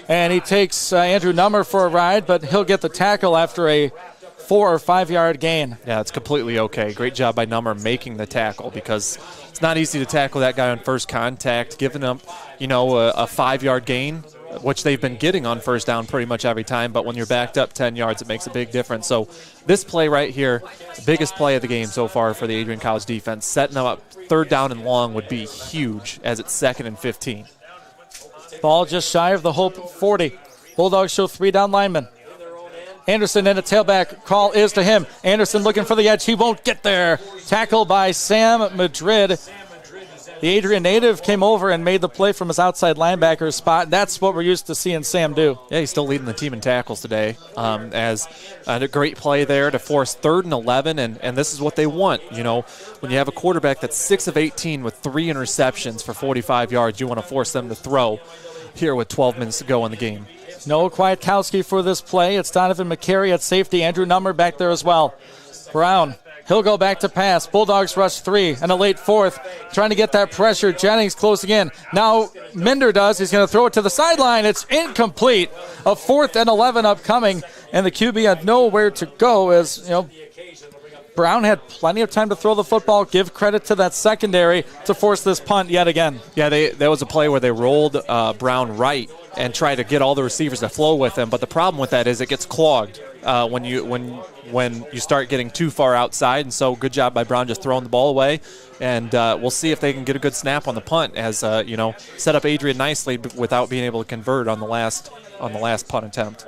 And he takes Andrew Nummer for a ride, but he'll get the tackle after a 4 or 5 yard gain. Yeah, it's completely okay. Great job by Nummer making the tackle because it's not easy to tackle that guy on first contact, giving him, a 5 yard gain, which they've been getting on first down pretty much every time. But when you're backed up 10 yards, it makes a big difference. So this play right here, the biggest play of the game so far for the Adrian College defense, setting them up 3rd down and long would be huge as it's 2nd and 15. Ball just shy of the Hope 40. Bulldogs show 3 down linemen. Anderson and a tailback call is to him. Anderson looking for the edge. He won't get there. Tackle by Sam Madrid. The Adrian native came over and made the play from his outside linebacker spot. That's what we're used to seeing Sam do. Yeah, he's still leading the team in tackles today as a great play there to force 3rd and 11, and this is what they want. When you have a quarterback that's 6 of 18 with 3 interceptions for 45 yards, you want to force them to throw here with 12 minutes to go in the game. No Kwiatkowski for this play. It's Donovan McCary at safety. Andrew Nummer back there as well. Brown. He'll go back to pass. Bulldogs rush 3 and a late 4th. Trying to get that pressure. Jennings closing in. Now Minder does. He's going to throw it to the sideline. It's incomplete. A 4th and 11 upcoming. And the QB had nowhere to go as, Brown had plenty of time to throw the football. Give credit to that secondary to force this punt yet again. Yeah, that was a play where they rolled Brown right and tried to get all the receivers to flow with him. But the problem with that is it gets clogged when you start getting too far outside. And so good job by Brown just throwing the ball away. And we'll see if they can get a good snap on the punt as, set up Adrian nicely without being able to convert on the last punt attempt.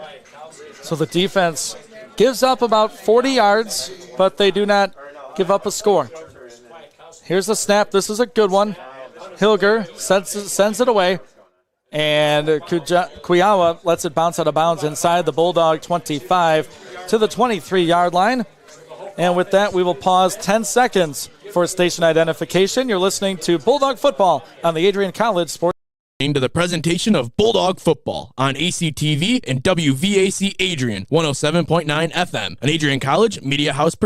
So the defense gives up about 40 yards, but they do not give up a score. Here's the snap. This is a good one. Hilger sends it away, and Kuyawa lets it bounce out of bounds inside the Bulldog 25 to the 23-yard line. And with that, we will pause 10 seconds for station identification. You're listening to Bulldog Football on the Adrian College Sports. To the presentation of Bulldog Football on ACTV and WVAC Adrian 107.9 FM, an Adrian College Media House.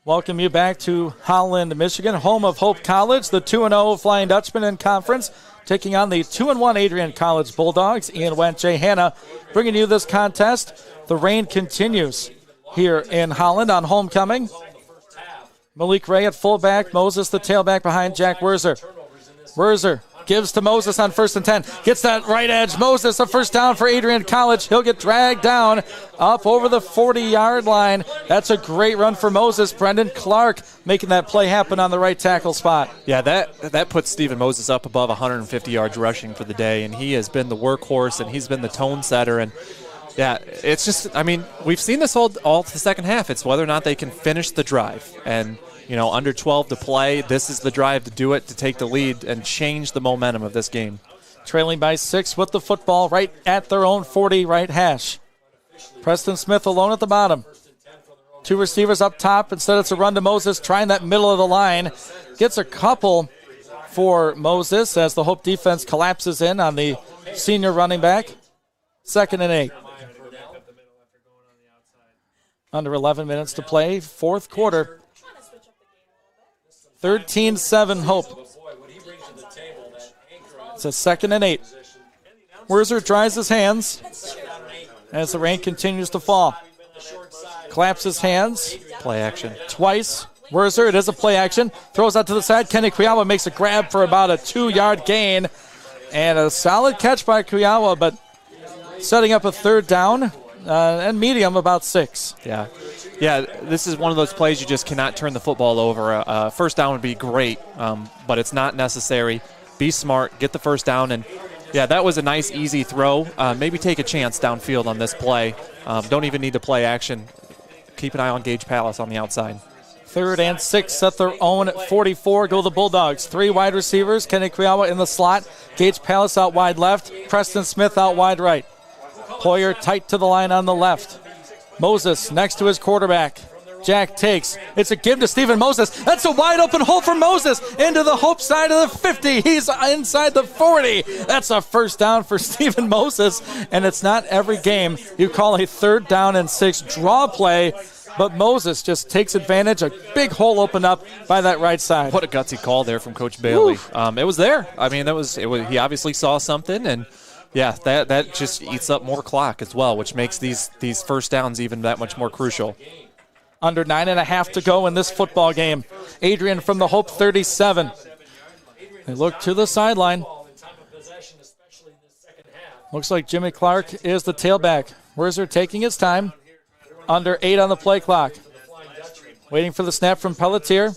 Welcome you back to Holland, Michigan, home of Hope College, the 2-0 Flying Dutchman in conference, taking on the 2-1 Adrian College Bulldogs. Ian Wendt, Jay Hanna bringing you this contest. The rain continues here in Holland on homecoming. Malik Ray at fullback, Moses the tailback behind Jack Werzer. Werzer gives to Moses on 1st and 10. Gets that right edge. Moses, a first down for Adrian College. He'll get dragged down up over the 40-yard line. That's a great run for Moses. Brendan Clark making that play happen on the right tackle spot. Yeah, that puts Stephen Moses up above 150 yards rushing for the day, and he has been the workhorse, and he's been the tone setter. And yeah, it's just, we've seen this all the second half. It's whether or not they can finish the drive. And, under 12 to play, this is the drive to do it, to take the lead and change the momentum of this game. trailing by 6 with the football right at their own 40 right hash. Preston Smith alone at the bottom. 2 receivers up top. Instead, it's a run to Moses, trying that middle of the line. Gets a couple for Moses as the Hope defense collapses in on the senior running back. 2nd and 8. Under 11 minutes to play, 4th quarter. 13-7 Hope. It's a 2nd and 8. Werzer dries his hands as the rain continues to fall. Claps his hands. Play action. Twice. Werzer, it is a play action. Throws out to the side. Kenny Kuyawa makes a grab for about a 2-yard gain. And a solid catch by Kuyawa, but setting up a 3rd down and medium about 6. Yeah, this is one of those plays you just cannot turn the football over. 1st down would be great, but it's not necessary. Be smart, get the 1st down, and yeah, that was a nice, easy throw. Maybe take a chance downfield on this play. Don't even need to play action. Keep an eye on Gage Palace on the outside. 3rd and 6 at their own 44. Go the Bulldogs. 3 wide receivers. Kenny Kuyawa in the slot. Gage Palace out wide left. Preston Smith out wide right. Poyer tight to the line on the left. Moses next to his quarterback. Jack takes. It's a give to Stephen Moses. That's a wide open hole for Moses into the Hope side of the 50. He's inside the 40. That's a 1st down for Stephen Moses. And it's not every game you call a 3rd down and 6 draw play. But Moses just takes advantage. A big hole opened up by that right side. What a gutsy call there from Coach Bailey. It was there. I mean, it was. He obviously saw something, and yeah, that just eats up more clock as well, which makes these 1st downs even that much more crucial. Under 9.5 to go in this football game. Adrian from the Hope 37. They look to the sideline. Looks like Jimmy Clark is the tailback. Werzer taking his time. Under 8 on the play clock. Waiting for the snap from Pelletier.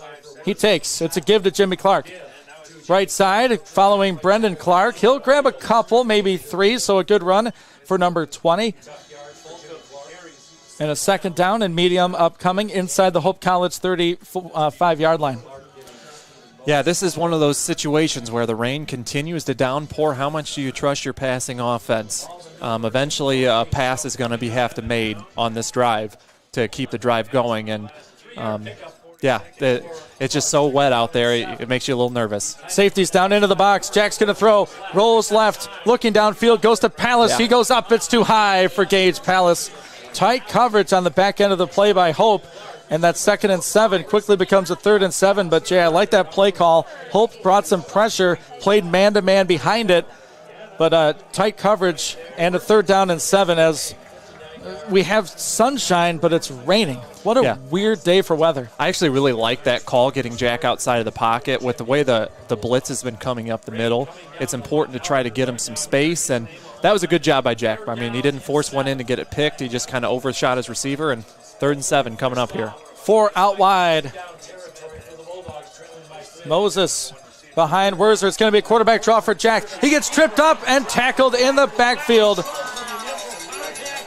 He takes. It's a give to Jimmy Clark. Right side, following Brendan Clark. He'll grab a couple, maybe 3, so a good run for number 20. And a 2nd down and medium upcoming inside the Hope College 35-yard line. Yeah, this is one of those situations where the rain continues to downpour. How much do you trust your passing offense? Eventually, a pass is going to have to be made on this drive to keep the drive going. And, it's just so wet out there, it makes you a little nervous. Safety's down into the box. Jack's going to throw. Rolls left. Looking downfield. Goes to Palace. Yeah. He goes up. It's too high for Gage Palace. Tight coverage on the back end of the play by Hope. And that 2nd and 7 quickly becomes a 3rd and 7. But, Jay, I like that play call. Hope brought some pressure, played man-to-man behind it. But tight coverage and a 3rd down and 7 as we have sunshine, but it's raining. What a weird day for weather. I actually really like that call, getting Jack outside of the pocket. With the way the blitz has been coming up the middle, it's important to try to get him some space. And that was a good job by Jack. I mean, he didn't force one in to get it picked. He just kind of overshot his receiver, and 3rd and 7 coming up here. 4 out wide. Moses behind Werzer. It's going to be a quarterback draw for Jack. He gets tripped up and tackled in the backfield.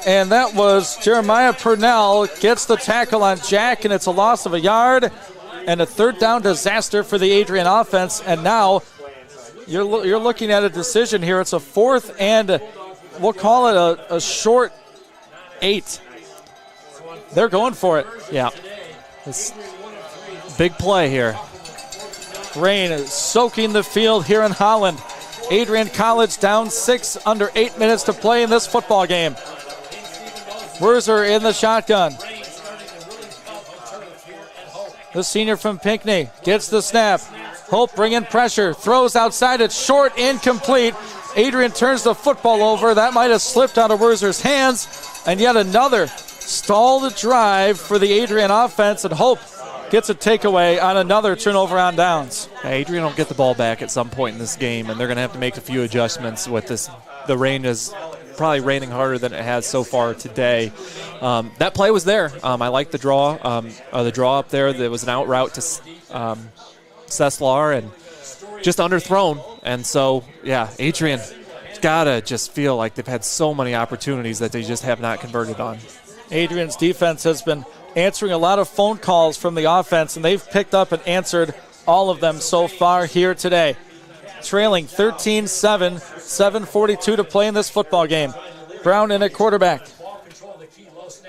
And that was Jeremiah Purnell gets the tackle on Jack, and it's a loss of a yard and a 3rd down disaster for the Adrian offense. And now you're looking at a decision here. It's a 4th and we'll call it a short 8. They're going for it. Yeah. It's big play here. Rain is soaking the field here in Holland. Adrian College down 6, under 8 minutes to play in this football game. Werzer in the shotgun. The senior from Pinckney gets the snap. Hope bringing pressure. Throws outside. It's short, incomplete. Adrian turns the football over. That might have slipped out of Werzer's hands. And yet another stalled drive for the Adrian offense. And Hope gets a takeaway on another turnover on downs. Adrian will get the ball back at some point in this game, and they're going to have to make a few adjustments with this. The rain is probably raining harder than it has so far today. That play was there. I like the draw. The draw up there. There was an out route to Seslar and just underthrown. And so, yeah, Adrian's got to just feel like they've had so many opportunities that they just have not converted on. Adrian's defense has been answering a lot of phone calls from the offense, and they've picked up and answered all of them so far here today. trailing 13-7, 7:42 to play in this football game. Brown in at quarterback.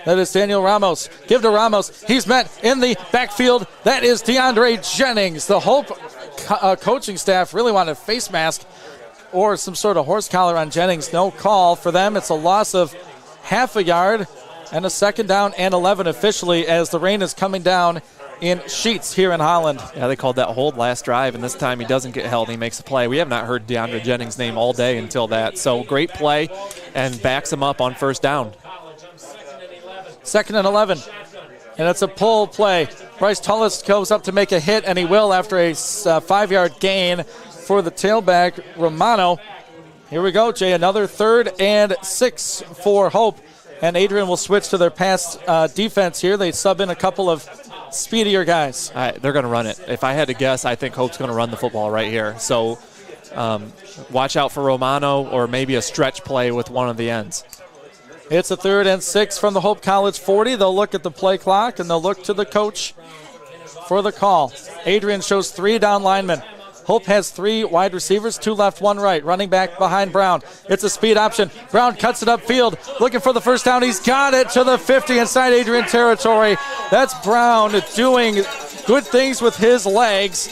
That is Daniel Ramos. Give to Ramos. He's met in the backfield. That is DeAndre Jennings. The Hope coaching staff really wanted a face mask or some sort of horse collar on Jennings. No call for them. It's a loss of half a yard and a second down and 11 officially as the rain is coming down in sheets here in Holland. Yeah, they called that hold last drive, and this time he doesn't get held. He makes a play. We have not heard DeAndre Jennings' name all day until that. So great play and backs him up on first down. Second and 11. And it's a pull play. Bryce Tullis goes up to make a hit, and he will after a 5-yard gain for the tailback, Romano. Here we go, Jay. Another 3rd and 6 for Hope. And Adrian will switch to their pass defense here. They sub in a couple of speedier guys. They're going to run it. If I had to guess, I think Hope's going to run the football right here. So watch out for Romano or maybe a stretch play with one of the ends. It's a 3rd and 6 from the Hope College 40. They'll look at the play clock, and they'll look to the coach for the call. Adrian shows 3 down linemen. Hope has 3 wide receivers, 2 left, 1 right. Running back behind Brown. It's a speed option. Brown cuts it upfield, looking for the first down. He's got it to the 50 inside Adrian territory. That's Brown doing good things with his legs,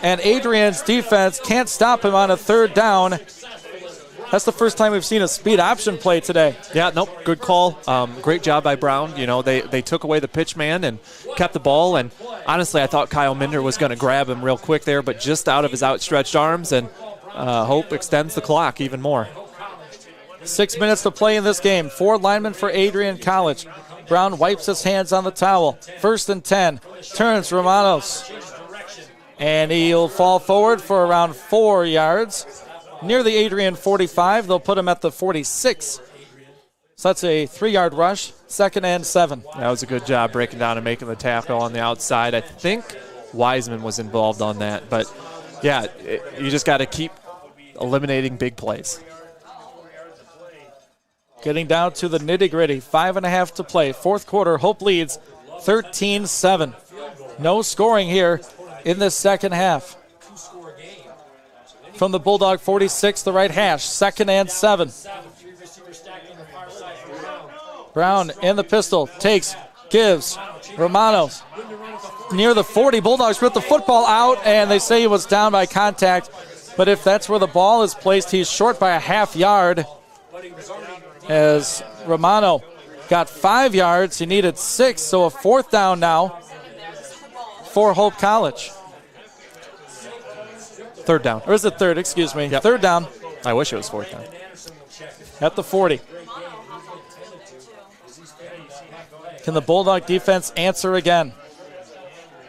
and Adrian's defense can't stop him on a 3rd down. That's the first time we've seen a speed option play today. Yeah, nope, good call. Great job by Brown. You know, they took away the pitch man and kept the ball. And honestly, I thought Kyle Minder was going to grab him real quick there, but just out of his outstretched arms, and Hope extends the clock even more. 6 minutes to play in this game. 4 linemen for Adrian College. Brown wipes his hands on the towel. 1st and 10. Turns Romanos. And he'll fall forward for around 4 yards. Near the Adrian 45, they'll put him at the 46. So that's a 3-yard rush, 2nd and 7. That was a good job breaking down and making the tackle on the outside. I think Wiseman was involved on that. But, yeah, you just got to keep eliminating big plays. Getting down to the nitty-gritty, 5.5 to play. 4th quarter, Hope leads 13-7. No scoring here in this second half. From the Bulldog 46, the right hash, 2nd and 7. Brown in the pistol, takes, gives, Romanos near the 40. Bulldogs rip the football out, and they say he was down by contact. But if that's where the ball is placed, he's short by a half yard. As Romano got 5 yards, he needed 6, so a 4th down now for Hope College. 3rd down. Or is it 3rd? Excuse me. Yep. 3rd down. I wish it was 4th down. At the 40. Can the Bulldog defense answer again?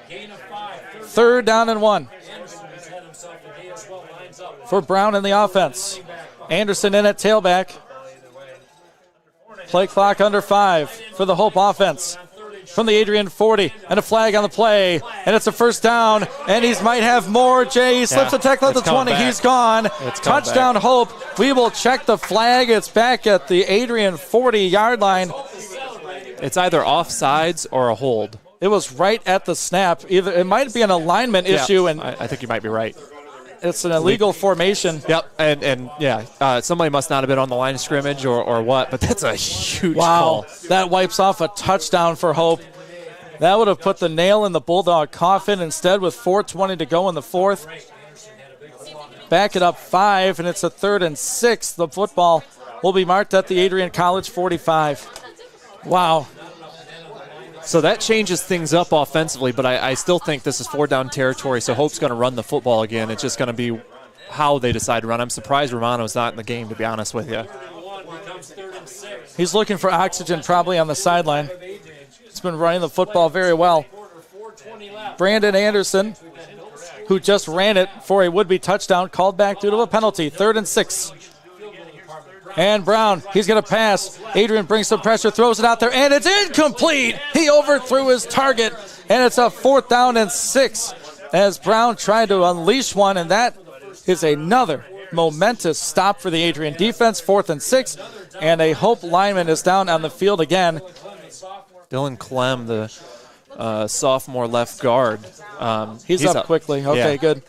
3rd down and 1. For Brown in the offense. Anderson in at tailback. Play clock under 5 for the Hope offense. From the Adrian 40, and a flag on the play, and it's a 1st down, and he might have more. Jay, he slips a tackle at the 20. He's gone. Touchdown Hope. We will check the flag. It's back at the Adrian 40-yard line. It's either offsides or a hold. It was right at the snap. Either it might be an alignment issue, and I think you might be right. It's an illegal formation. Yep, and somebody must not have been on the line of scrimmage or what, but that's a huge call. That wipes off a touchdown for Hope. That would have put the nail in the Bulldog coffin. Instead, with 4:20 to go in the 4th. Back it up 5, and it's a 3rd and 6. The football will be marked at the Adrian College 45. Wow. So that changes things up offensively, but I still think this is 4-down territory, so Hope's going to run the football again. It's just going to be how they decide to run. I'm surprised Romano's not in the game, to be honest with you. He's looking for oxygen probably on the sideline. He's been running the football very well. Brandon Anderson, who just ran it for a would-be touchdown, called back due to a penalty. 3rd and 6. And Brown, he's going to pass. Adrian brings some pressure, throws it out there, and it's incomplete. He overthrew his target, and it's a 4th down and 6 as Brown tried to unleash one, and that is another momentous stop for the Adrian defense. 4th and 6, and a Hope lineman is down on the field again. Dylan Clem, the sophomore left guard. He's up quickly. Okay, good.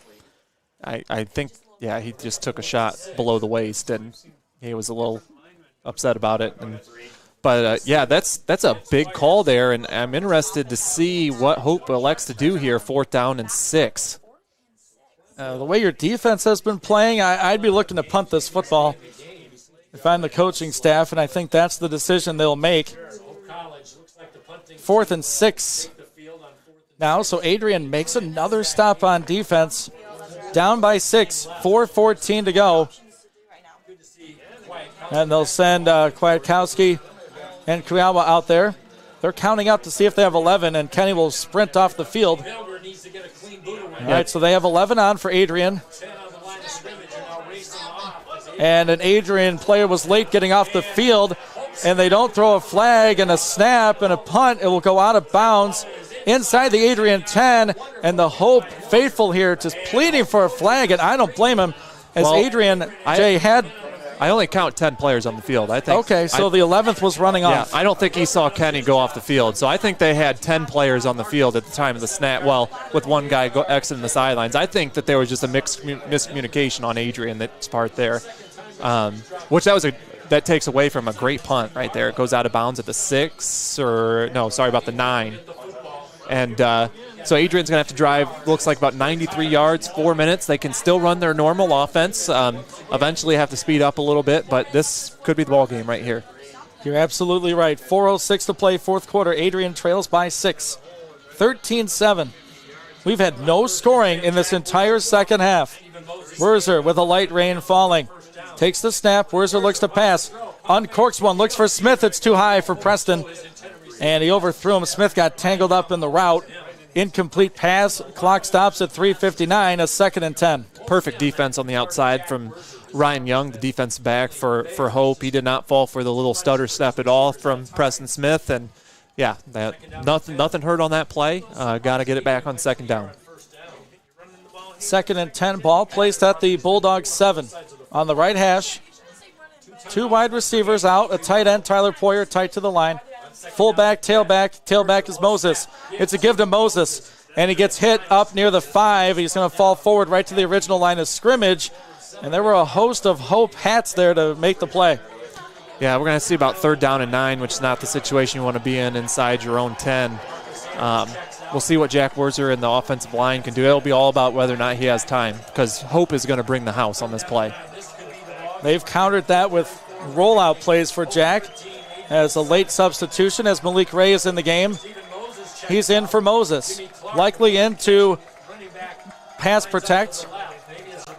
I think yeah, he just took a shot below the waist, and he was a little upset about it. But yeah, that's a big call there, and I'm interested to see what Hope elects to do here, 4th down and 6. The way your defense has been playing, I'd be looking to punt this football if I'm the coaching staff, and I think that's the decision they'll make. 4th and 6 now, so Adrian makes another stop on defense. Down by 6, 4:14 to go. And they'll send Kwiatkowski and Kuyawa out there. They're counting up to see if they have 11, and Kenny will sprint off the field. All right, so they have 11 on for Adrian. And an Adrian player was late getting off the field, and they don't throw a flag and a snap and a punt. It will go out of bounds inside the Adrian 10, and the Hope faithful here just pleading for a flag, and I don't blame him, as Adrian, Jay, had... I only count 10 players on the field. I think. Okay, so the 11th was running off. I don't think he saw Kenny go off the field. So I think they had 10 players on the field at the time of the snap. Well, with one guy exiting the sidelines. I think that there was just a miscommunication on Adrian's part there, which that takes away from a great punt right there. It goes out of bounds at the 6, about the 9. And so Adrian's going to have to drive, looks like about 93 yards, 4 minutes. They can still run their normal offense. Eventually have to speed up a little bit, but this could be the ball game right here. You're absolutely right. 4:06 to play, 4th quarter. Adrian trails by 6. 13-7. We've had no scoring in this entire second half. Werzer with a light rain falling. Takes the snap. Werzer looks to pass. Uncorks one. Looks for Smith. It's too high for Preston. And he overthrew him. Smith got tangled up in the route. Incomplete pass. Clock stops at 3:59, a 2nd and 10. Perfect defense on the outside from Ryan Young, the defensive back for Hope. He did not fall for the little stutter step at all from Preston Smith. And, yeah, nothing hurt on that play. Got to get it back on 2nd down. 2nd and 10, ball placed at the Bulldogs 7. On the right hash, 2 wide receivers out. A tight end, Tyler Poyer, tight to the line. Fullback, tailback is Moses. It's a give to Moses, and he gets hit up near the 5. He's going to fall forward right to the original line of scrimmage, and there were a host of Hope hats there to make the play. Yeah, we're going to see about 3rd down and 9, which is not the situation you want to be in inside your own 10. We'll see what Jack Werzer and the offensive line can do. It'll be all about whether or not he has time, because Hope is going to bring the house on this play. They've countered that with rollout plays for Jack. As a late substitution, as Malik Ray is in the game. He's in for Moses. Likely into pass protect.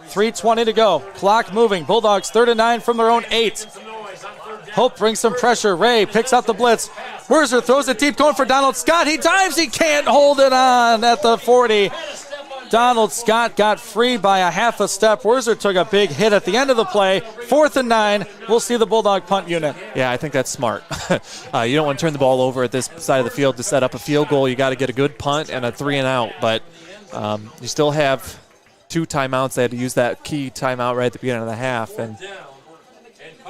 3:20 to go. Clock moving. Bulldogs 3rd and 9 from their own 8. Hope brings some pressure. Ray picks out the blitz. Werzer throws it deep, going for Donald Scott. He dives. He can't hold it on at the 40. Donald Scott got free by a half a step. Werzer took a big hit at the end of the play. 4th and 9. We'll see the Bulldog punt unit. Yeah, I think that's smart. You don't want to turn the ball over at this side of the field to set up a field goal. You got to get a good punt and a 3 and out. But you still have 2 timeouts. They had to use that key timeout right at the beginning of the half. And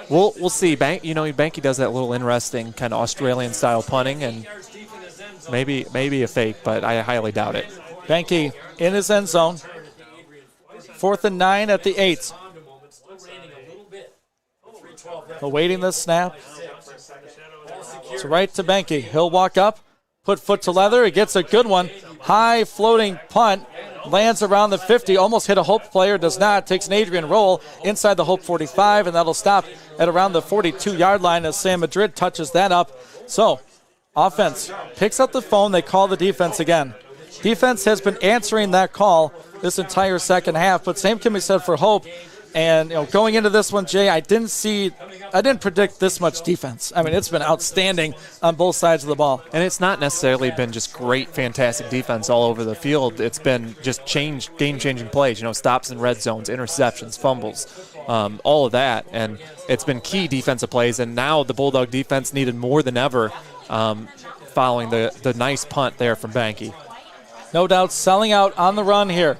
we'll see. Banky does that little interesting kind of Australian-style punting, and maybe a fake, but I highly doubt it. Banky in his end zone. 4th and 9 at the 8. Awaiting the snap. It's right to Banky. He'll walk up, put foot to leather. He gets a good one. High floating punt. Lands around the 50. Almost hit a Hope player. Does not. Takes an Adrian roll inside the Hope 45, and that'll stop at around the 42-yard line as Sam Madrid touches that up. So, offense picks up the phone. They call the defense again. Defense has been answering that call this entire second half, but same can be said for Hope. And going into this one, Jay, I didn't predict this much defense. I mean, it's been outstanding on both sides of the ball. And it's not necessarily been just great, fantastic defense all over the field. It's been just game-changing plays, stops in red zones, interceptions, fumbles, all of that. And it's been key defensive plays, and now the Bulldog defense needed more than ever following the nice punt there from Banky. No doubt selling out on the run here.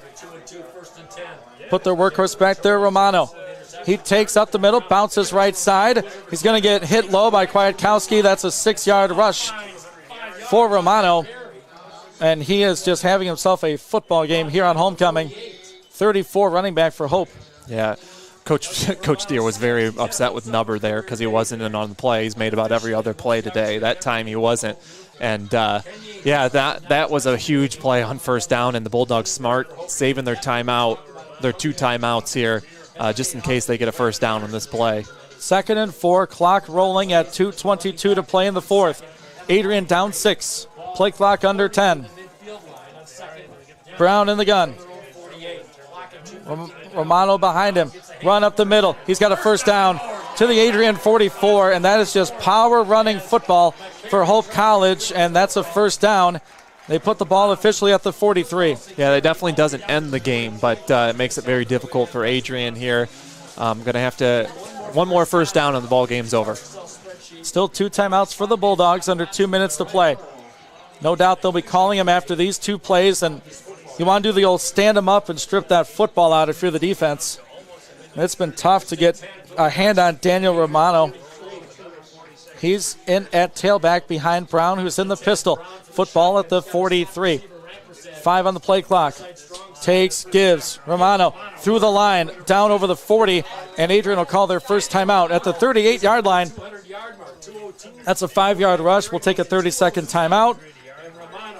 Put their workhorse back there, Romano. He takes up the middle, bounces right side. He's going to get hit low by Kwiatkowski. That's a 6-yard rush for Romano. And he is just having himself a football game here on homecoming. 34 running back for Hope. Yeah. Coach Deere was very upset with Nubber there because he wasn't in on the play. He's made about every other play today. That time he wasn't. And, that was a huge play on first down, and the Bulldogs smart, saving their timeout, their 2 timeouts here, just in case they get a first down on this play. 2nd and 4, clock rolling at 2:22 to play in the 4th. Adrian down 6, play clock under 10. Brown in the gun. Romano behind him. Run up the middle. He's got a first down to the Adrian 44, and that is just power running football for Hope College, and that's a first down. They put the ball officially at the 43. Yeah, that definitely doesn't end the game, but it makes it very difficult for Adrian here. Going to have to one more first down and the ball game's over. Still 2 timeouts for the Bulldogs, under 2 minutes to play. No doubt they'll be calling him after these 2 plays, and you want to do the old stand him up and strip that football out if you're the defense. It's been tough to get a hand on Daniel Romano. He's in at tailback behind Brown, who's in the pistol. Football at the 43. 5 on the play clock. Takes, gives. Romano through the line, down over the 40, and Adrian will call their first timeout at the 38-yard line. That's a 5-yard rush. We'll take a 30-second timeout.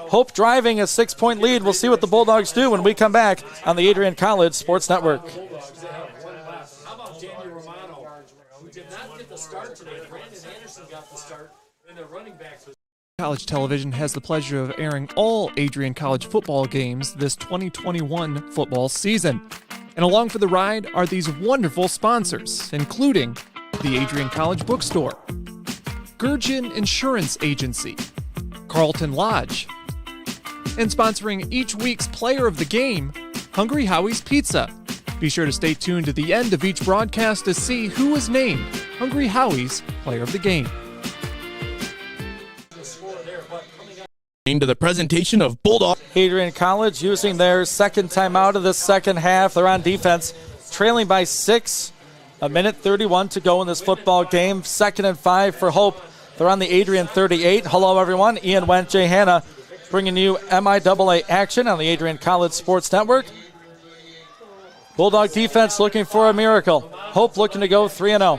Hope driving a 6-point lead. We'll see what the Bulldogs do when we come back on the Adrian College Sports Network. How about Daniel Romano, who did not get the start today? Brandon Anderson got the start, and the running backs was. College Television has the pleasure of airing all Adrian College football games this 2021 football season. And along for the ride are these wonderful sponsors, including the Adrian College Bookstore, Gurgin Insurance Agency, Carlton Lodge, and sponsoring each week's player of the game, Hungry Howie's Pizza. Be sure to stay tuned to the end of each broadcast to see who is named Hungry Howie's player of the game. To the presentation of Bulldog. Adrian College using their 2nd timeout of the second half. They're on defense, trailing by 6. 1:31 to go in this football game. 2nd and 5 for Hope. They're on the Adrian 38. Hello, everyone. Ian Wendt, Jay Hanna, bringing you MIAA action on the Adrian College Sports Network. Bulldog defense looking for a miracle. Hope looking to go 3-0.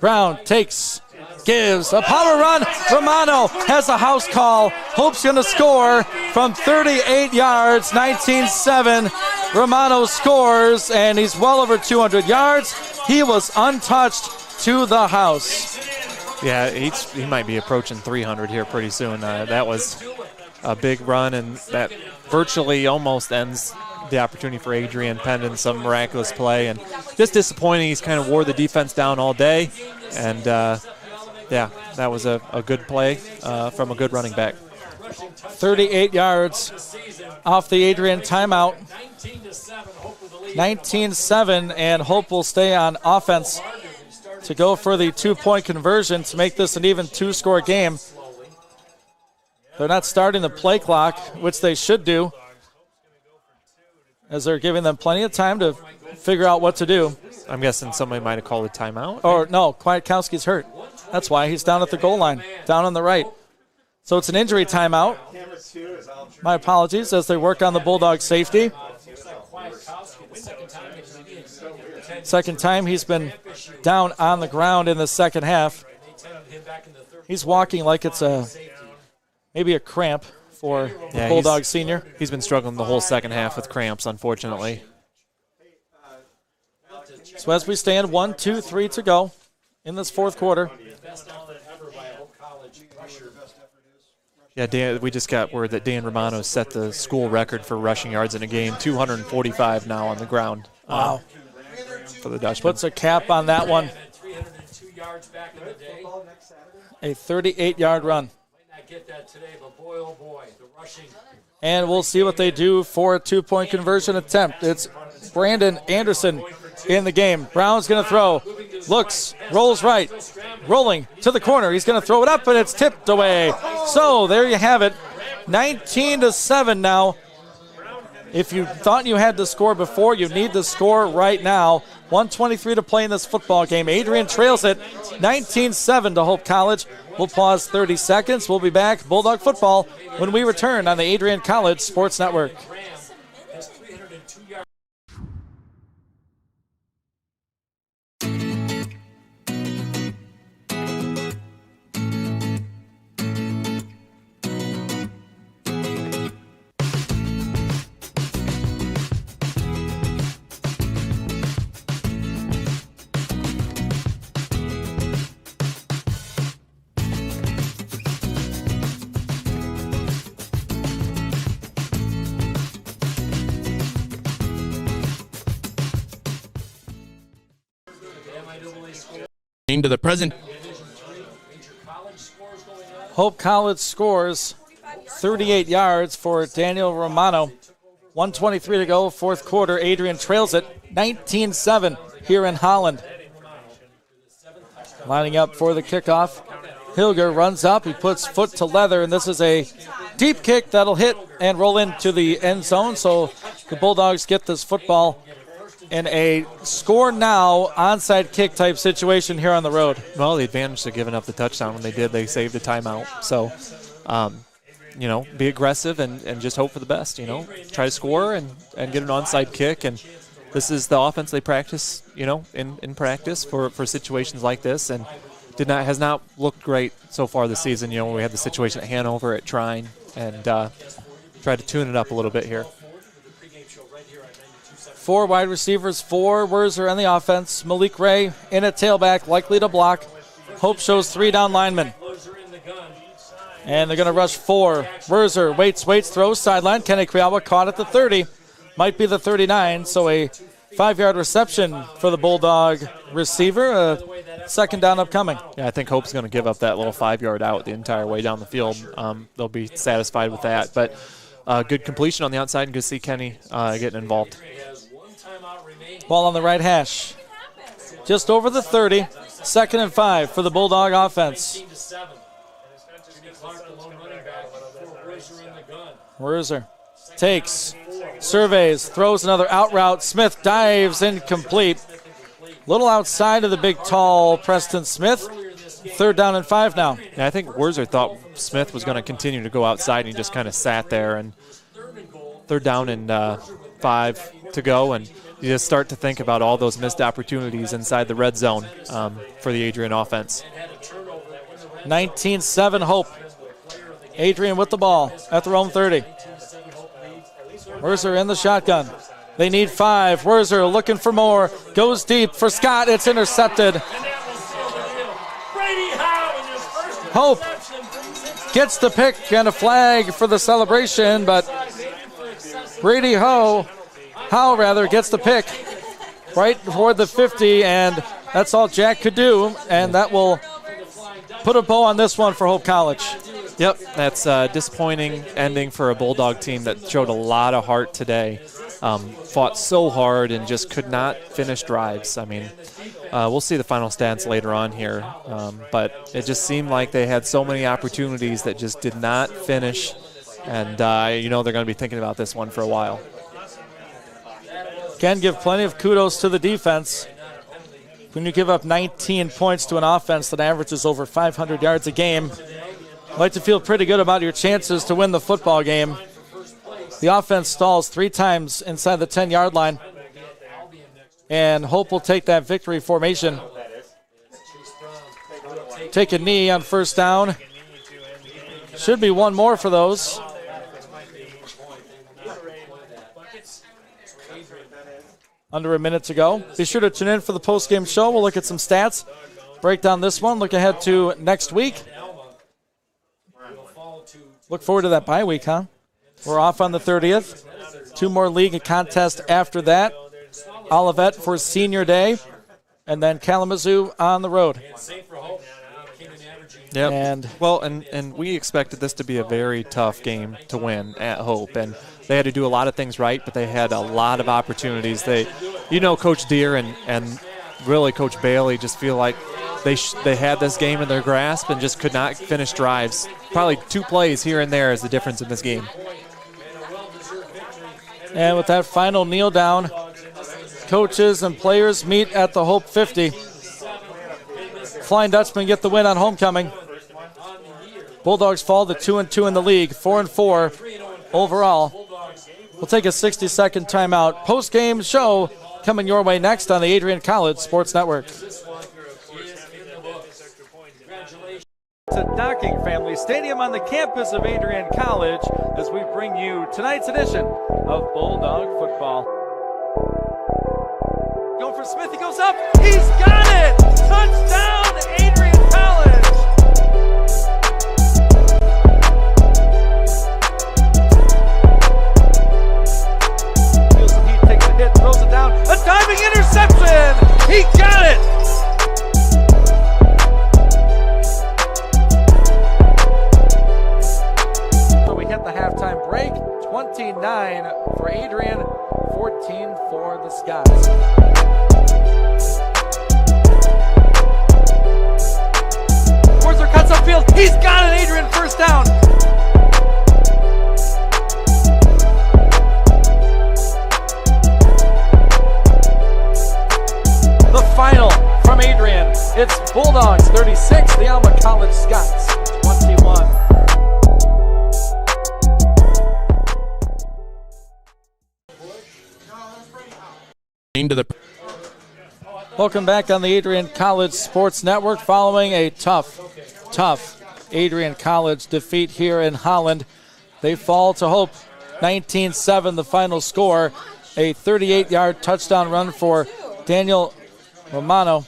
Brown takes, gives a power run. Romano has a house call. Hope's going to score from 38 yards, 19-7. Romano scores, and he's well over 200 yards. He was untouched to the house. Yeah, he might be approaching 300 here pretty soon. That was a big run, and that virtually almost ends the opportunity for Adrian pending some miraculous play. And just disappointing. He's kind of wore the defense down all day, and that was a good play from a good running back. 38 yards off the Adrian timeout. 19-7, and Hope will stay on offense to go for the 2-point conversion to make this an even 2-score game. They're not starting the play clock, which they should do, as they're giving them plenty of time to figure out what to do. I'm guessing somebody might have called a timeout. Or no, Kwiatkowski's hurt. That's why he's down at the goal line, down on the right. So it's an injury timeout. My apologies as they work on the Bulldog safety. Second time he's been down on the ground in the second half. He's walking like it's maybe a cramp for the Bulldog senior. He's been struggling the whole second half with cramps, unfortunately. So as we stand, 1-2-3 to go in this fourth quarter. Yeah, we just got word that Dan Romano set the school record for rushing yards in a game, 245 now on the ground. Wow. For the Dutchman. Puts a cap on that one. A 38-yard run. And we'll see what they do for a 2-point conversion attempt. It's Brandon Anderson in the game. Brown's going to throw. Looks, rolls right. Rolling to the corner. He's going to throw it up, and it's tipped away. So there you have it. 19-7 now. If you thought you had to score before, you need to score right now. 1:23 to play in this football game. Adrian trails it 19-7 to Hope College. We'll pause 30 seconds. We'll be back. Bulldog football when we return on the Adrian College Sports Network. to the present. Hope College scores 38 yards for Daniel Romano. 1:23 to go, fourth quarter. Adrian trails it 19-7 here in Holland. Lining up for the kickoff. Hilger runs up, he puts foot to leather, and this is a deep kick that'll hit and roll into the end zone. So the Bulldogs get this football in a score now onside kick type situation here on the road. Well, the advantage to giving up the touchdown when they did, they saved a timeout. So, be aggressive and just hope for the best, Try to score and get an onside kick. And this is the offense they practice, in practice for situations like this. And has not looked great so far this season. We had the situation at Hanover at Trine and tried to tune it up a little bit here. 4 wide receivers, 4 Werzer on the offense. Malik Ray in at tailback, likely to block. Hope shows 3 down linemen. And they're going to rush 4. Werzer waits, throws sideline. Kenny Kriawa caught at the 30. Might be the 39, so a 5-yard reception for the Bulldog receiver. Second down upcoming. Yeah, I think Hope's going to give up that little 5-yard out the entire way down the field. They'll be satisfied with that. But good completion on the outside, and good to see Kenny getting involved. Ball on the right hash. Just over the 30. 2nd and 5 for the Bulldog offense. Werzer takes, surveys, throws another out route. Smith dives incomplete. Little outside of the big, tall Preston Smith. 3rd down and 5 now. Yeah, I think Werzer thought Smith was going to continue to go outside, and he just kind of sat there. And 3rd down and 5 to go, and you just start to think about all those missed opportunities inside the red zone for the Adrian offense. 19-7 Hope. Adrian with the ball at their own 30. Werzer in the shotgun. They need 5. Werzer looking for more. Goes deep for Scott. It's intercepted. Hope gets the pick and a flag for the celebration, but Brady Howe gets the pick right toward the 50, and that's all Jack could do, and that will put a bow on this one for Hope College. Yep, that's a disappointing ending for a Bulldog team that showed a lot of heart today. Fought so hard and just could not finish drives. I mean, we'll see the final stats later on here, but it just seemed like they had so many opportunities that just did not finish, and they're going to be thinking about this one for a while. Can give plenty of kudos to the defense. When you give up 19 points to an offense that averages over 500 yards a game, you like to feel pretty good about your chances to win the football game. The offense stalls 3 times inside the 10-yard line, and Hope will take that victory formation. Take a knee on 1st down. Should be one more for those. Under a minute to go. Be sure to tune in for the post-game show. We'll look at some stats, break down this one, look ahead to next week. Look forward to that bye week, huh? We're off on the 30th. 2 more league contests after that. Olivet for Senior Day, and then Kalamazoo on the road. Yep. And and we expected this to be a very tough game to win at Hope, and they had to do a lot of things right, but they had a lot of opportunities. Coach Deere and really Coach Bailey just feel like they had this game in their grasp and just could not finish drives. Probably 2 plays here and there is the difference in this game. And with that final kneel down, coaches and players meet at the Hope 50. Flying Dutchmen get the win on homecoming. Bulldogs fall to 2-2 in the league, 4-4 overall. We'll take a 60-second timeout. Post-game show coming your way next on the Adrian College Sports Network. To Docking Family Stadium on the campus of Adrian College as we bring you tonight's edition of Bulldog Football. Going for Smith, he goes up, he's got it! Touchdown, Adrian College! Feels some heat, takes a hit, throws it down, a diving interception! He got it! for Adrian, 14 for the Scots. Worzer cuts upfield. He's got it. Adrian, first down. The final from Adrian. It's Bulldogs 36, the Alma College Scots 21. Welcome back on the Adrian College Sports Network following a tough Adrian College defeat here in Holland. They fall to Hope 19-7, the final score. A 38-yard touchdown run for Daniel Romano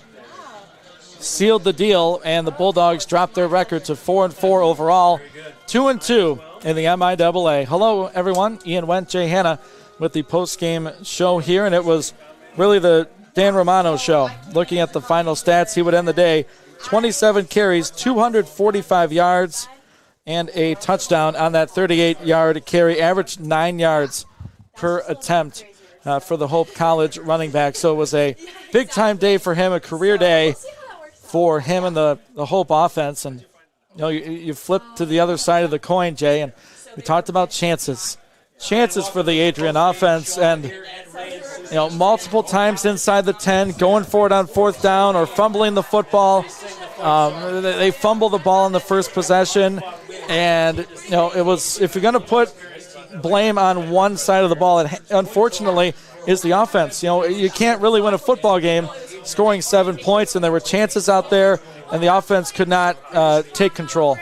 sealed the deal, and the Bulldogs dropped their record to 4-4 overall, 2-2 in the MIAA. Hello, everyone. Ian Wendt, Jay Hanna with the post-game show here, and it was really the Dan Romano show. Looking at the final stats, he would end the day 27 carries, 245 yards, and a touchdown on that 38-yard carry, averaged 9 yards per attempt for the Hope College running back. So it was a big-time day for him, a career day for him and the Hope offense. And you flip to the other side of the coin, Jay, and we talked about chances for the Adrian offense, and multiple times inside the 10, going for it on fourth down or fumbling the football. They fumble the ball in the first possession, and it was, if you're going to put blame on one side of the ball, it unfortunately is the offense. You can't really win a football game scoring 7 points, and there were chances out there, and the offense could not take control.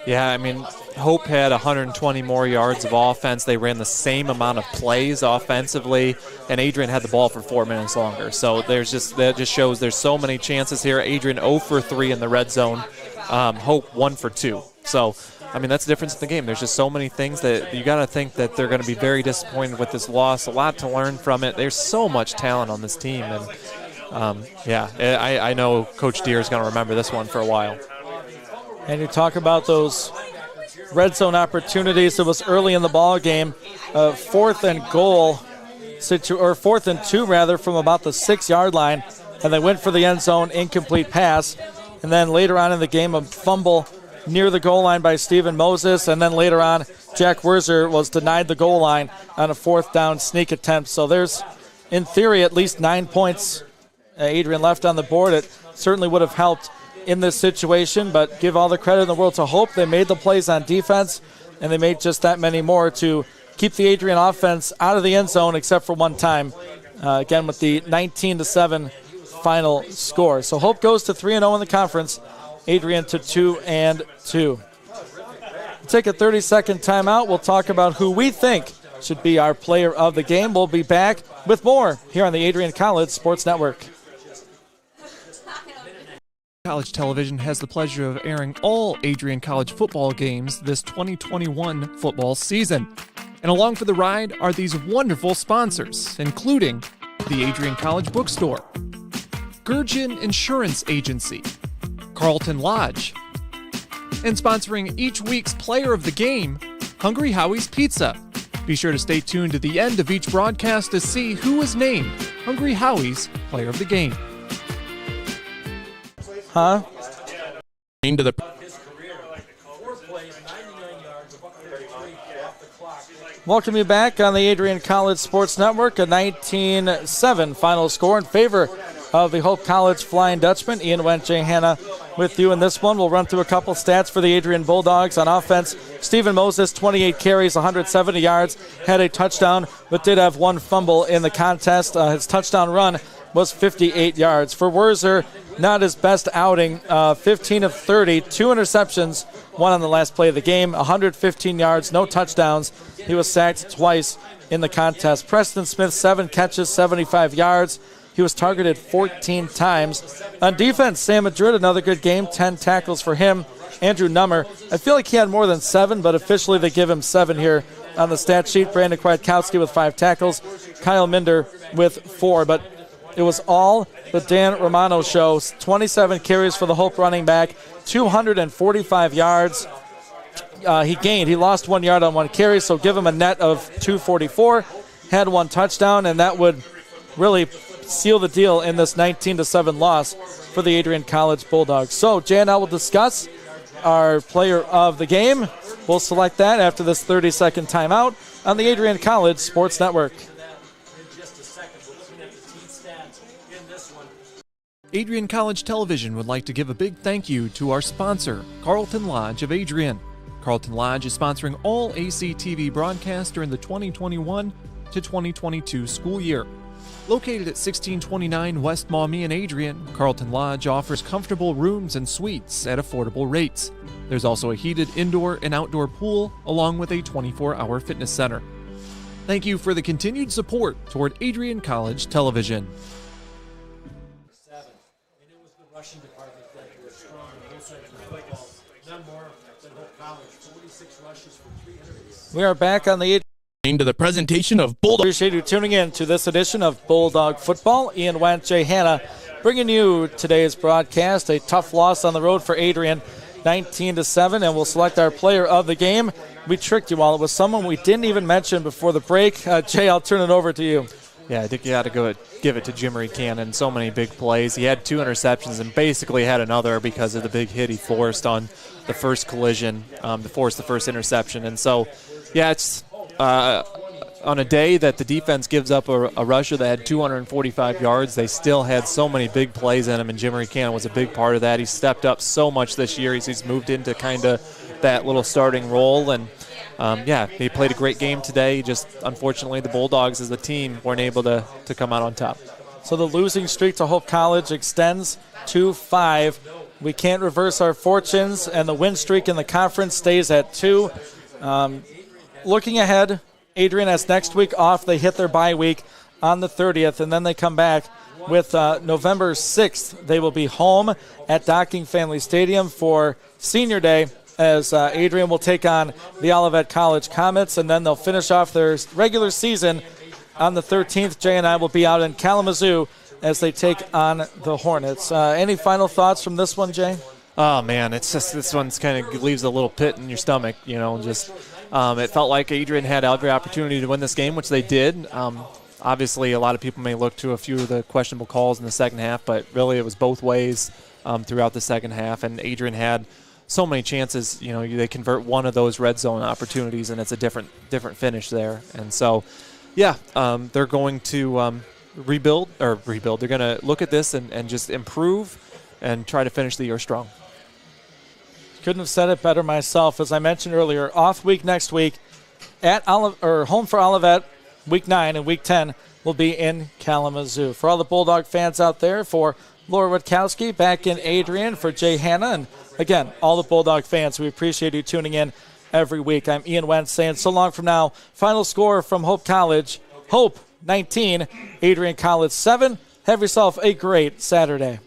Yeah, I mean, Hope had 120 more yards of offense. They ran the same amount of plays offensively, and Adrian had the ball for 4 minutes longer. So that just shows there's so many chances here. Adrian 0 for 3 in the red zone. Hope 1 for 2. So, I mean, that's the difference in the game. There's just so many things that you got to think that they're going to be very disappointed with this loss. A lot to learn from it. There's so much talent on this team, and I know Coach Deere is going to remember this one for a while. And you talk about those red zone opportunities. It was early in the ball game, 4th and 2 rather, from about the 6-yard line, and they went for the end zone, incomplete pass. And then later on in the game, a fumble near the goal line by Stephen Moses, and then later on, Jack Werzer was denied the goal line on a 4th down sneak attempt. So there's, in theory, at least 9 points Adrian left on the board. It certainly would have helped in this situation, but give all the credit in the world to Hope. They made the plays on defense, and they made just that many more to keep the Adrian offense out of the end zone, except for one time, again with the 19-7 final score. So Hope goes to 3-0 in the conference, Adrian to 2-2. We'll take a 30-second timeout. We'll talk about who we think should be our player of the game. We'll be back with more here on the Adrian College Sports Network. College Television has the pleasure of airing all Adrian College football games this 2021 football season. And along for the ride are these wonderful sponsors, including the Adrian College Bookstore, Gurgin Insurance Agency, Carlton Lodge, and sponsoring each week's player of the game, Hungry Howie's Pizza. Be sure to stay tuned to the end of each broadcast to see who was named Hungry Howie's player of the game. Into the Welcome you back on the Adrian College Sports Network. A 19-7 final score in favor of the Hope College Flying Dutchman. Ian Wendt, Jay Hanna with you in this one. We'll run through a couple stats for the Adrian Bulldogs. On offense, Stephen Moses, 28 carries, 170 yards, had a touchdown, but did have one fumble in the contest. His touchdown run was 58 yards. For Werzer, not his best outing, 15 of 30, 2 interceptions, one on the last play of the game, 115 yards, no touchdowns. He was sacked twice in the contest. Preston Smith, 7 catches, 75 yards. He was targeted 14 times. On defense, Sam Madrid, another good game, 10 tackles for him. Andrew Nummer, I feel like he had more than 7, but officially they give him 7 here on the stat sheet. Brandon Kwiatkowski with 5 tackles. Kyle Minder with 4, but it was all the Dan Romano show. 27 carries for the Hope running back, 245 yards. He lost 1 yard on 1 carry, so give him a net of 244. had one touchdown, and that would really seal the deal in this 19-7 loss for the Adrian College Bulldogs. So Jay and I will discuss our player of the game. We'll select that after this 30-second timeout on the Adrian College Sports Network. Adrian College Television would like to give a big thank you to our sponsor, Carlton Lodge of Adrian. Carlton Lodge is sponsoring all ACTV broadcasts during the 2021 to 2022 school year. Located at 1629 West Maumee in Adrian, Carlton Lodge offers comfortable rooms and suites at affordable rates. There's also a heated indoor and outdoor pool, along with a 24-hour fitness center. Thank you for the continued support toward Adrian College Television. Rushing department that were strong on both sides of the football. None more than Hope College. 46 rushes for 300. We are back on the to the presentation of Bulldog. Appreciate you tuning in to this edition of Bulldog Football. Ian Wentz, Jay Hanna, bringing you today's broadcast. A tough loss on the road for Adrian, 19-7, and we'll select our player of the game. We tricked you all. It was someone we didn't even mention before the break. Jay, I'll turn it over to you. Yeah, I think you got to give it to Jimmery Cannon. So many big plays. He had 2 interceptions and basically had another because of the big hit he forced on the first collision to force the first interception. And so, yeah, it's on a day that the defense gives up a rusher that had 245 yards, they still had so many big plays in him, and Jimmery Cannon was a big part of that. He stepped up so much this year. He's moved into kind of that little starting role, and yeah, he played a great game today. Just unfortunately, the Bulldogs as a team weren't able to come out on top. So the losing streak to Hope College extends to 5. We can't reverse our fortunes, and the win streak in the conference stays at 2. Looking ahead, Adrian has next week off. They hit their bye week on the 30th, and then they come back with November 6th. They will be home at Docking Family Stadium for Senior Day, as Adrian will take on the Olivet College Comets, and then they'll finish off their regular season on the 13th. Jay and I will be out in Kalamazoo as they take on the Hornets. Any final thoughts from this one, Jay? Oh, man, it's just this one's kind of leaves a little pit in your stomach, just it felt like Adrian had every opportunity to win this game, which they did. Obviously, a lot of people may look to a few of the questionable calls in the second half, but really it was both ways throughout the second half, and Adrian had so many chances. They convert one of those red zone opportunities, and it's a different finish there. And so, yeah, they're going to rebuild. They're going to look at this and just improve and try to finish the year strong. Couldn't have said it better myself. As I mentioned earlier, off week next week at home for Olivet. Week 9 and Week 10 will be in Kalamazoo. For all the Bulldog fans out there, for Laura Witkowski back in Adrian, for Jay Hanna, and again, all the Bulldog fans, we appreciate you tuning in every week. I'm Ian Wentz saying so long from now. Final score from Hope College, Hope 19, Adrian College 7. Have yourself a great Saturday.